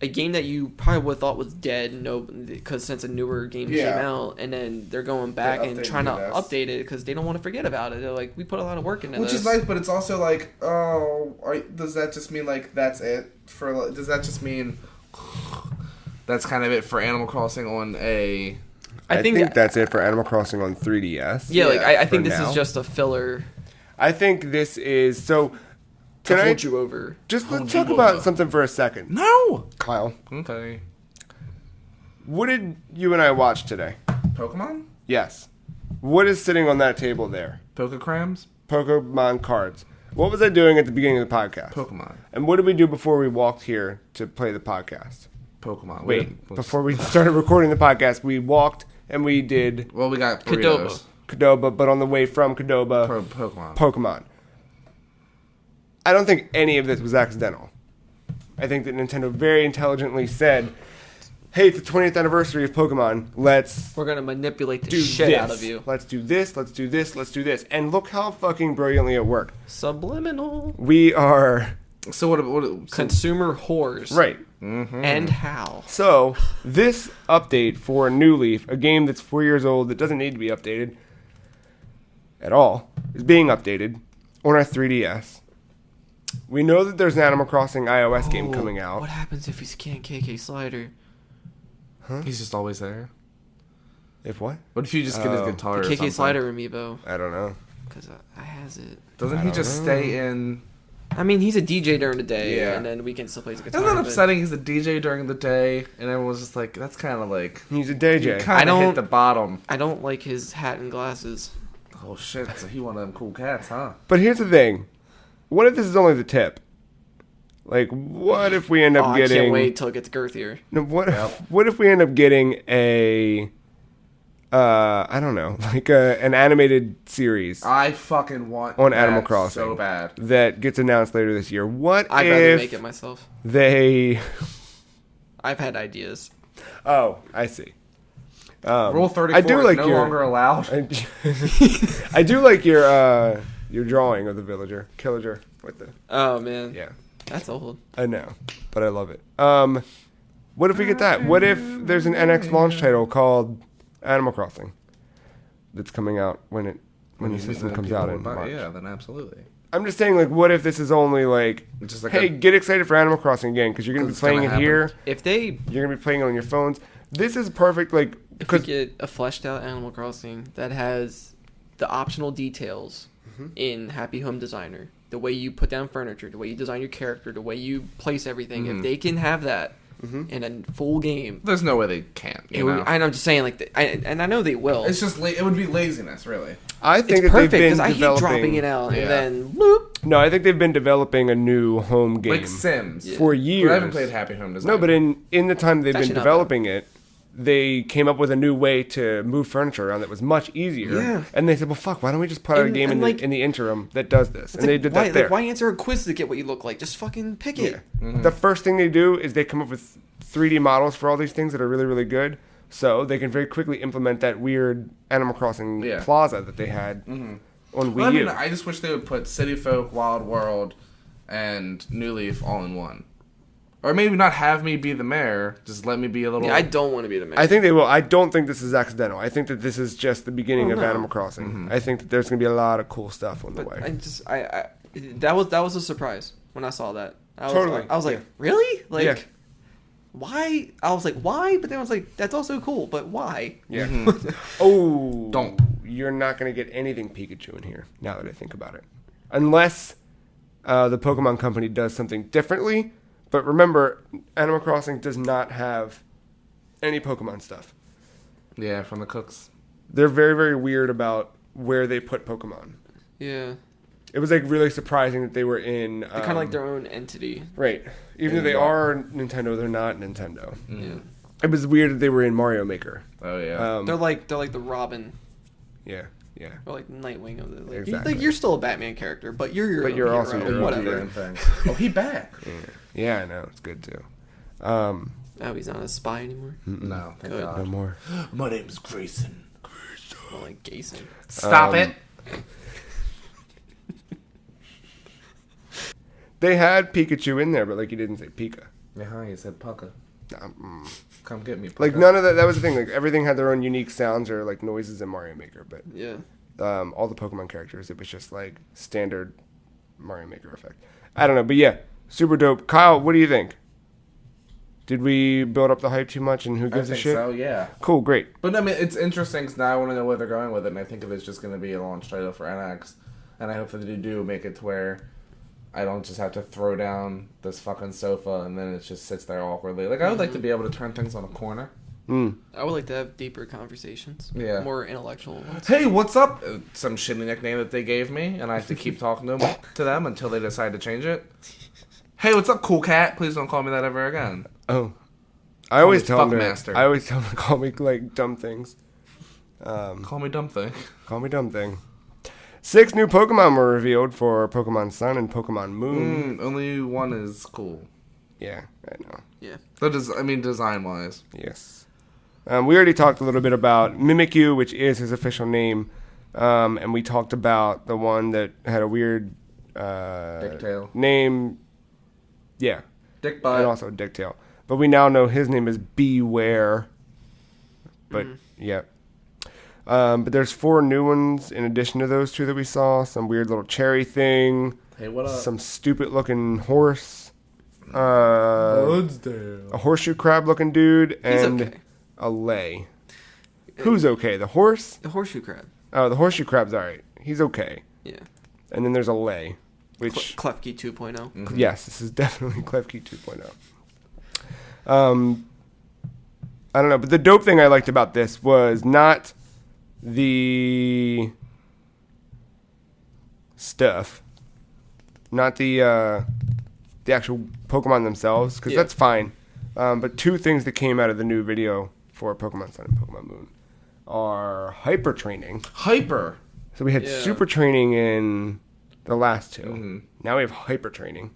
S2: a game that you probably would have thought was dead, because since a newer game came out, and then they're going back and trying to update it because they don't want to forget about it. They're like, we put a lot of work into
S3: Which
S2: this.
S3: is nice, but it's also like, does that just mean like that's it for? Does that just mean that's kind of it for Animal Crossing on a
S1: I think that's it for Animal Crossing on 3DS.
S2: Yeah, like I think
S1: for
S2: this
S1: now.
S2: is just a filler
S1: I think this is so.
S2: to
S1: Can
S2: hold
S1: I
S2: you over.
S1: just let's talk about something for a second?
S3: No.
S1: Kyle,
S3: Okay.
S1: what did you and I watch today?
S3: Pokemon.
S1: Yes. What is sitting on that table there?
S3: Pokecrams.
S1: Pokemon cards. What was I doing at the beginning of the podcast?
S3: Pokemon.
S1: And what did we do before we walked here to play the podcast?
S3: Pokemon.
S1: Wait, before we started recording the podcast, we walked and we did
S3: Well, we got
S2: Qdoba.
S1: Qdoba, but on the way from Qdoba,
S3: Pokemon.
S1: Pokemon. I don't think any of this was accidental. I think that Nintendo very intelligently said, hey, it's the 20th anniversary of Pokemon.
S2: We're gonna manipulate the
S1: do
S2: shit
S1: this.
S2: out of you.
S1: Let's do this, let's do this, let's do this. And look how fucking brilliantly it worked.
S2: Subliminal.
S1: We are...
S3: So what
S2: Consumer whores.
S1: Right.
S2: And how?
S1: So, this update for New Leaf, a game that's 4 years old that doesn't need to be updated at all, is being updated on our 3DS. We know that there's an Animal Crossing iOS game coming out.
S2: What happens if you scan KK Slider?
S3: He's just always there.
S1: If what?
S3: What if you just get his guitar?
S2: The
S3: or
S2: KK
S3: something?
S2: Slider amiibo.
S1: I don't know.
S2: Because I has it.
S3: Doesn't he just stay in?
S2: I mean, he's a DJ during the day,
S3: Yeah.
S2: and then weekend still plays guitar.
S3: Isn't that
S2: but-
S3: upsetting? He's a DJ during the day, and everyone's just like, that's kind of like
S1: He's a
S3: you
S1: DJ.
S3: kind of
S2: don't-
S3: hit the bottom.
S2: I don't like his hat and glasses.
S3: Oh shit! So he one of them cool cats, huh?
S1: But here's the thing. What if this is only the tip? Like, what if we end up
S2: I
S1: getting...
S2: can't wait till it gets girthier.
S1: No, what if we end up getting a... I don't know, like an animated series
S3: I fucking want
S1: on
S3: that
S1: Animal Crossing
S3: so bad.
S1: that gets announced later this year. What
S2: I'd rather
S1: if
S2: make it myself.
S1: they...
S2: I've had ideas.
S1: Oh, I see.
S3: Rule 34
S1: I do like
S3: is no longer allowed.
S1: I do like your drawing of the Killager with the...
S2: Oh, man.
S1: Yeah,
S2: That's old.
S1: I know, but I love it. What if we get that? What if there's an NX launch title called Animal Crossing that's coming out when the system comes out in March?
S3: Yeah, then absolutely.
S1: I'm just saying, like, what if this is only like,
S3: Just like
S1: hey, get excited for Animal Crossing again because you're gonna be
S3: 'Cause it's gonna
S1: playing it
S3: happen.
S1: here.
S2: If they
S1: You're gonna be playing it on your phones. This is perfect, like,
S2: if we
S1: because
S2: get a fleshed out Animal Crossing that has the optional details in Happy Home Designer, the way you put down furniture, the way you design your character, the way you place everything, if they can have that in a full game,
S3: There's no way they can't.
S2: it
S3: You
S2: would,
S3: know?
S2: I'm just saying, like, and I know they will.
S3: It's just it would be laziness, really.
S1: I think
S2: It's
S1: that
S2: perfect
S1: they've
S2: because
S1: been
S2: I hate
S1: developing.
S2: dropping it out
S3: Yeah.
S2: and then bloop.
S1: No, I think they've been developing a new home game
S3: Like Sims.
S1: for years.
S3: But I haven't played Happy Home Design.
S1: No, but in the time they've been
S2: actually not
S1: developing it, they came up with a new way to move furniture around that was much easier.
S2: Yeah.
S1: And they said, well, fuck, why don't we just put out a
S2: And-
S1: game
S2: and, like-
S1: in the interim that does this? And
S2: It's
S1: they
S2: like,
S1: did
S2: why,
S1: that there.
S2: Like, why answer a quiz to get what you look like? Just fucking pick it.
S1: The first thing they do is they come up with 3D models for all these things that are really, really good. So they can very quickly implement that weird Animal Crossing
S3: Yeah.
S1: plaza that they had on Wii
S3: Well, I
S1: U.
S3: mean, I just wish they would put City Folk, Wild World, and New Leaf all in one. Or maybe not have me be the mayor, just let me be a little...
S2: Yeah, I don't want to be the man.
S1: I think they will. I don't think this is accidental. I think that this is just the beginning
S2: Oh,
S1: of
S2: no.
S1: Animal Crossing. I think that there's going to be a lot of cool stuff on the way.
S2: I that was a surprise when I saw that. I was,
S1: Totally.
S2: I was like,
S1: Yeah.
S2: really? Like,
S1: Yeah.
S2: why? I was like, why? But then I was like, that's also cool, but why?
S1: Yeah. Oh,
S3: Don't.
S1: You're not going to get anything Pikachu in here. Now that I think about it, unless the Pokemon Company does something differently. But remember, Animal Crossing does not have any Pokemon stuff.
S3: Yeah, from the cooks.
S1: They're very, very weird about where they put Pokemon.
S2: Yeah,
S1: It was like really surprising that they were in.
S2: they're kind of like their own entity.
S1: Right. Even though they are Nintendo, they're not Nintendo.
S2: Yeah,
S1: It was weird that they were in Mario Maker.
S3: Oh, yeah.
S2: they're like the Robin
S1: Yeah, yeah.
S2: or like Nightwing of the. Like,
S1: Exactly.
S2: like you're still a Batman character, but you're your
S1: But
S2: own
S1: you're
S2: hero,
S1: also your own
S2: whatever.
S1: hero.
S3: Thing. Oh, he back.
S1: Yeah, I know. It's good too.
S2: Oh, he's not a spy anymore.
S3: No, thank
S2: Good.
S1: No
S3: God.
S1: more.
S3: My name's Grayson.
S2: More like Gason.
S3: Stop it.
S1: They had Pikachu in there, but like you didn't say Pika.
S3: Yeah, you said Pucka.
S1: Um,
S3: Come get me, Pucka.
S1: like none of that. That was the thing. Like everything had their own unique sounds or like noises in Mario Maker, but
S2: Yeah.
S1: all the Pokemon characters, it was just like standard Mario Maker effect. I don't know, but yeah, super dope. Kyle, what do you think? Did we build up the hype too much, and who gives
S3: I
S1: a
S3: think
S1: shit?
S3: so, yeah.
S1: Cool, great.
S3: But I mean, it's interesting because now I want to know where they're going with it, and I think if it's just going to be a launch title for NX, and I hope that they do make it to where I don't just have to throw down this fucking sofa and then it just sits there awkwardly. Like, I would like to be able to turn things on a corner.
S2: I would like to have deeper conversations.
S3: Yeah.
S2: More intellectual ones.
S3: Hey, what's up? Some shitty nickname that they gave me, and I have to keep talking to them until they decide to change it. Hey, what's up, cool cat? Please don't call me that ever again.
S1: Oh. I always
S3: me
S1: tell them
S3: Fuckmaster.
S1: I always tell them to call me, like, dumb things.
S3: Call me dumb thing.
S1: Call me dumb thing. 6 new Pokemon were revealed for Pokemon Sun and Pokemon Moon.
S3: Only one is cool.
S1: Yeah, I know.
S2: Yeah.
S3: Design-wise.
S1: Yes. We already talked a little bit about Mimikyu, which is his official name. And we talked about the one that had a weird
S3: Dicktail.
S1: name. Yeah.
S3: Dick butt.
S1: And also Dicktail. But we now know his name is Beware. But, yeah. But there's 4 new ones in addition to those 2 that we saw. Some weird little cherry thing.
S3: Hey, what up?
S1: Some stupid looking horse. A horseshoe crab looking dude. And
S2: okay.
S1: a lay. Who's okay? The horse?
S2: The horseshoe crab.
S1: Oh, the horseshoe crab's alright. He's okay.
S2: Yeah.
S1: And then there's a lay. Which...
S2: Klefki 2.0.
S3: Mm-hmm.
S1: Yes, this is definitely Klefki 2.0. I don't know, but the dope thing I liked about this was not the stuff, not the actual Pokemon themselves, because that's fine. But 2 things that came out of the new video for Pokemon Sun and Pokemon Moon are hyper training.
S3: Hyper.
S1: So we had super training in the last 2.
S3: Mm-hmm.
S1: Now we have hyper training.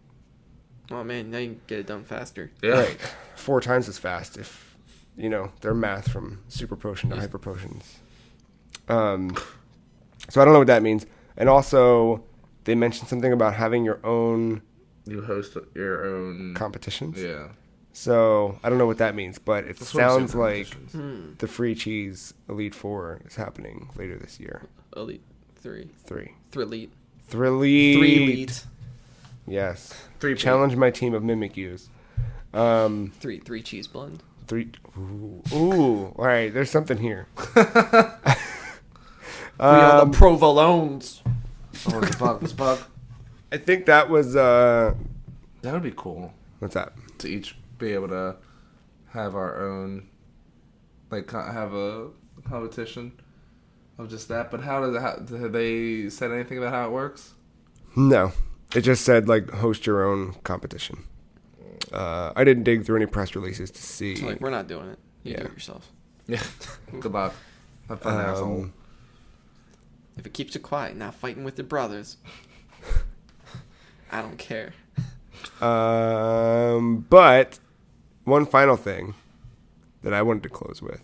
S2: Oh man, now you can get it done faster.
S3: Yeah.
S1: Right. 4 times as fast if, their math from super potion to hyper potions. So I don't know what that means. And also, they mentioned something about having your own...
S3: You host your own...
S1: competitions.
S3: Yeah.
S1: So I don't know what that means, but it sounds like
S3: competitions.
S1: the Free Cheese Elite 4 is happening later this year.
S2: Elite 3.
S1: 3.
S2: Threlite.
S1: Threlite.
S2: 3 elite.
S1: Yes.
S3: 3
S1: Challenge my team of Mimikyus.
S2: 3 cheese blend.
S1: 3. Ooh. All right. There's something here.
S2: We are the provolones.
S3: Oh, the bug. This bug.
S1: I think that was...
S3: That would be cool.
S1: What's that?
S3: To each be able to have our own... Like, have a competition of just that. But have they said anything about how it works?
S1: No. It just said, host your own competition. I didn't dig through any press releases to see.
S2: So, we're not doing it. You do it yourself.
S3: Yeah. Good luck. Have fun, asshole.
S2: If it keeps you quiet, not fighting with your brothers, I don't care.
S1: But one final thing that I wanted to close with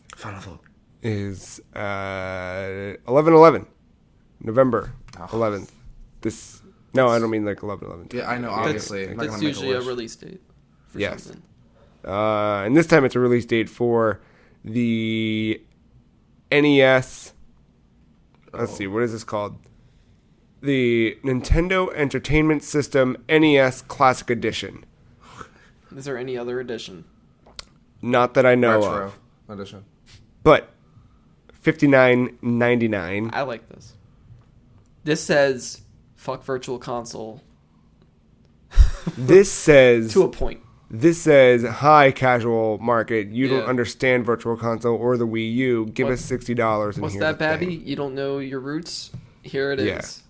S1: is 11/11, November 11th. No, I don't mean 11/11.
S3: Yeah, I know, obviously.
S2: That's usually a release date for something.
S1: And this time it's a release date for the NES. Let's see, what is this called? The Nintendo Entertainment System NES Classic Edition.
S2: Is there any other edition?
S1: Not that I know
S3: Retro
S1: of.
S3: edition.
S1: But $59.99.
S2: I like this. This says, fuck Virtual Console.
S1: This says...
S2: To a point.
S1: This says, hi, casual market. You don't understand Virtual Console or the Wii U. Give us $60 and
S2: what's that, Babby? You don't know your roots? Here it is.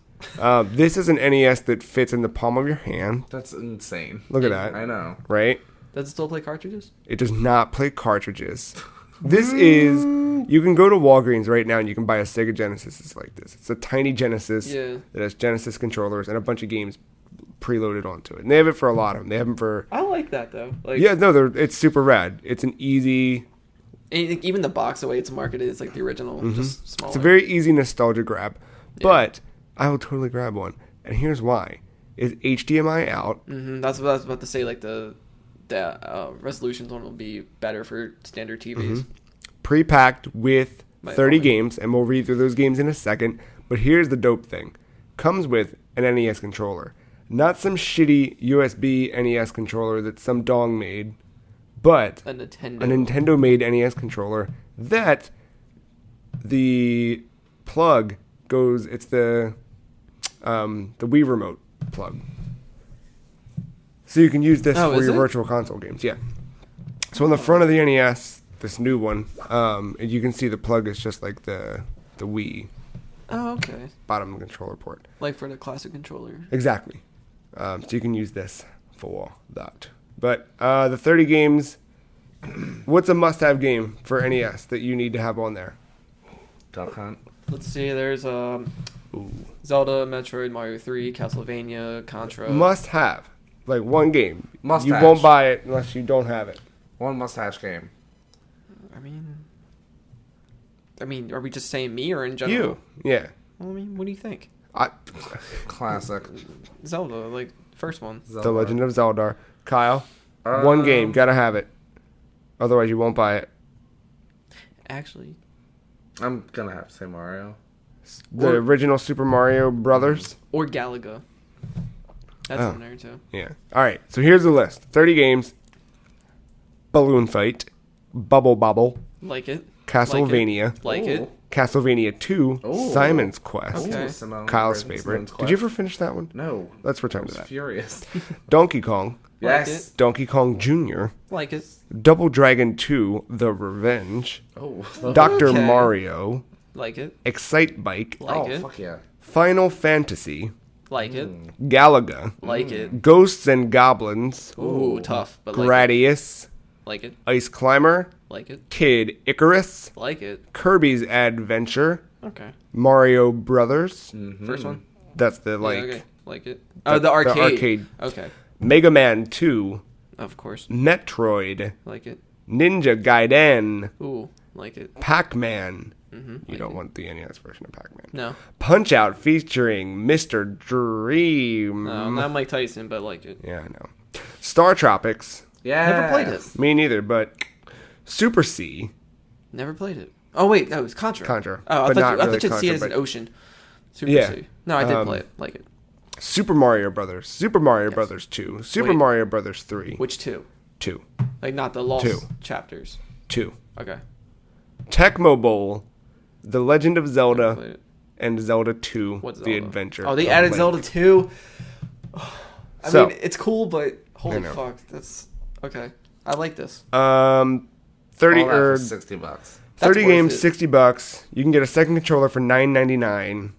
S1: This is an NES that fits in the palm of your hand.
S3: That's insane.
S1: Look at that.
S3: I know.
S1: Right?
S2: Does it still play cartridges?
S1: It does not play cartridges. This is... You can go to Walgreens right now and you can buy a Sega Genesis. It's like this. It's a tiny Genesis that has Genesis controllers and a bunch of games preloaded onto it. And they have it for a lot of them. They have them for...
S2: I like that, though.
S1: It's super rad. It's an easy...
S2: Even the box, the way it's marketed, it's like the original, just smaller.
S1: It's a very easy nostalgia grab. Yeah. But I will totally grab one. And here's why. Is HDMI out.
S2: That's what I was about to say. The resolutions on will be better for standard TVs.
S1: Pre-packed with 30 games, and we'll read through those games in a second. But here's the dope thing. Comes with an NES controller. Not some shitty USB NES controller that some dong made, but
S2: a Nintendo.
S1: A Nintendo-made NES controller that the plug goes. It's the Wii remote plug. So you can use this for your virtual console games. Yeah. So on the front of the NES, this new one, you can see the plug is just like the Wii.
S2: Oh, okay.
S1: Bottom controller port.
S2: Like for the classic controller.
S1: Exactly. So you can use this for that. But the 30 games, what's a must-have game for NES that you need to have on there?
S3: Duck Hunt.
S2: Let's see, there's Zelda, Metroid, Mario 3, Castlevania, Contra.
S1: Must-have. Like one game.
S3: Must-have.
S1: You won't buy it unless you don't have it.
S3: One must-have game.
S2: I mean, are we just saying me or in general?
S1: You. Yeah.
S2: Well, I mean, what do you think?
S3: Classic.
S2: Zelda, like, first one.
S1: The Legend of Zelda. Kyle, one game. Gotta have it. Otherwise, you won't buy it.
S2: Actually.
S3: I'm gonna have to say Mario.
S1: The original Super Mario Brothers.
S2: Or Galaga. That's on there, too.
S1: Yeah. All right. So here's the list. 30 games. Balloon Fight. Bubble Bobble.
S2: Like it.
S1: Castlevania.
S2: Like it.
S1: Castlevania 2.
S3: Ooh.
S1: Simon's Quest.
S2: Okay.
S1: Kyle's favorite. Did you ever finish that one?
S3: No.
S1: Let's return to
S3: I was
S1: that.
S3: furious.
S1: Donkey Kong.
S3: Yes.
S1: Donkey Kong Jr.
S2: Like it.
S1: Double Dragon 2. The Revenge.
S3: Oh.
S1: Dr.
S2: Okay.
S1: Mario.
S2: Like it.
S1: Excite Bike.
S2: Like it.
S3: Fuck yeah.
S1: Final Fantasy.
S2: Like it.
S1: Galaga.
S2: Like it.
S1: Ghosts and Goblins.
S2: Ooh, tough. But like it.
S1: Gradius.
S2: Like it.
S1: Ice Climber.
S2: Like it.
S1: Kid Icarus.
S2: Like it.
S1: Kirby's Adventure.
S2: Okay.
S1: Mario Brothers.
S2: First one?
S1: That's the
S2: Yeah, okay. Like it.
S1: the-
S2: Oh, the arcade.
S1: the arcade.
S2: Okay.
S1: Mega Man 2.
S2: Of course.
S1: Metroid.
S2: Like it.
S1: Ninja Gaiden.
S2: Ooh, like it.
S1: Pac-Man.
S2: Mm-hmm.
S1: You don't want the NES version of Pac-Man.
S2: No.
S1: Punch Out featuring Mr. Dream.
S2: No, not Mike Tyson, but like it.
S1: Yeah, I know. Star Tropics.
S3: Yeah.
S2: Never played it.
S1: Me neither, but Super C.
S2: Never played it. Oh wait, no, it was Contra.
S1: Contra,
S2: Oh, I
S1: but
S2: thought
S1: not
S2: you, I
S1: really
S2: thought you'd see it
S1: Contra,
S2: as an
S1: but-
S2: ocean. Super
S1: Yeah.
S2: C. No, I did play it. Like it.
S1: Super Mario Brothers. Super Mario Brothers 2. Super
S2: Wait.
S1: Mario Brothers 3.
S2: Which two?
S1: 2.
S2: Like not the lost
S1: Two.
S2: chapters.
S1: 2.
S2: Okay.
S1: Tecmo Bowl. The Legend of
S2: Never
S1: Zelda.
S2: played it.
S1: And Zelda 2.
S2: What's
S1: The
S2: Zelda?
S1: Adventure.
S2: Oh, they
S1: of
S2: added
S1: Link.
S2: Zelda 2. I
S1: So-
S2: mean, it's cool, but holy
S1: know.
S2: fuck, that's okay. I like this.
S1: 30
S3: All that
S1: or
S3: for $60.
S1: 30
S2: worth
S1: games,
S2: it.
S1: $60. You can get a second controller for $9.99.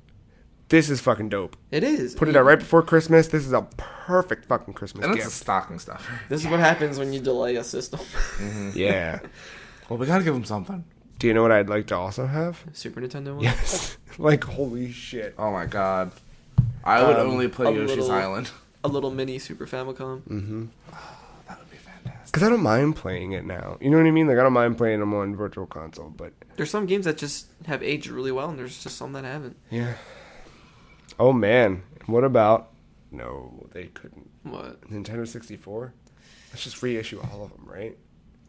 S1: This is fucking dope.
S2: It is.
S1: Put it out right before Christmas. This is a perfect fucking Christmas
S3: And it's a
S1: gift.
S3: stocking stuffer.
S2: This is what happens when you delay a system.
S1: Yeah.
S3: Well, we gotta give him something.
S1: Do you know what I'd like to also have?
S2: Super Nintendo one.
S1: Yes. Like, holy shit.
S3: Oh my god. I would only play
S2: a
S3: Yoshi's
S2: little-
S3: Island.
S2: A little mini Super Famicom.
S3: That would be fantastic.
S1: Because I don't mind playing it now. You know what I mean? Like, I don't mind playing them on Virtual Console, but...
S2: There's some games that just have aged really well, and there's just some that haven't.
S1: Yeah. Oh, man. What about... No, they couldn't.
S2: What?
S1: Nintendo 64? Let's just reissue all of them, right?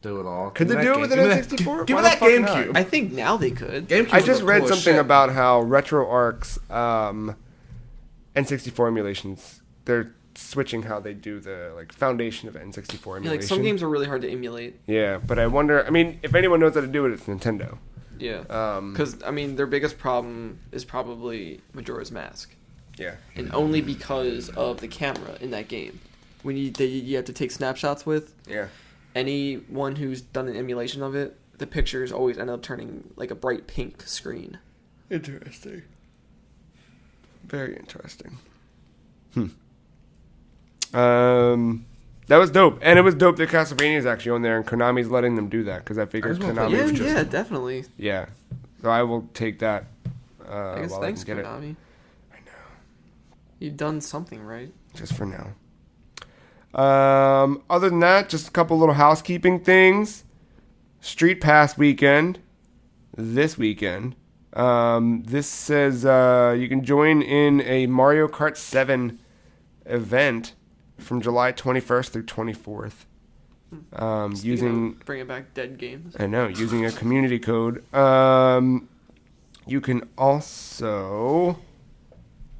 S3: Do it all.
S1: Could
S3: Give
S1: they
S3: me
S1: do
S3: that
S1: it with
S3: game-
S1: an
S3: give me that-
S1: N64?
S3: Give
S1: Why
S3: me
S1: the
S3: that
S1: fuck not?
S3: GameCube.
S2: I think now they could.
S3: GameCube
S1: I
S3: was
S1: just
S3: the
S1: read
S3: coolest
S1: something
S3: shit.
S1: about how RetroArch's N64 emulations, they're switching how they do the like foundation of N64 emulation.
S2: Yeah, like some games are really hard to emulate.
S1: Yeah, but I wonder. I mean, if anyone knows how to do it, it's Nintendo.
S2: Yeah.
S1: Um,
S2: Because I mean, their biggest problem is probably Majora's Mask,
S1: Yeah.
S2: and only because of the camera in that game. When you have to take snapshots with
S1: Yeah.
S2: anyone who's done an emulation of it, the pictures always end up turning like a bright pink screen.
S1: Interesting. Very interesting. That was dope, and it was dope that Castlevania is actually on there, and Konami's letting them do that because I figured
S3: I just wanna
S1: Konami
S3: play
S2: Yeah,
S1: was
S3: It's
S1: just
S2: yeah, definitely.
S1: yeah. So I will take that.
S2: I guess
S1: while
S2: thanks,
S1: I can get
S2: Konami.
S1: it. I know.
S2: You've done something right.
S1: Just for now. Other than that, just a couple little housekeeping things. Street Pass weekend. This weekend. This says you can join in a Mario Kart 7 event from July 21st through 24th. Using
S2: Bringing back dead games.
S1: I know, using a community code. You can also,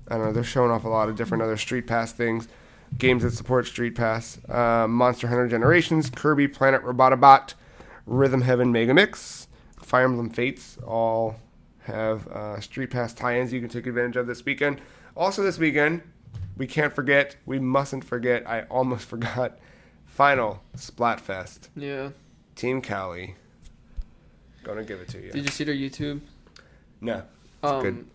S1: I don't know, they're showing off a lot of different other Street Pass things. games that support Street Pass. Monster Hunter Generations, Kirby Planet Robotabot, Rhythm Heaven Megamix, Fire Emblem Fates all have Street Pass tie-ins you can take advantage of this weekend. Also this weekend, we mustn't forget, I almost forgot, Final Splatfest.
S2: Yeah.
S1: Team Cali. Gonna give it to you.
S2: Did you see their YouTube?
S1: No. It's good.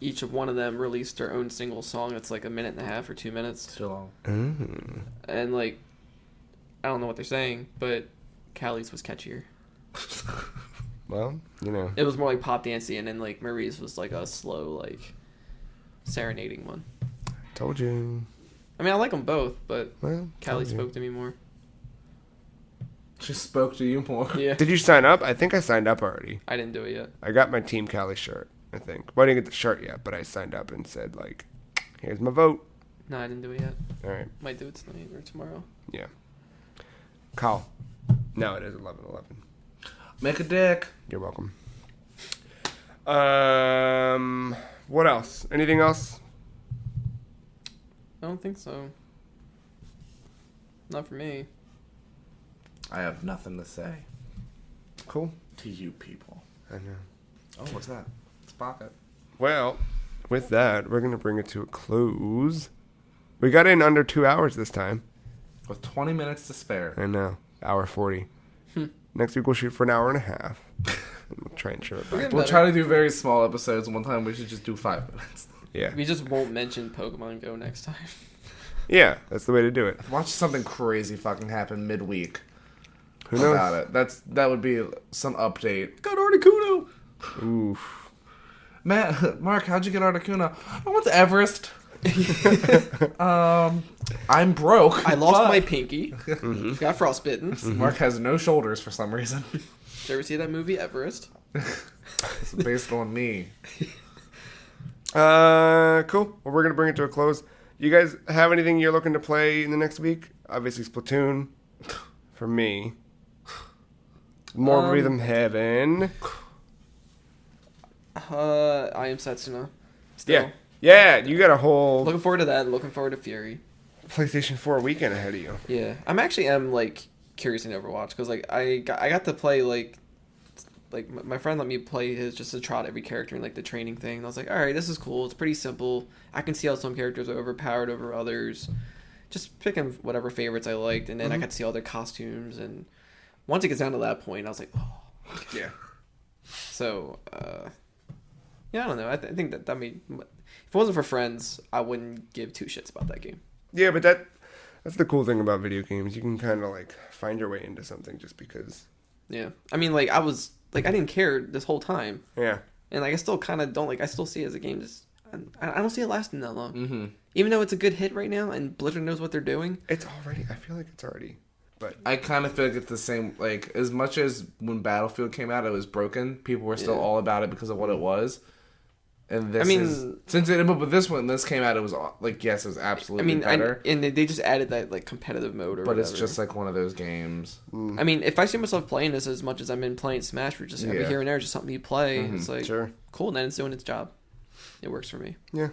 S2: Each of one of them released their own single song. It's like 1.5 minutes or 2 minutes.
S3: Too long.
S2: And like, I don't know what they're saying, but Cali's was catchier.
S1: Well, you know.
S2: It was more like pop dancey, and then like Marie's was like a slow, like serenading one.
S1: Told you.
S2: I mean, I like them both, but
S1: Well,
S2: Cali spoke to me more.
S3: She spoke to you more.
S2: Yeah.
S1: Did you sign up? I think I signed up already.
S2: I didn't do it yet.
S1: I got my Team Cali shirt, I think. Well, I didn't get the shirt yet, but I signed up and said, like, here's my vote.
S2: No, I didn't do it yet.
S1: All right.
S2: Might do it tonight or tomorrow.
S1: Yeah. Kyle. Now it is 11:11.
S3: Make a dick.
S1: You're welcome. What else? Anything else?
S2: I don't think so. Not for me.
S3: I have nothing to say
S1: Cool.
S3: to you people.
S1: I know.
S3: Oh, what's that? It's pocket.
S1: Well, with that, we're going to bring it to a close. We got in under 2 hours this time.
S3: With 20 minutes to spare.
S1: I know. Hour 40. Next week we'll shoot for an hour and a half. We'll try and trim it back.
S3: We'll try to do very small episodes. One time we should just do 5 minutes.
S1: Yeah.
S2: We just won't mention Pokemon GO next time.
S1: Yeah, that's the way to do it.
S3: Watch something crazy fucking happen midweek.
S1: Who knows?
S3: About it. That would be some update.
S2: Got Articuno!
S1: Oof.
S3: Mark, how'd you get Articuno? I went to Everest. I'm broke.
S2: I lost my pinky. Got frostbitten.
S3: Mark has no shoulders for some reason.
S2: Did you ever see that movie, Everest?
S3: It's based on me.
S1: Cool. Well, we're going to bring it to a close. You guys have anything you're looking to play in the next week? Obviously, Splatoon. For me. More Rhythm Heaven.
S2: I am Setsuna. Still.
S1: Yeah, you got a whole
S2: Looking forward to that. Looking forward to Fury.
S1: PlayStation 4 weekend ahead of you.
S2: Yeah. I'm like curious in Overwatch because like I got to play like my friend let me play his just to trot every character in like the training thing. And I was like, all right, this is cool. It's pretty simple. I can see how some characters are overpowered over others. Just picking whatever favorites I liked, and then I got to see all their costumes. And once it gets down to that point, I was like, oh.
S1: Yeah.
S2: So, yeah, I don't know. I think that made... If it wasn't for friends, I wouldn't give two shits about that game.
S1: Yeah, but that's the cool thing about video games. You can kind of like find your way into something just because.
S2: Yeah. I mean, like, I didn't care this whole time.
S1: Yeah.
S2: And like, I still kind of don't I still see it as a game just... I don't see it lasting that long.
S3: Mm-hmm.
S2: Even though it's a good hit right now and Blizzard knows what they're doing.
S1: I feel like it's already. But
S3: I kind of feel like it's the same. Like, as much as when Battlefield came out, it was broken, people were still all about it because of what it was. And this but with this one, this came out, it was like, yes, it was absolutely better.
S2: And they just added that like competitive mode or whatever.
S3: It's just like one of those games.
S2: I mean, if I see myself playing this as much as I've been playing Smash, or just every here and there, just something you play, it's like, cool, and then it's doing its job. It works for me.
S1: Yeah.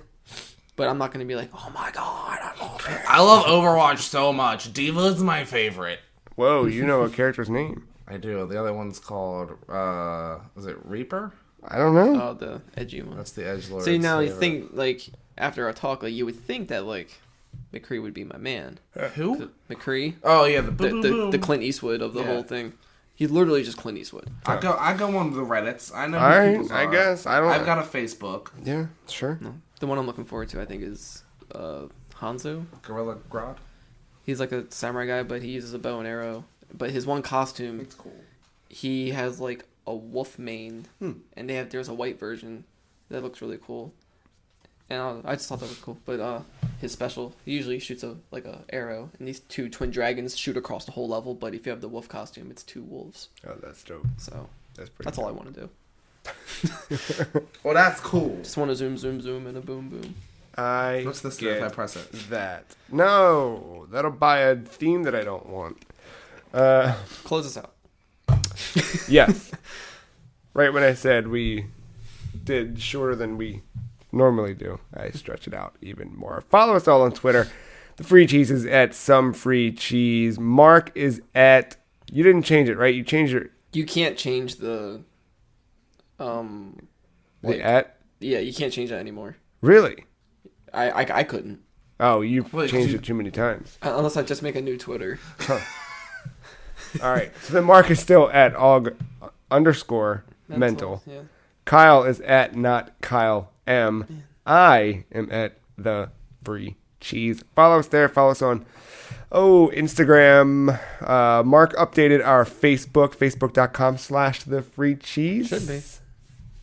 S2: But I'm not going to be like, oh my god, I love it.
S3: I love Overwatch so much. D.Va is my favorite.
S1: Whoa, you know a character's name.
S3: I do. The other one's called, is it Reaper?
S1: I don't know.
S2: Oh, the edgy one.
S3: That's the edgelord.
S2: See, now you think, like, after our talk, like, you would think that, like, McCree would be my man.
S3: Who?
S2: McCree.
S3: Oh, yeah,
S2: the Clint Eastwood of the whole thing. He's literally just Clint Eastwood.
S3: I go on the Reddits. I know
S1: All
S3: who
S1: right,
S3: people
S1: I
S3: are.
S1: guess.
S3: I've got a Facebook.
S1: Yeah, sure.
S2: No. The one I'm looking forward to, I think, is Hanzo.
S3: Gorilla Grodd.
S2: He's like a samurai guy, but he uses a bow and arrow. But his one costume,
S3: It's cool.
S2: he has like a wolf mane, and there's a white version that looks really cool. And I just thought that was cool. But his special, he usually shoots a arrow, and these two twin dragons shoot across the whole level. But if you have the wolf costume, it's two wolves.
S1: Oh, that's dope.
S2: So
S1: That's
S2: all I want to do.
S3: Well, that's cool.
S2: Just want to zoom, zoom, zoom, and a boom, boom.
S3: What's this if I press it?
S1: That. No, that'll buy a theme that I don't want.
S2: Close us out.
S1: Yes. Right when I said we did shorter than we normally do, I stretch it out even more. Follow us all on Twitter. The Free Cheese is at Some Free Cheese. Mark is at... You didn't change it, right? You changed it.
S2: You can't change the...
S1: The at?
S2: Yeah, you can't change that anymore.
S1: Really?
S2: I couldn't.
S1: Oh, you changed it too many times.
S2: Unless I just make a new Twitter.
S1: Huh. All right. So then Mark is still at _mental.
S2: Yeah.
S1: Kyle is at not Kyle M. Yeah. I am at the Free Cheese. Follow us there. Follow us on Instagram. Mark updated our Facebook, facebook.com/thefreecheese.
S2: Should be.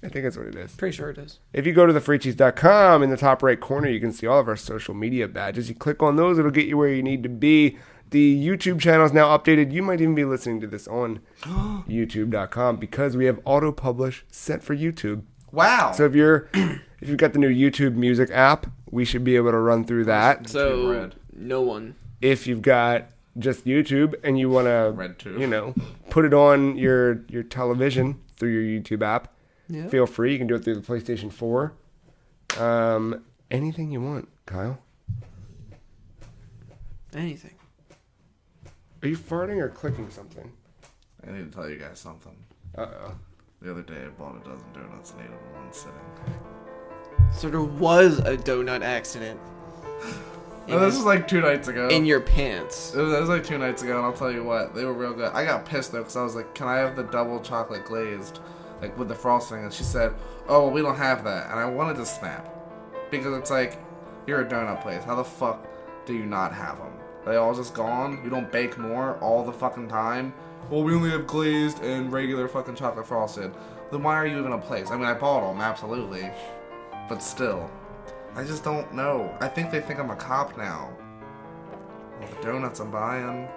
S1: I think that's what it is.
S2: Pretty sure it is.
S1: If you go to thefreecheese.com, in the top right corner, you can see all of our social media badges. You click on those, it'll get you where you need to be. The YouTube channel is now updated. You might even be listening to this on youtube.com because we have auto-publish set for YouTube.
S3: Wow.
S1: So if you've got the new YouTube Music app, we should be able to run through that.
S2: So no one.
S1: If you've got just YouTube and you want to, put it on your television through your YouTube app, feel free. You can do it through the PlayStation 4. Anything you want, Kyle.
S2: Anything.
S1: Are you farting or clicking something?
S3: I need to tell you guys something.
S1: Uh-oh.
S3: The other day I bought a dozen donuts and ate them in one sitting.
S2: So there was a donut accident.
S3: No, this was like 2 nights ago.
S2: In your pants.
S3: It was like 2 nights ago, and I'll tell you what, they were real good. I got pissed though, because I was like, can I have the double chocolate glazed, like with the frosting? And she said, oh, well, we don't have that. And I wanted to snap. Because it's like, you're a donut place. How the fuck do you not have them? Are they all just gone? You don't bake more all the fucking time? Well, we only have glazed and regular fucking chocolate frosted. Then why are you even a place? I mean, I bought them, absolutely. But still. I just don't know. I think they think I'm a cop now. All the donuts I'm buying.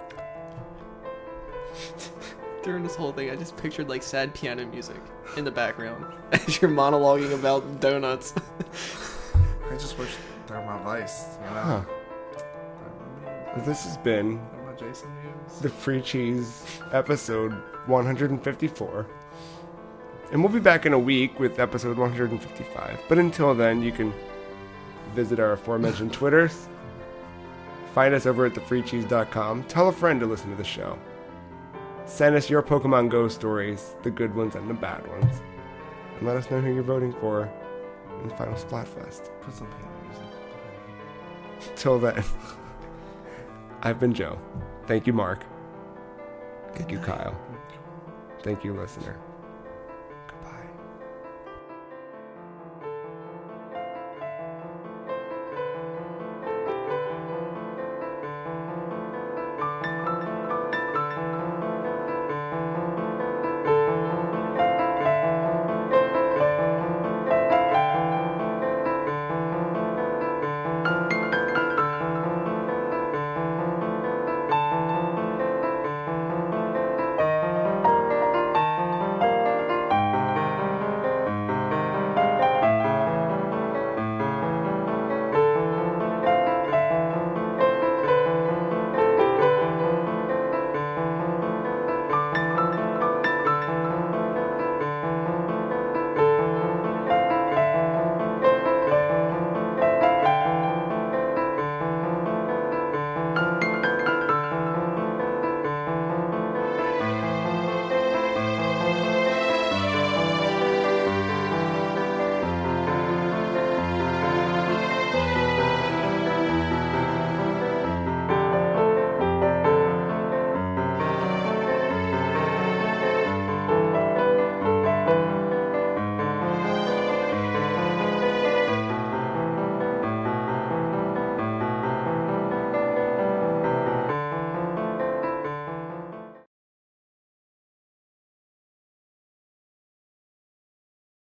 S2: During this whole thing, I just pictured like sad piano music in the background as you're monologuing about donuts.
S3: I just wish they were my vice, you know?
S1: Huh. Well, this has been
S3: Jason News.
S1: the Free Cheese episode 154. And we'll be back in a week with episode 155. But until then, you can visit our aforementioned Twitters. Find us over at thefreecheese.com. Tell a friend to listen to the show. Send us your Pokemon GO stories, the good ones and the bad ones. And let us know who you're voting for in the final Splatfest.
S3: Put some piano music.
S1: Till then, I've been Joe. Thank you, Mark. Thank you, Kyle. Thank you, listener.